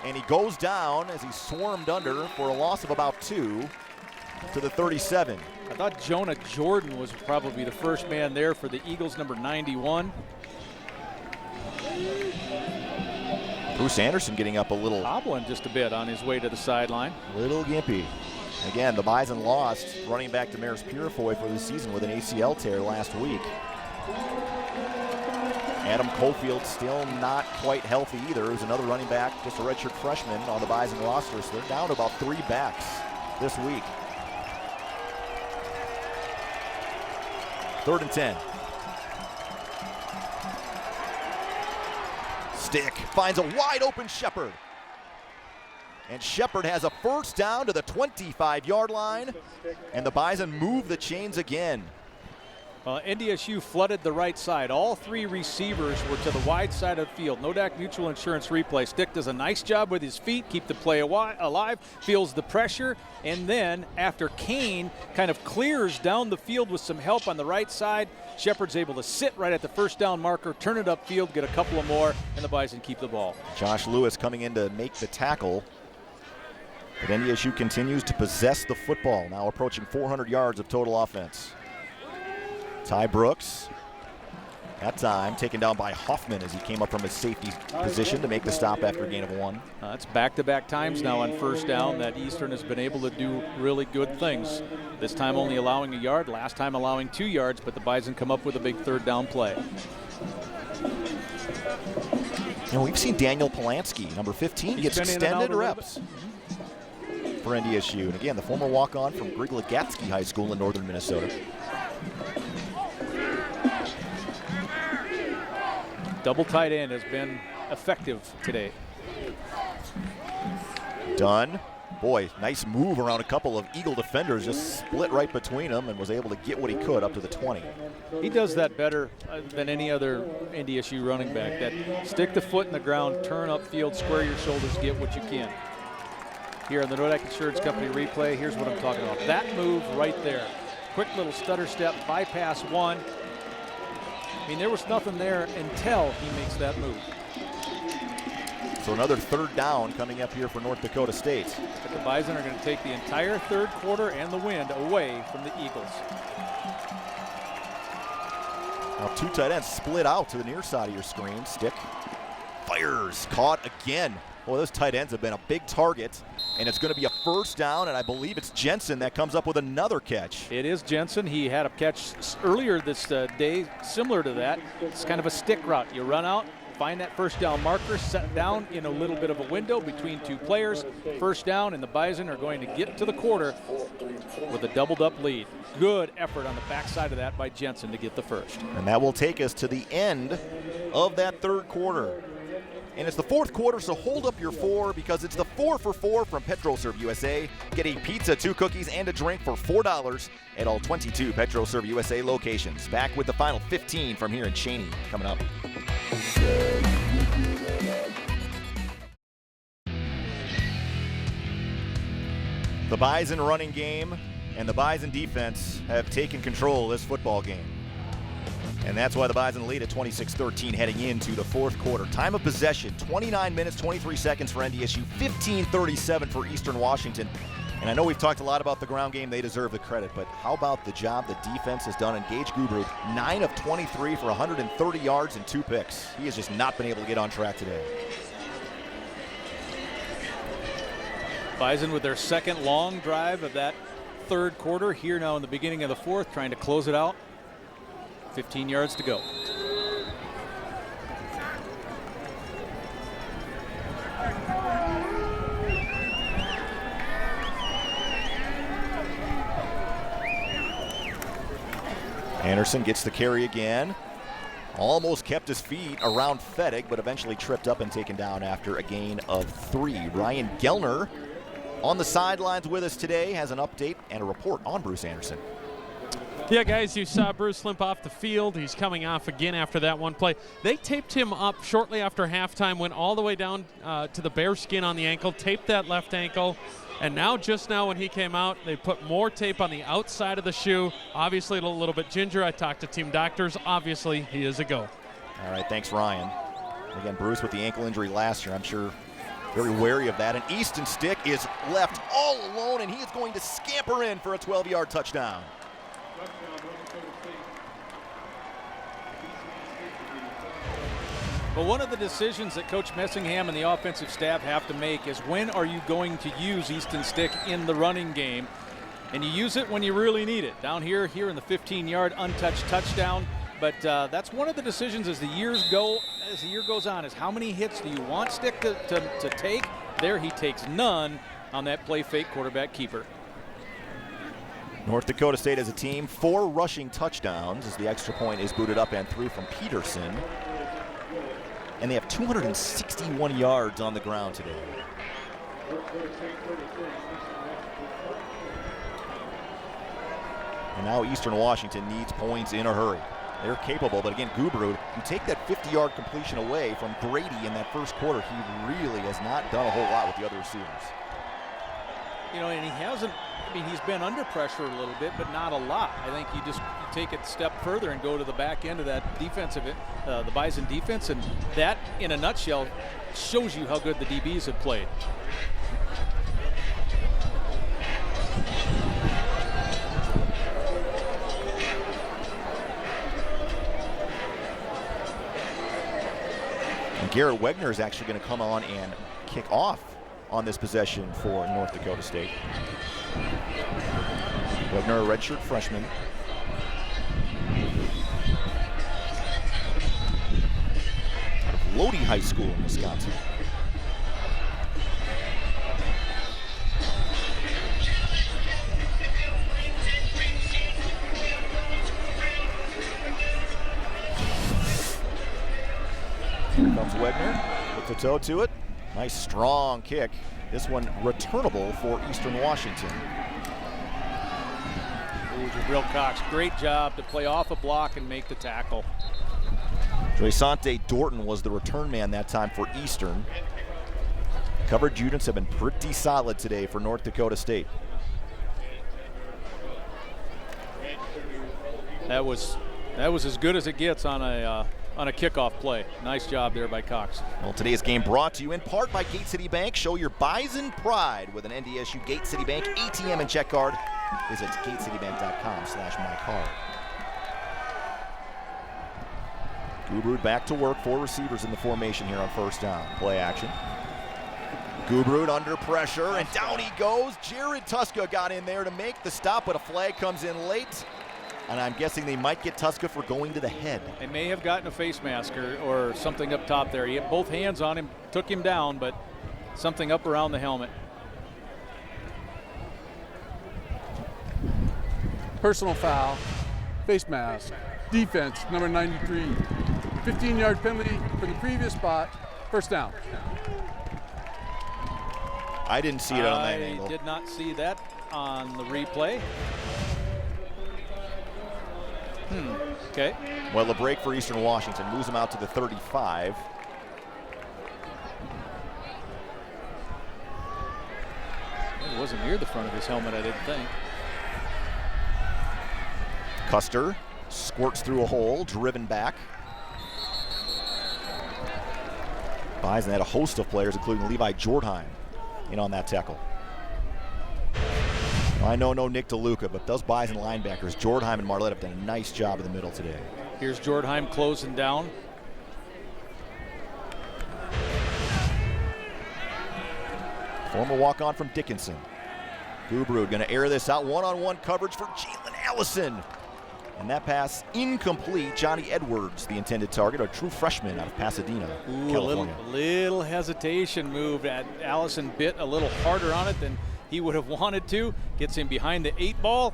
And he goes down as he's swarmed under for a loss of about 2 to the 37. I thought Jonah Jordan was probably the first man there for the Eagles, number 91. Bruce Anderson getting up a little. Hobbling just a bit on his way to the sideline. Little gimpy. Again, the Bison lost running back Damaris Purifoy for the season with an ACL tear last week. Adam Cofield still not quite healthy either. There's another running back, just a redshirt freshman on the Bison roster, so they're down to about 3 backs this week. 3rd and 10. Stick finds a wide open Shepard. And Shepard has a first down to the 25-yard line, and the Bison move the chains again. NDSU flooded the right side. All 3 receivers were to the wide side of the field. Nodak Mutual Insurance replay. Stick does a nice job with his feet, keep the play alive, feels the pressure, and then after Kane kind of clears down the field with some help on the right side, Shepard's able to sit right at the first down marker, turn it upfield, get a couple of more, and the Bison keep the ball. Josh Lewis coming in to make the tackle. But NDSU continues to possess the football, now approaching 400 yards of total offense. Ty Brooks, that time taken down by Hoffman as he came up from his safety position to make the stop after a gain of 1. That's back-to-back times now on first down that Eastern has been able to do really good things. This time only allowing a yard, last time allowing 2 yards, but the Bison come up with a big 3rd down play. You know, we've seen Daniel Polanski, number 15, gets extended reps for NDSU. And again, the former walk-on from Griglegatsky High School in northern Minnesota. Double tight end has been effective today. Dunn, boy, nice move around a couple of Eagle defenders, just split right between them and was able to get what he could up to the 20. He does that better than any other NDSU running back. That stick the foot in the ground, turn upfield, square your shoulders, get what you can. Here on the Nodak Insurance Company replay, here's what I'm talking about. That move right there. Quick little stutter step, bypass 1, I mean, there was nothing there until he makes that move. So another third down coming up here for North Dakota State. But the Bison are going to take the entire third quarter and the wind away from the Eagles. Now two tight ends split out to the near side of your screen. Stick fires, caught again. Boy, those tight ends have been a big target, and it's going to be a first down, and I believe it's Jensen that comes up with another catch. It is Jensen. He had a catch earlier this day similar to that. It's kind of a stick route. You run out, find that first down marker, set down in a little bit of a window between two players. First down, and the Bison are going to get to the quarter with a doubled up lead. Good effort on the backside of that by Jensen to get the first. And that will take us to the end of that third quarter. And it's the fourth quarter, so hold up your 4 because it's the 4 for 4 from PetroServe USA. Get a pizza, 2 cookies, and a drink for $4 at all 22 PetroServe USA locations. Back with the final 15 from here in Cheney coming up. The Bison running game and the Bison defense have taken control of this football game. And that's why the Bison lead at 26-13 heading into the fourth quarter. Time of possession, 29 minutes, 23 seconds for NDSU, 15:37 for Eastern Washington. And I know we've talked a lot about the ground game. They deserve the credit. But how about the job the defense has done? Gage Gubrud, 9 of 23 for 130 yards and 2 picks. He has just not been able to get on track today. Bison with their second long drive of that third quarter. Here now in the beginning of the fourth, trying to close it out. 15 yards to go. Anderson gets the carry again. Almost kept his feet around Fettig, but eventually tripped up and taken down after a gain of 3. Ryan Gellner on the sidelines with us today has an update and a report on Bruce Anderson. Yeah, guys, you saw Bruce limp off the field. He's coming off again after that one play. They taped him up shortly after halftime, went all the way down to the bare skin on the ankle, taped that left ankle, and now just now when he came out, they put more tape on the outside of the shoe. Obviously a little bit ginger. I talked to team doctors. Obviously, he is a go. All right, thanks, Ryan. Again, Bruce with the ankle injury last year, I'm sure very wary of that. And Easton Stick is left all alone, and he is going to scamper in for a 12-yard touchdown. Well, one of the decisions that Coach Messingham and the offensive staff have to make is when are you going to use Easton Stick in the running game? And you use it when you really need it. Down here in the 15-yard untouched touchdown. But that's one of the decisions as the year goes on, is how many hits do you want Stick to take? There he takes none on that play fake quarterback keeper. North Dakota State as a team, 4 rushing touchdowns as the extra point is booted up and through from Peterson. And they have 261 yards on the ground today. And now Eastern Washington needs points in a hurry. They're capable, but again, Gubrud, you take that 50-yard completion away from Grady in that first quarter, he really has not done a whole lot with the other receivers. You know, and he hasn't, he's been under pressure a little bit, but not a lot. I think you take it a step further and go to the back end of that defensive, the Bison defense, and that, in a nutshell, shows you how good the DBs have played. And Garrett Wegner is actually going to come on and kick off on this possession for North Dakota State. Wegner, a redshirt freshman. Out of Lodi High School in Wisconsin. Here comes Wegner with the toe to it. Nice strong kick. This one returnable for Eastern Washington. Ooh, Jabril Cox, great job to play off a block and make the tackle. Draysante Dorton was the return man that time for Eastern. Coverage units have been pretty solid today for North Dakota State. That was That was as good as it gets on a kickoff play. Nice job there by Cox. Well, today's game brought to you in part by Gate City Bank. Show your Bison pride with an NDSU Gate City Bank ATM and check card. Visit gatecitybank.com/mycard. Gubrud back to work. 4 receivers in the formation here on first down. Play action. Gubrud under pressure, and down he goes. Jared Tuska got in there to make the stop, but a flag comes in late. And I'm guessing they might get Tuska for going to the head. They may have gotten a face mask or something up top there. He had both hands on him, took him down, but something up around the helmet. Personal foul, face mask, defense, number 93. 15-yard penalty for the previous spot, first down. I didn't see it on that angle. I did not see that on the replay. Okay. Well, a break for Eastern Washington moves them out to the 35. It wasn't near the front of his helmet, I didn't think. Custer squirts through a hole, driven back. Bison had a host of players, including Levi Jordheim, in on that tackle. I know no Nick DeLuca, but those Bison linebackers, Jordheim and Marlette, have done a nice job in the middle today. Here's Jordheim closing down. Former walk-on from Dickinson. Gubrud going to air this out. One-on-one coverage for Jalen Allison. And that pass incomplete. Johnny Edwards, the intended target, a true freshman out of Pasadena, California. A little hesitation move. Allison bit a little harder on it than he would have wanted to. Gets him behind the 8 ball.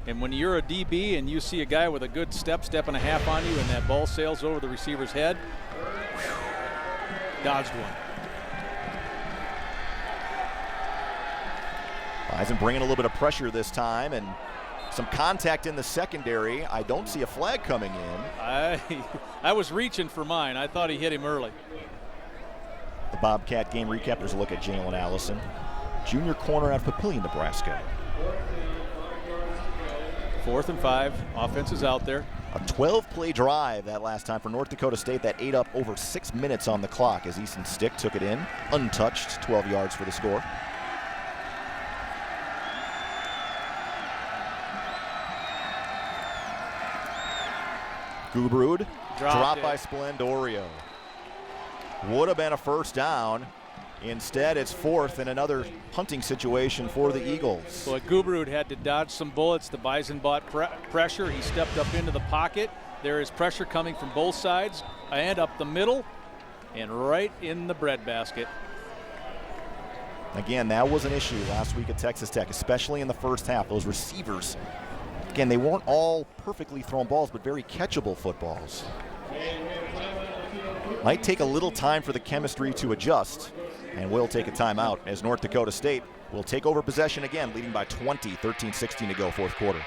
And when you're a DB and you see a guy with a good step and a half on you and that ball sails over the receiver's head, dodged one. Bison bringing a little bit of pressure this time and some contact in the secondary. I don't see a flag coming in. I was reaching for mine. I thought he hit him early. The Bobcat game recap. There's a look at Jalen Allison, junior corner out of Papillion, Nebraska. 4th and 5. Offense is out there. A 12-play drive that last time for North Dakota State that ate up over 6 minutes on the clock as Easton Stick took it in, untouched, 12 yards for the score. Gubrud dropped by Splendorio. Would have been a first down. Instead, it's 4th and another punting situation for the Eagles. So Gubrud had to dodge some bullets. The Bison bought pressure. He stepped up into the pocket. There is pressure coming from both sides and up the middle and right in the breadbasket. Again, that was an issue last week at Texas Tech, especially in the first half. Those receivers, again, they weren't all perfectly thrown balls, but very catchable footballs. Might take a little time for the chemistry to adjust, and will take a timeout as North Dakota State will take over possession again, leading by 20, 13-16 to go, 4th quarter.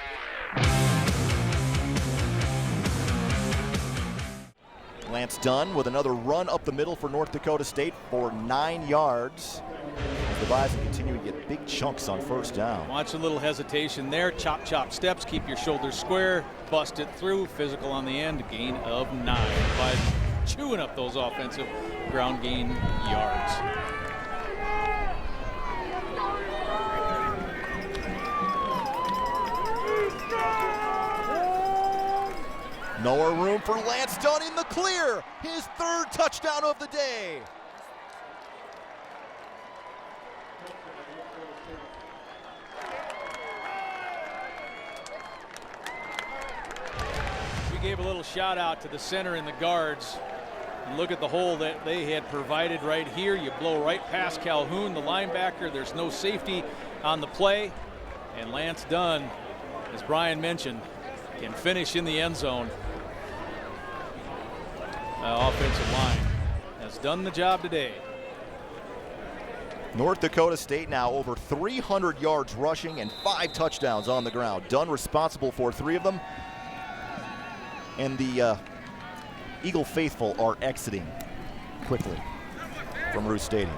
Lance Dunn with another run up the middle for North Dakota State for 9 yards. The Bison continue to get big chunks on first down. Watch a little hesitation there. Chop, chop steps. Keep your shoulders square. Bust it through. Physical on the end. Gain of 9. Bison chewing up those offensive ground gain yards. No more room for Lance Dunn in the clear. His 3rd touchdown of the day. We gave a little shout out to the center and the guards. And look at the hole that they had provided right here. You blow right past Calhoun, the linebacker. There's no safety on the play. And Lance Dunn, as Brian mentioned, can finish in the end zone. Offensive line has done the job today. North Dakota State now over 300 yards rushing and 5 touchdowns on the ground. Dunn responsible for 3 of them. And the Eagle faithful are exiting quickly from Roos Stadium.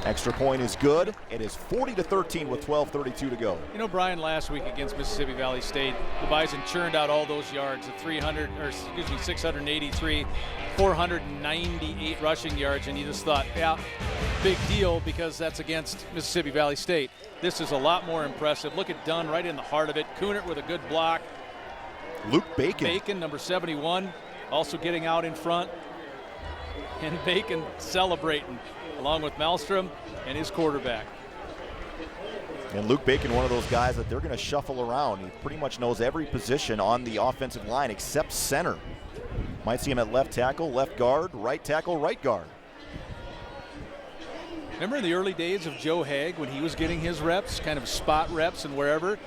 Extra point is good. It is 40-13 with 12:32 to go. You know, Brian, last week against Mississippi Valley State, the Bison churned out all those yards at 683, 498 rushing yards, and you just thought, yeah, big deal because that's against Mississippi Valley State. This is a lot more impressive. Look at Dunn right in the heart of it. Kunert with a good block. Luke Bacon. Bacon, number 71, also getting out in front. And Bacon celebrating along with Malmstrom and his quarterback. And Luke Bacon, one of those guys that they're going to shuffle around. He pretty much knows every position on the offensive line except center. Might see him at left tackle, left guard, right tackle, right guard. Remember in the early days of Joe Haig when he was getting his reps, kind of spot reps and wherever,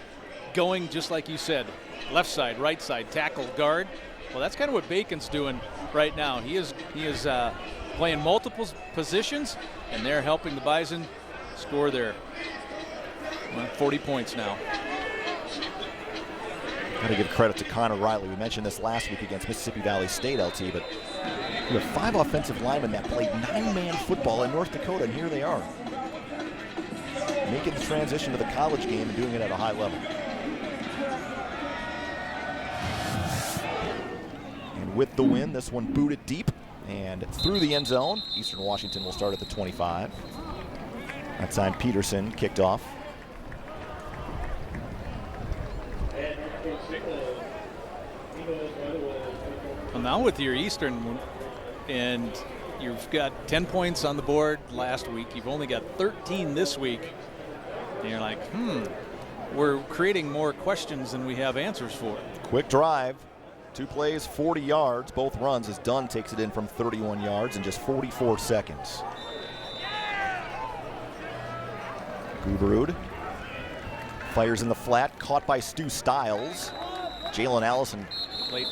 going just like you said, left side, right side, tackle, guard. Well, that's kind of what Bacon's doing right now. He is playing multiple positions, and they're helping the Bison score their 40 points now. Got to give credit to Connor Riley. We mentioned this last week against Mississippi Valley State, LT, but we have 5 offensive linemen that played 9-man football in North Dakota, and here they are, making the transition to the college game and doing it at a high level. And with the win, this one booted deep and through the end zone. Eastern Washington will start at the 25. That time Peterson kicked off. Well, now with your Eastern, and you've got 10 points on the board last week. You've only got 13 this week. And you're like, we're creating more questions than we have answers for. Quick drive. 2 plays, 40 yards, both runs as Dunn takes it in from 31 yards in just 44 seconds. Guberud fires in the flat, caught by Stu Stiles. Jalen Allison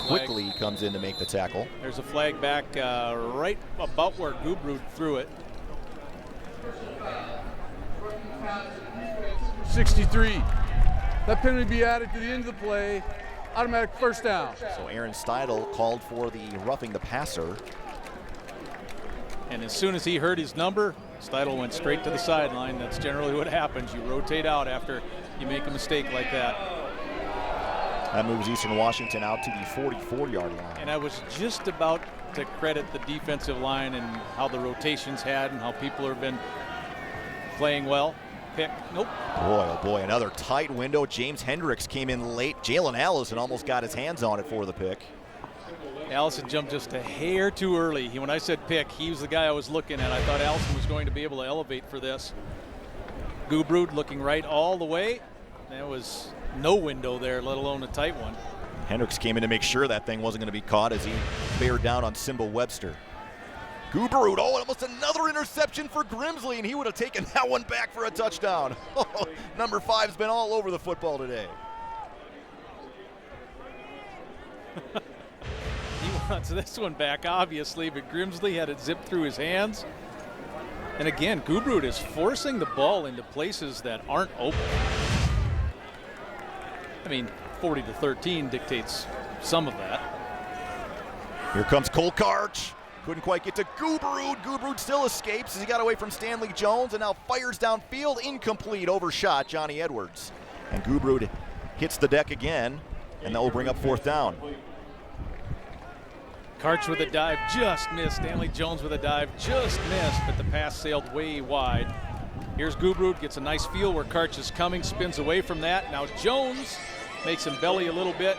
quickly comes in to make the tackle. There's a flag back right about where Guberud threw it. 63. That penalty be added to the end of the play. Automatic first down. So Aaron Steidel called for the roughing the passer. And as soon as he heard his number, Steidel went straight to the sideline. That's generally what happens. You rotate out after you make a mistake like that. That moves Eastern Washington out to the 44-yard line. And I was just about to credit the defensive line and how the rotations had and how people have been playing well. Pick. Nope. Boy, oh boy, another tight window. James Hendricks came in late. Jalen Allison almost got his hands on it for the pick. Allison jumped just a hair too early. When I said pick, he was the guy I was looking at. I thought Allison was going to be able to elevate for this. Guberud looking right all the way. There was no window there, let alone a tight one. Hendricks came in to make sure that thing wasn't going to be caught as he bared down on Simba Webster. Guberud, almost another interception for Grimsley, and he would have taken that one back for a touchdown. Number 5's been all over the football today. He wants this one back, obviously, but Grimsley had it zipped through his hands. And again, Guberud is forcing the ball into places that aren't open. I mean, 40-13 dictates some of that. Here comes Cole Karch. Couldn't quite get to Guberud. Guberud still escapes as he got away from Stanley Jones and now fires downfield. Incomplete, overshot Johnny Edwards. And Guberud hits the deck again, and that will bring up 4th down. Karch with a dive, just missed. Stanley Jones with a dive, just missed, but the pass sailed way wide. Here's Guberud, gets a nice feel where Karch is coming, spins away from that. Now Jones makes him belly a little bit.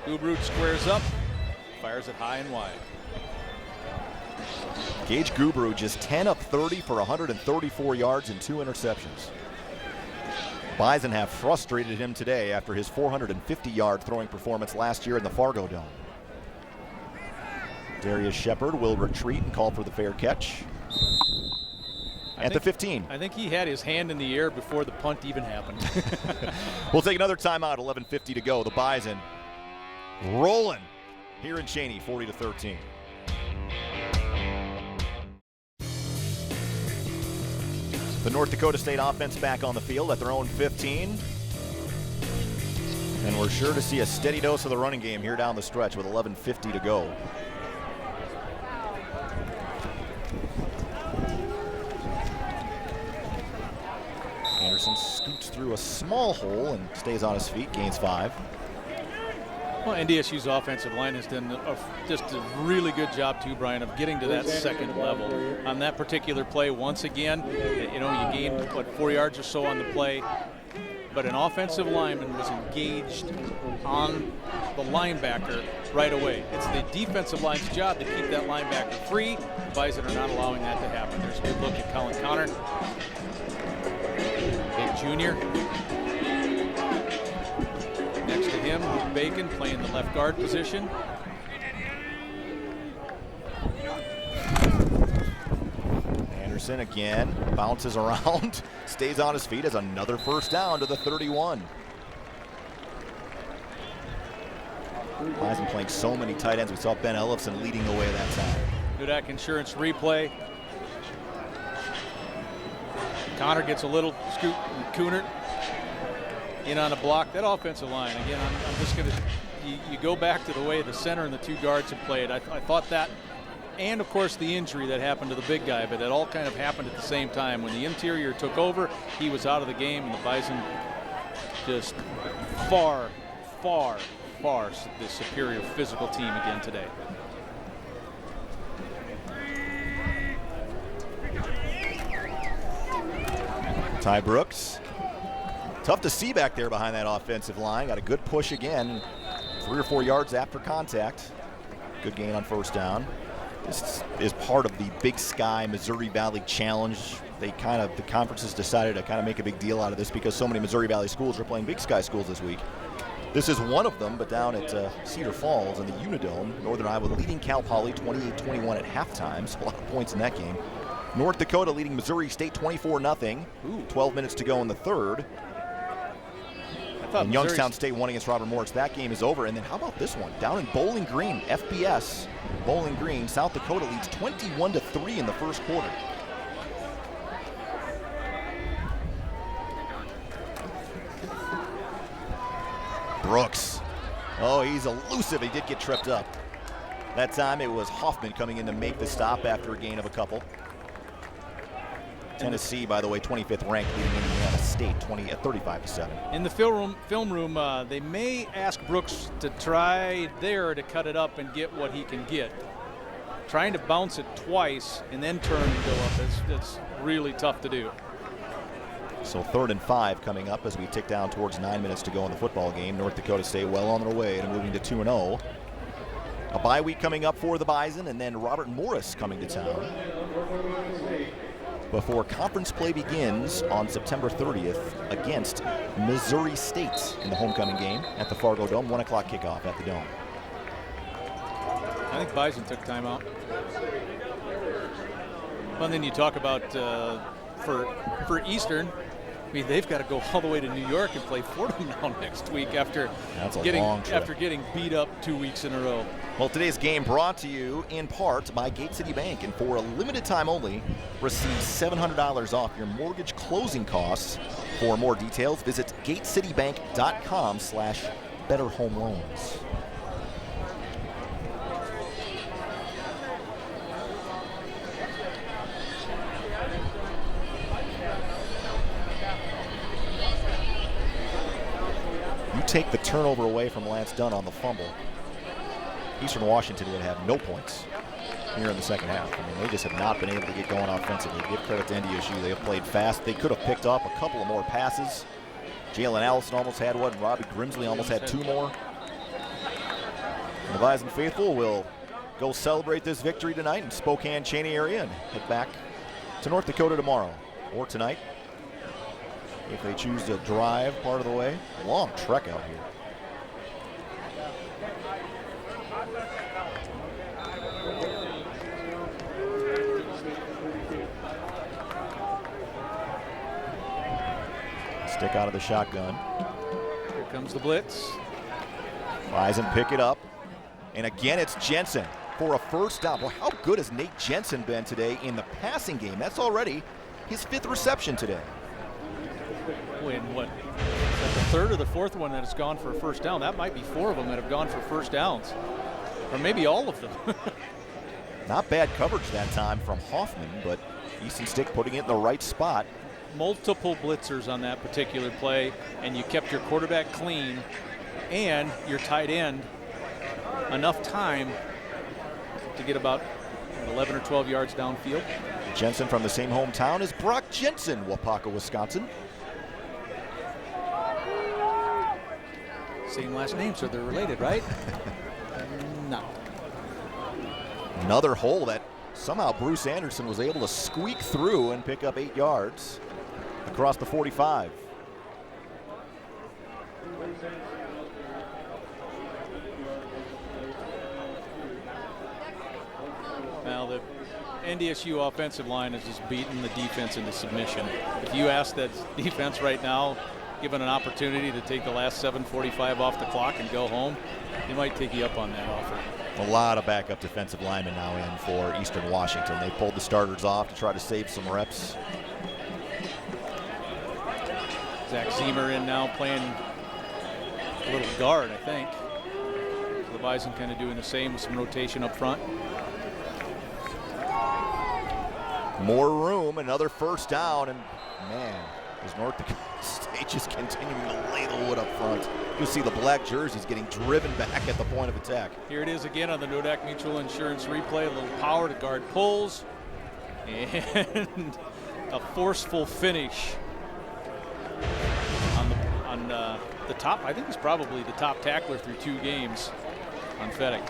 Guberud squares up, fires it high and wide. Gage Guberud just 10 of 30 for 134 yards and 2 interceptions. Bison have frustrated him today after his 450-yard throwing performance last year in the Fargo Dome. Darius Shepard will retreat and call for the fair catch. At the 15. I think he had his hand in the air before the punt even happened. We'll take another timeout, 11:50 to go. The Bison rolling here in Cheney, 40-13. The North Dakota State offense back on the field at their own 15. And we're sure to see a steady dose of the running game here down the stretch with 11:50 to go. Bison scoots through a small hole and stays on his feet, gains 5. Well, NDSU's offensive line has done just a really good job too, Brian, of getting to that second level. On that particular play, once again, you gained, 4 yards or so on the play, but an offensive lineman was engaged on the linebacker right away. It's the defensive line's job to keep that linebacker free. The Bison are not allowing that to happen. There's a good look at Colin Connor. Big junior. Next to him, Luke Bacon playing the left guard position. Anderson again bounces around, stays on his feet as another first down to the 31. Bison playing so many tight ends. We saw Ben Ellefson leading the way that time. Hudak Insurance replay. Connor gets a little scoop. Coonert in on a block. That offensive line, again, I'm just going to, you go back to the way the center and the 2 guards have played. I thought that, and of course the injury that happened to the big guy, but it all kind of happened at the same time. When the interior took over, he was out of the game, and the Bison just far the superior physical team again today. Ty Brooks. Tough to see back there behind that offensive line. Got a good push again. 3 or 4 yards after contact. Good gain on first down. This is part of the Big Sky Missouri Valley Challenge. The conferences decided to kind of make a big deal out of this because so many Missouri Valley schools are playing Big Sky schools this week. This is one of them, but down at Cedar Falls in the Unidome. Northern Iowa leading Cal Poly 28-21 at halftime. So a lot of points in that game. North Dakota leading Missouri State 24-0. 12 minutes to go in the third. And Youngstown State won against Robert Morris. That game is over. And then how about this one? Down in Bowling Green, FBS, Bowling Green, South Dakota leads 21-3 in the first quarter. Brooks. Oh, he's elusive. He did get tripped up. That time it was Hoffman coming in to make the stop after a gain of a couple. Tennessee, by the way, 25th ranked, leading Indiana State 35-7. In the film room, they may ask Brooks to try there to cut it up and get what he can get. Trying to bounce it twice and then turn and go up, it's really tough to do. So 3rd and 5 coming up as we tick down towards 9 minutes to go in the football game. North Dakota State well on their way to moving to 2-0. A bye week coming up for the Bison, and then Robert Morris coming to town before conference play begins on September 30th against Missouri State in the homecoming game at the Fargo Dome. 1 o'clock kickoff at the Dome. I think Bison took time out. Well, then you talk about for Eastern, I mean, they've got to go all the way to New York and play Fordham now next week after getting beat up 2 weeks in a row. Well, today's game brought to you in part by Gate City Bank, and for a limited time only, receive $700 off your mortgage closing costs. For more details, visit gatecitybank.com/betterhomeloans. Take the turnover away from Lance Dunn on the fumble, Eastern Washington would have no points here in the second half. I mean, they just have not been able to get going offensively. Give credit to NDSU. They have played fast. They could have picked up a couple of more passes. Jalen Allison almost had one. Robbie Grimsley almost had 2 more. And the Bison faithful will go celebrate this victory tonight in Spokane, Cheney area and head back to North Dakota tomorrow or tonight, if they choose to drive part of the way. Long trek out here. Stick out of the shotgun. Here comes the blitz. Bison pick it up. And again, it's Jensen for a first down. Well, how good has Nate Jensen been today in the passing game? That's already his 5th reception today. When what? Is that the 3rd or the 4th one that has gone for a first down? That might be 4 of them that have gone for first downs, or maybe all of them. Not bad coverage that time from Hoffman, but Easton Stick putting it in the right spot. multiple blitzers on that particular play, and you kept your quarterback clean and your tight end enough time to get about 11 or 12 yards downfield. Jensen from the same hometown as Brock Jensen, Wapaka, Wisconsin. Same last name, so they're related, right? No. Another hole that somehow Bruce Anderson was able to squeak through and pick up 8 yards across the 45. Now the NDSU offensive line has just beaten the defense into submission. If you ask that defense right now, given an opportunity to take the last 7:45 off the clock and go home, they might take you up on that offer. A lot of backup defensive linemen now in for Eastern Washington. They pulled the starters off to try to save some reps. Zach Zemer in now playing a little guard, I think. So the Bison kind of doing the same with some rotation up front. More room, another first down, and man, is North Dakota State just continuing to lay the wood up front. You'll see the black jerseys getting driven back at the point of attack. Here it is again on the Nodak Mutual Insurance replay. A little power to guard pulls, and a forceful finish on the top. I think he's probably the top tackler through 2 games on Fettig.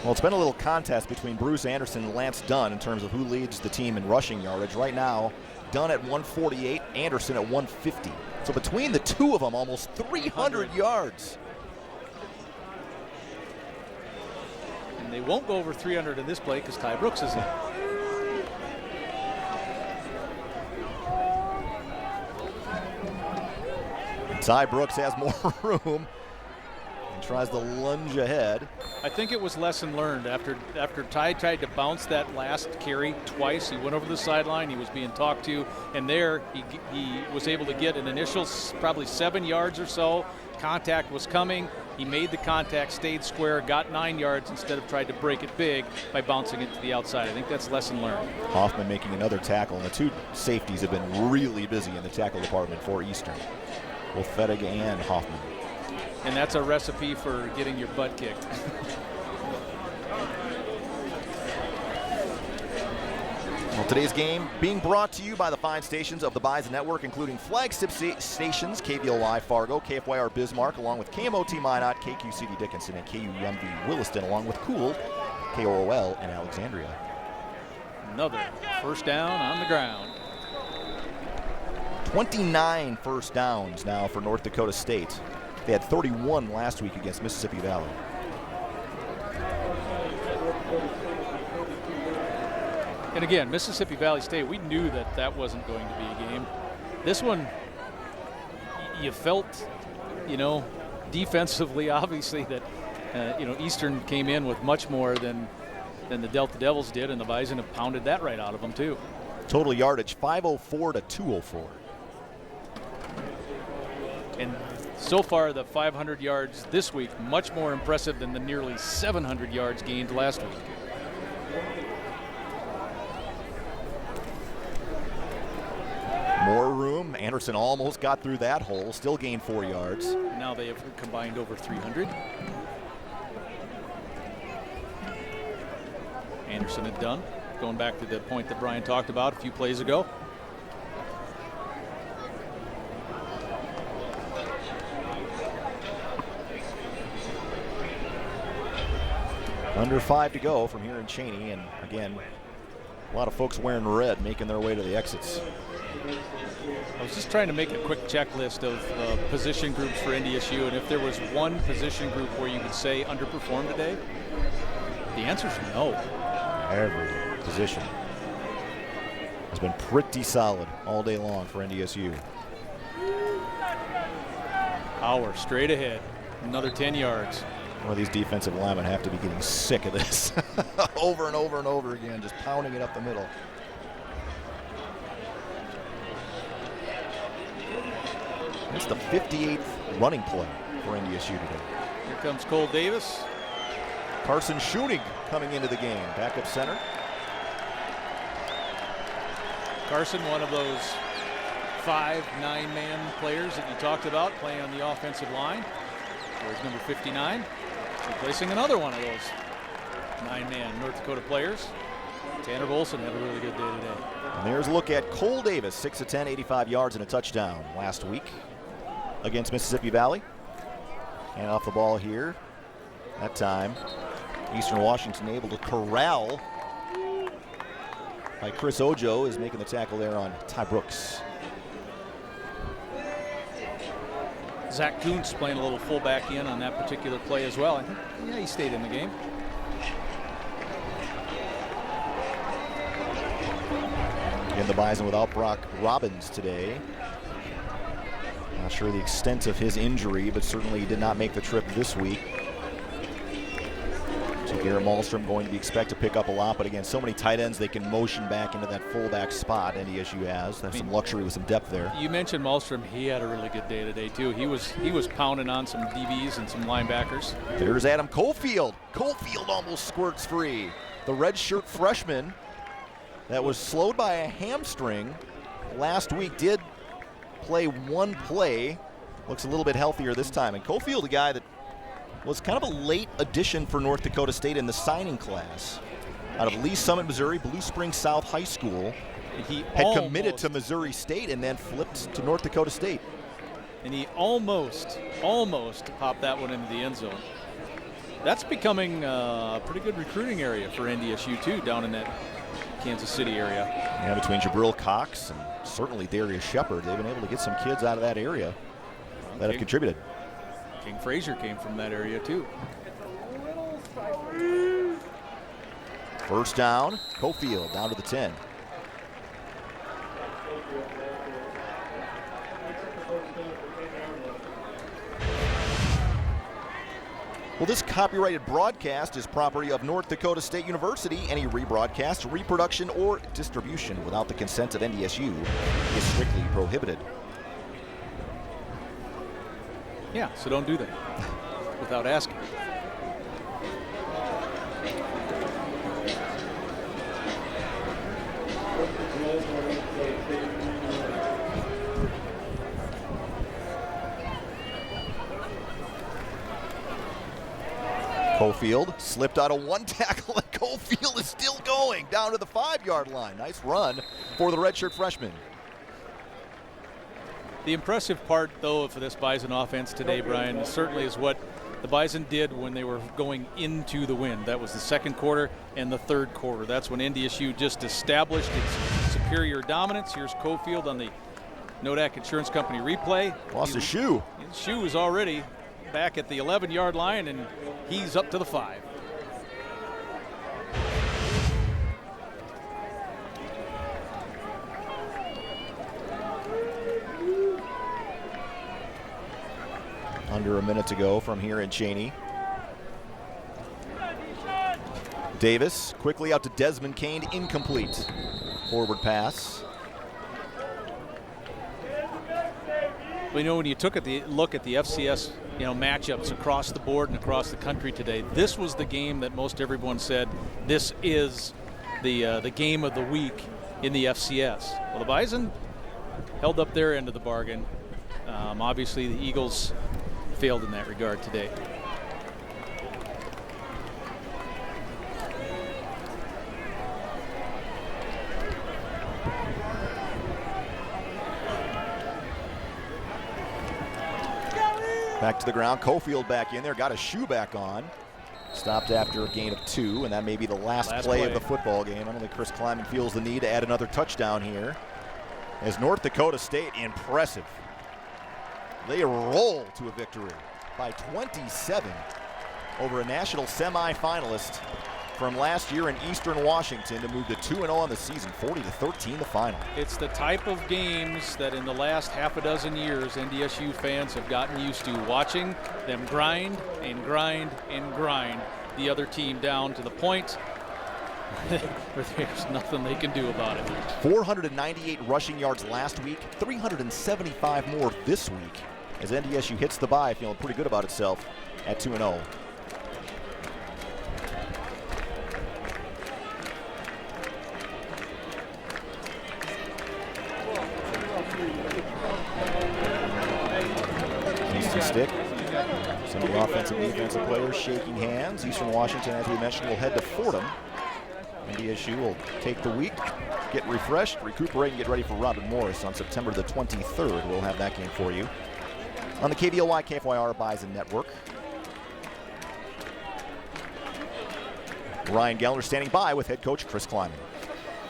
Well, it's been a little contest between Bruce Anderson and Lance Dunn in terms of who leads the team in rushing yardage. Right now, Dunn at 148, Anderson at 150. So between the two of them, almost 300 yards. And they won't go over 300 in this play because Ty Brooks is in. Ty Brooks has more room and tries to lunge ahead. I think it was lesson learned after Ty tried to bounce that last carry twice. He went over the sideline. He was being talked to, and there he was able to get an initial probably 7 yards or so. Contact was coming. He made the contact, stayed square, got 9 yards instead of tried to break it big by bouncing it to the outside. I think that's lesson learned. Hoffman making another tackle, and the 2 safeties have been really busy in the tackle department for Eastern, both Fettig and Hoffman. And that's a recipe for getting your butt kicked. Well, today's game being brought to you by the fine stations of the Bison Network, including flagship stations KBLY Fargo, KFYR Bismarck, along with KMOT Minot, KQCD Dickinson, and KUMV Williston, along with Cool, KOOL, and Alexandria. Another first down on the ground. 29 first downs now for North Dakota State. They had 31 last week against Mississippi Valley. And again, Mississippi Valley State, we knew that that wasn't going to be a game. This one, you felt, defensively, obviously, that, Eastern came in with much more than the Delta Devils did, and the Bison have pounded that right out of them, too. Total yardage, 504 to 204. And so far, the 500 yards this week, much more impressive than the nearly 700 yards gained last week. More room. Anderson almost got through that hole, still gained 4 yards. Now they have combined over 300. Anderson had done, going back to the point that Brian talked about a few plays ago. Under 5 to go from here in Cheney, and again, a lot of folks wearing red making their way to the exits. I was just trying to make a quick checklist of position groups for NDSU, and if there was one position group where you would say underperformed today, the answer is no. Every position has been pretty solid all day long for NDSU. Power straight ahead, another 10 yards. Well, these defensive linemen have to be getting sick of this over and over and over again, just pounding it up the middle. It's the 58th running play for NDSU today. Here comes Cole Davis. Carson Schoenig coming into the game, backup center. Carson, one of those 5 9-man players that you talked about playing on the offensive line. There's number 59, replacing another one of those 9-man North Dakota players. Tanner Volson had a really good day today. And there's a look at Cole Davis, 6 of 10, 85 yards and a touchdown last week against Mississippi Valley. And off the ball here. That time, Eastern Washington able to corral by Chris Ojo, is making the tackle there on Ty Brooks. Zach Kuntz playing a little fullback in on that particular play as well. I think, yeah, he stayed in the game. Again, the Bison without Brock Robbins today. Not sure the extent of his injury, but certainly he did not make the trip this week. So Garrett Malmstrom going to be expected to pick up a lot, but again, so many tight ends they can motion back into that fullback spot. NDSU has. They have some luxury with some depth there. You mentioned Malmstrom. He had a really good day today too. He was pounding on some DBs and some linebackers. There's Adam Cofield. Cofield almost squirts free. The redshirt freshman that was slowed by a hamstring last week did play one play. Looks a little bit healthier this time. And Cofield, a guy that was kind of a late addition for North Dakota State in the signing class. Out of Lee Summit, Missouri, Blue Springs South High School. He had committed to Missouri State and then flipped to North Dakota State. And he almost popped that one into the end zone. That's becoming a pretty good recruiting area for NDSU too, down in that Kansas City area. Yeah, between Jabril Cox and certainly Darius Shepard, they've been able to get some kids out of that area that have contributed. King Frazier came from that area too. First down, Cofield down to the 10. Well, this copyrighted broadcast is property of North Dakota State University. Any rebroadcast, reproduction, or distribution without the consent of NDSU is strictly prohibited. Yeah, so don't do that without asking. Cofield slipped out of one tackle, and Cofield is still going down to the 5-yard line. Nice run for the redshirt freshman. The impressive part, though, for this Bison offense today, Brian, certainly is what the Bison did when they were going into the win. That was the second quarter and the third quarter. That's when NDSU just established its superior dominance. Here's Cofield on the Nodak Insurance Company replay. Lost his shoe. His shoe is already back at the 11-yard line, and he's up to the 5. Under a minute to go from here in Cheney. Davis quickly out to Desmond Kane, incomplete. Forward pass. Well, you know, when you took a look at the FCS, matchups across the board and across the country today, this was the game that most everyone said this is the game of the week in the FCS. Well, the Bison held up their end of the bargain. Obviously, the Eagles failed in that regard today. Back to the ground, Cofield back in there, got his shoe back on. Stopped after a gain of 2, and that may be the last play of the football game. I don't think Chris Kleiman feels the need to add another touchdown here. As North Dakota State, impressive. They roll to a victory by 27 over a national semifinalist from last year in Eastern Washington to move to 2-0 on the season, 40-13 the final. It's the type of games that in the last half a dozen years NDSU fans have gotten used to, watching them grind and grind and grind the other team down to the point where there's nothing they can do about it. 498 rushing yards last week, 375 more this week as NDSU hits the bye, feeling pretty good about itself at 2-0. stick. Some of the offensive and defensive players shaking hands. Eastern Washington, as we mentioned, will head to Fordham. NDSU will take the week, get refreshed, recuperate, and get ready for Robert Morris on September the 23rd. We'll have that game for you on the KBLY KFYR Bison Network. Ryan Gellner standing by with head coach Chris Kleiman.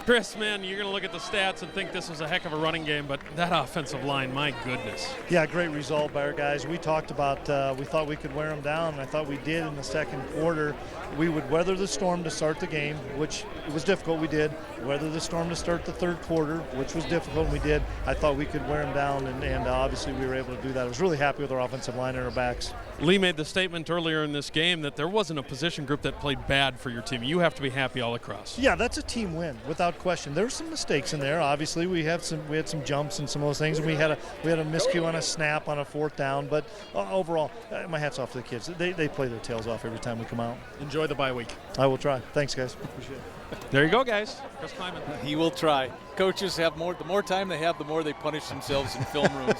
Chris, man, you're going to look at the stats and think this was a heck of a running game, but that offensive line, my goodness. Yeah, great result by our guys. We talked about, we thought we could wear them down, and I thought we did in the second quarter. We would weather the storm to start the game, which it was difficult, we did. Weather the storm to start the third quarter, which was difficult, and we did. I thought we could wear them down, and obviously we were able to do that. I was really happy with our offensive line and our backs. Lee made the statement earlier in this game that there wasn't a position group that played bad for your team. You have to be happy all across. Yeah, that's a team win, without question. There were some mistakes in there. Obviously, we had some jumps and some of those things, and we had a miscue on a snap on a fourth down. But overall, my hat's off to the kids. They play their tails off every time we come out. Enjoy the bye week. I will try. Thanks, guys. Appreciate it. There you go, guys. Chris Kleiman. He will try. Coaches have more. The more time they have, the more they punish themselves in film rooms.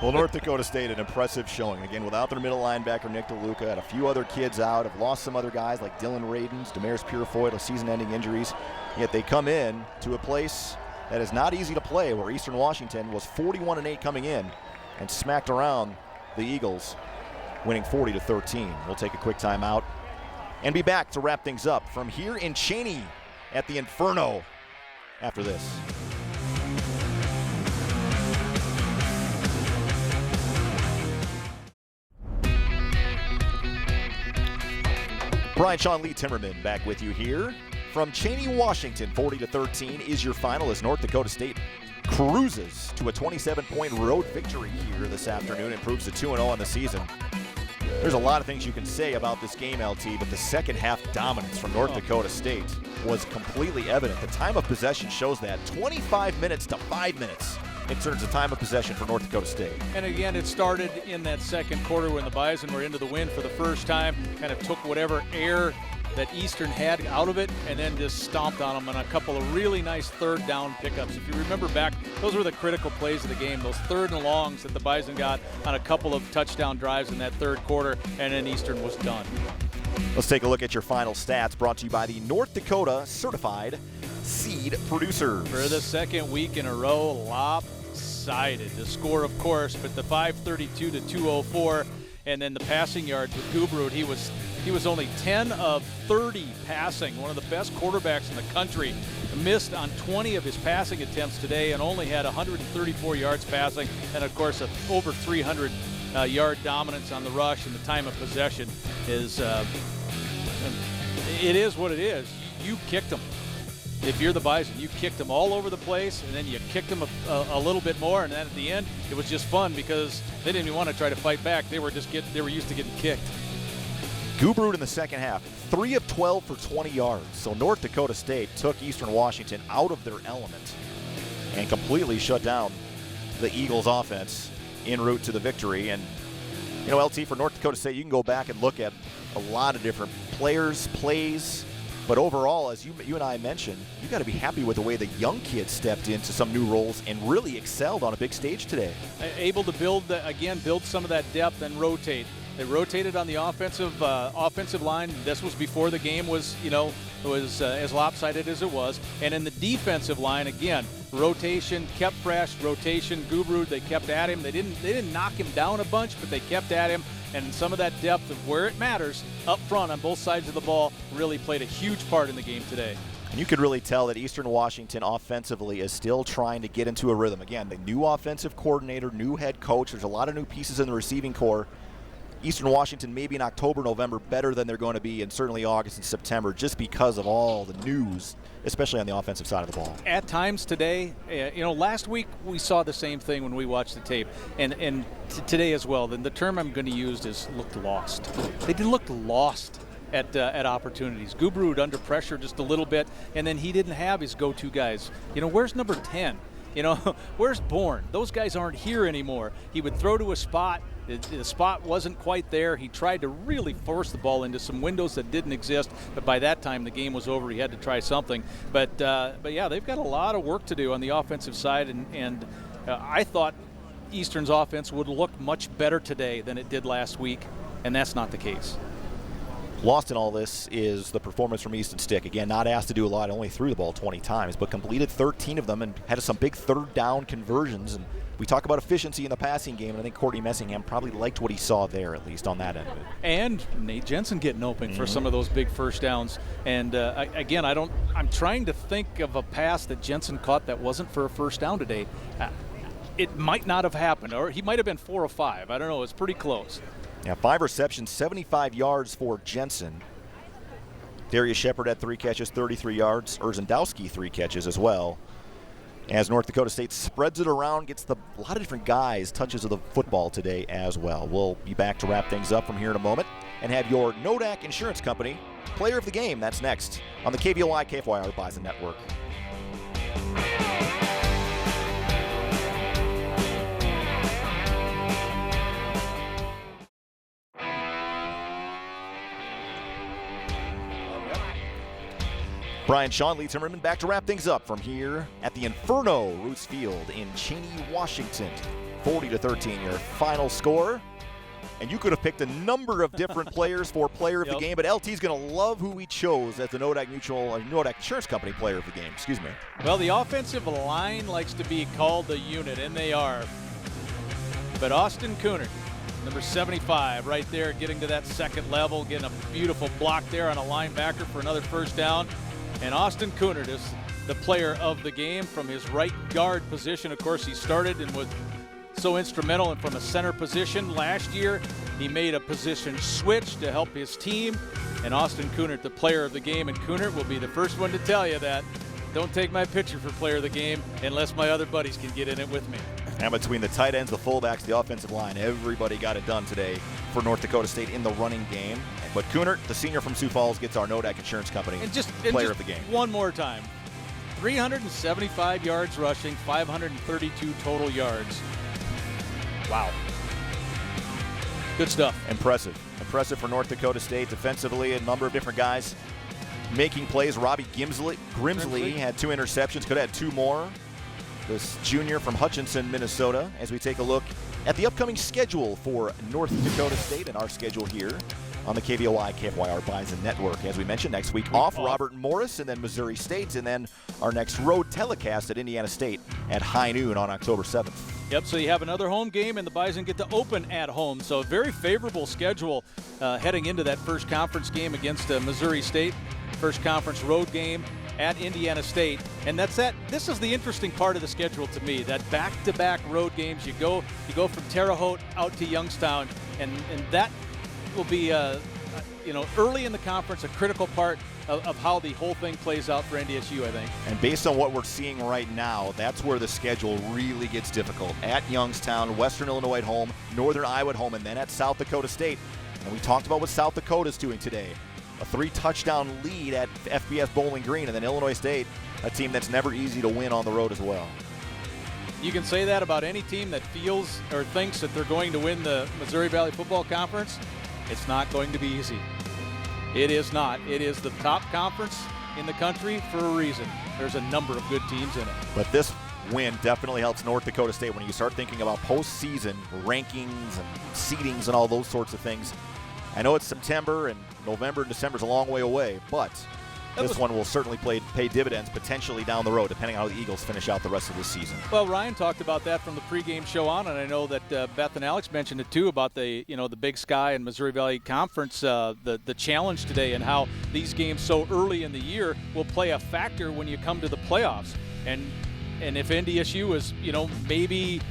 Well, North Dakota State, an impressive showing. Again, without their middle linebacker, Nick DeLuca, had a few other kids out, have lost some other guys like Dylan Radens, Damaris Purifoy to season-ending injuries. Yet they come in to a place that is not easy to play, where Eastern Washington was 41-8 coming in and smacked around the Eagles, winning 40-13. We'll take a quick timeout and be back to wrap things up from here in Cheney at the Inferno after this. Brian Sean Lee Timmerman back with you here from Cheney, Washington. 40-13 is your final as North Dakota State cruises to a 27-point road victory here this afternoon, improves to 2-0 on the season. There's a lot of things you can say about this game, LT, but the second half dominance from North Dakota State was completely evident. The time of possession shows that. 25 minutes to 5 minutes in terms of time of possession for North Dakota State. And again, it started in that second quarter when the Bison were into the win for the first time, kind of took whatever air that Eastern had out of it, and then just stomped on them on a couple of really nice third down pickups. If you remember back, those were the critical plays of the game, those third and longs that the Bison got on a couple of touchdown drives in that third quarter, and then Eastern was done. Let's take a look at your final stats, brought to you by the North Dakota Certified Seed Producers. For the second week in a row, lopsided. The score, of course, but the 532 to 204, and then the passing yards with Gubrud, he was only 10 of 30 passing, one of the best quarterbacks in the country. Missed on 20 of his passing attempts today and only had 134 yards passing, and of course over 300 yard dominance on the rush, and the time of possession is it is what it is. You kicked them. If you're the Bison, you kicked them all over the place, and then you kicked them a little bit more, and then at the end it was just fun because they didn't even want to try to fight back. They were used to getting kicked. Gubrud in the second half, 3 of 12 for 20 yards. So North Dakota State took Eastern Washington out of their element and completely shut down the Eagles' offense en route to the victory. And, you know, LT, for North Dakota State, you can go back and look at a lot of different players, plays, but overall, as you and I mentioned, you got to be happy with the way the young kids stepped into some new roles and really excelled on a big stage today. Able to build some of that depth and rotate. They rotated on the offensive line. This was before the game was, as lopsided as it was. And in the defensive line, again, rotation, kept fresh, rotation. Gubrud, they kept at him. They didn't knock him down a bunch, but they kept at him. And some of that depth of where it matters up front on both sides of the ball really played a huge part in the game today. And you could really tell that Eastern Washington offensively is still trying to get into a rhythm. Again, the new offensive coordinator, new head coach. There's a lot of new pieces in the receiving corps. Eastern Washington maybe in October, November better than they're going to be in certainly August and September just because of all the news, especially on the offensive side of the ball. At times today, last week we saw the same thing when we watched the tape, and today as well. Then the term I'm going to use is looked lost. They looked lost at opportunities. Gubrud under pressure just a little bit, and then he didn't have his go-to guys. Where's number 10? Where's Bourne? Those guys aren't here anymore. He would throw to a spot. The spot wasn't quite there. He tried to really force the ball into some windows that didn't exist, but by that time the game was over. He had to try something. But yeah, they've got a lot of work to do on the offensive side, and I thought Eastern's offense would look much better today than it did last week, and that's not the case. Lost in all this is the performance from Easton Stick. Again, not asked to do a lot, only threw the ball 20 times, but completed 13 of them and had some big third down conversions. And we talk about efficiency in the passing game, and I think Courtney Messingham probably liked what he saw there, at least on that end of it. And Nate Jensen getting open for some of those big first downs. And again, I'm trying to think of a pass that Jensen caught that wasn't for a first down today. It might not have happened, or he might have been 4 or 5. I don't know. It's pretty close. Yeah, 5 receptions, 75 yards for Jensen. Darius Shepard had 3 catches, 33 yards. Urzendowski 3 catches as well. As North Dakota State spreads it around, gets a lot of different guys touches of the football today as well. We'll be back to wrap things up from here in a moment and have your Nodak Insurance Company Player of the Game. That's next on the KVOI KFYR Bison Network. Brian Shaw, Lee Timmerman, back to wrap things up from here at the Inferno Roos Field in Cheney, Washington. 40-13, your final score. And you could have picked a number of different players for Player of the Game, but LT's going to love who we chose as the Nodak Insurance Company Player of the Game. Excuse me. Well, the offensive line likes to be called the unit, and they are. But Austin Coonert, number 75, right there, getting to that second level, getting a beautiful block there on a linebacker for another first down. And Austin Coonert is the player of the game from his right guard position. Of course, he started and was so instrumental and from a center position last year. He made a position switch to help his team. And Austin Coonert, the player of the game. And Coonert will be the first one to tell you that. Don't take my picture for player of the game unless my other buddies can get in it with me. And between the tight ends, the fullbacks, the offensive line, everybody got it done today for North Dakota State in the running game. But Coonert, the senior from Sioux Falls, gets our Nodak Insurance Company Player of the Game. One more time. 375 yards rushing, 532 total yards. Wow. Good stuff. Impressive. Impressive for North Dakota State defensively. A number of different guys making plays. Robbie Grimsley had 2 interceptions, could have had 2 more. This junior from Hutchinson, Minnesota, as we take a look at the upcoming schedule for North Dakota State and our schedule here on the KVOI KFYR Bison Network. As we mentioned, next week off, Robert Morris, and then Missouri State, and then our next road telecast at Indiana State at high noon on October 7th. Yep, so you have another home game, and the Bison get to open at home. So a very favorable schedule heading into that first conference game against Missouri State. First conference road game at Indiana State. And this is the interesting part of the schedule to me, that back-to-back road games. You go from Terre Haute out to Youngstown, and that will be early in the conference, a critical part of how the whole thing plays out for NDSU, I think. And based on what we're seeing right now, that's where the schedule really gets difficult. At Youngstown, Western Illinois at home, Northern Iowa at home, and then at South Dakota State. And we talked about what South Dakota's doing today. A 3-touchdown lead at FBS Bowling Green, and then Illinois State, a team that's never easy to win on the road as well. You can say that about any team that feels or thinks that they're going to win the Missouri Valley Football Conference. It's not going to be easy. It is not. It is the top conference in the country for a reason. There's a number of good teams in it. But this win definitely helps North Dakota State when you start thinking about postseason rankings and seedings and all those sorts of things. I know it's September, and November and December is a long way away, but this one will certainly pay dividends potentially down the road, depending on how the Eagles finish out the rest of this season. Well, Ryan talked about that from the pregame show on, and I know that Beth and Alex mentioned it too about the Big Sky and Missouri Valley Conference, the challenge today, and how these games so early in the year will play a factor when you come to the playoffs. And if NDSU is, maybe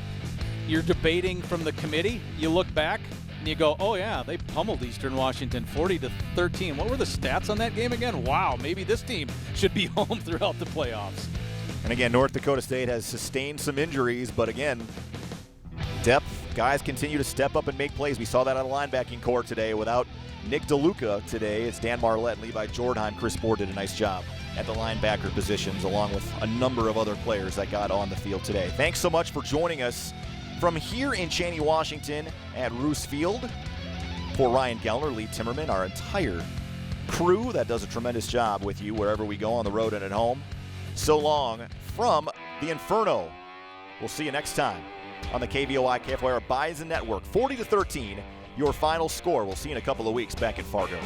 you're debating from the committee, you look back and you go, oh yeah, they pummeled Eastern Washington 40-13. What were the stats on that game again? Wow, maybe this team should be home throughout the playoffs. And again, North Dakota State has sustained some injuries, but again, depth. Guys continue to step up and make plays. We saw that on the linebacking core today. Without Nick DeLuca today, it's Dan Marlette, Levi Jordheim. Chris Board did a nice job at the linebacker positions, along with a number of other players that got on the field today. Thanks so much for joining us from here in Cheney, Washington at Roos Field. For Ryan Gellner, Lee Timmerman, our entire crew that does a tremendous job with you wherever we go on the road and at home. So long from the Inferno. We'll see you next time on the KBOI KFYR Bison Network. 40-13, your final score. We'll see you in a couple of weeks back at Fargo.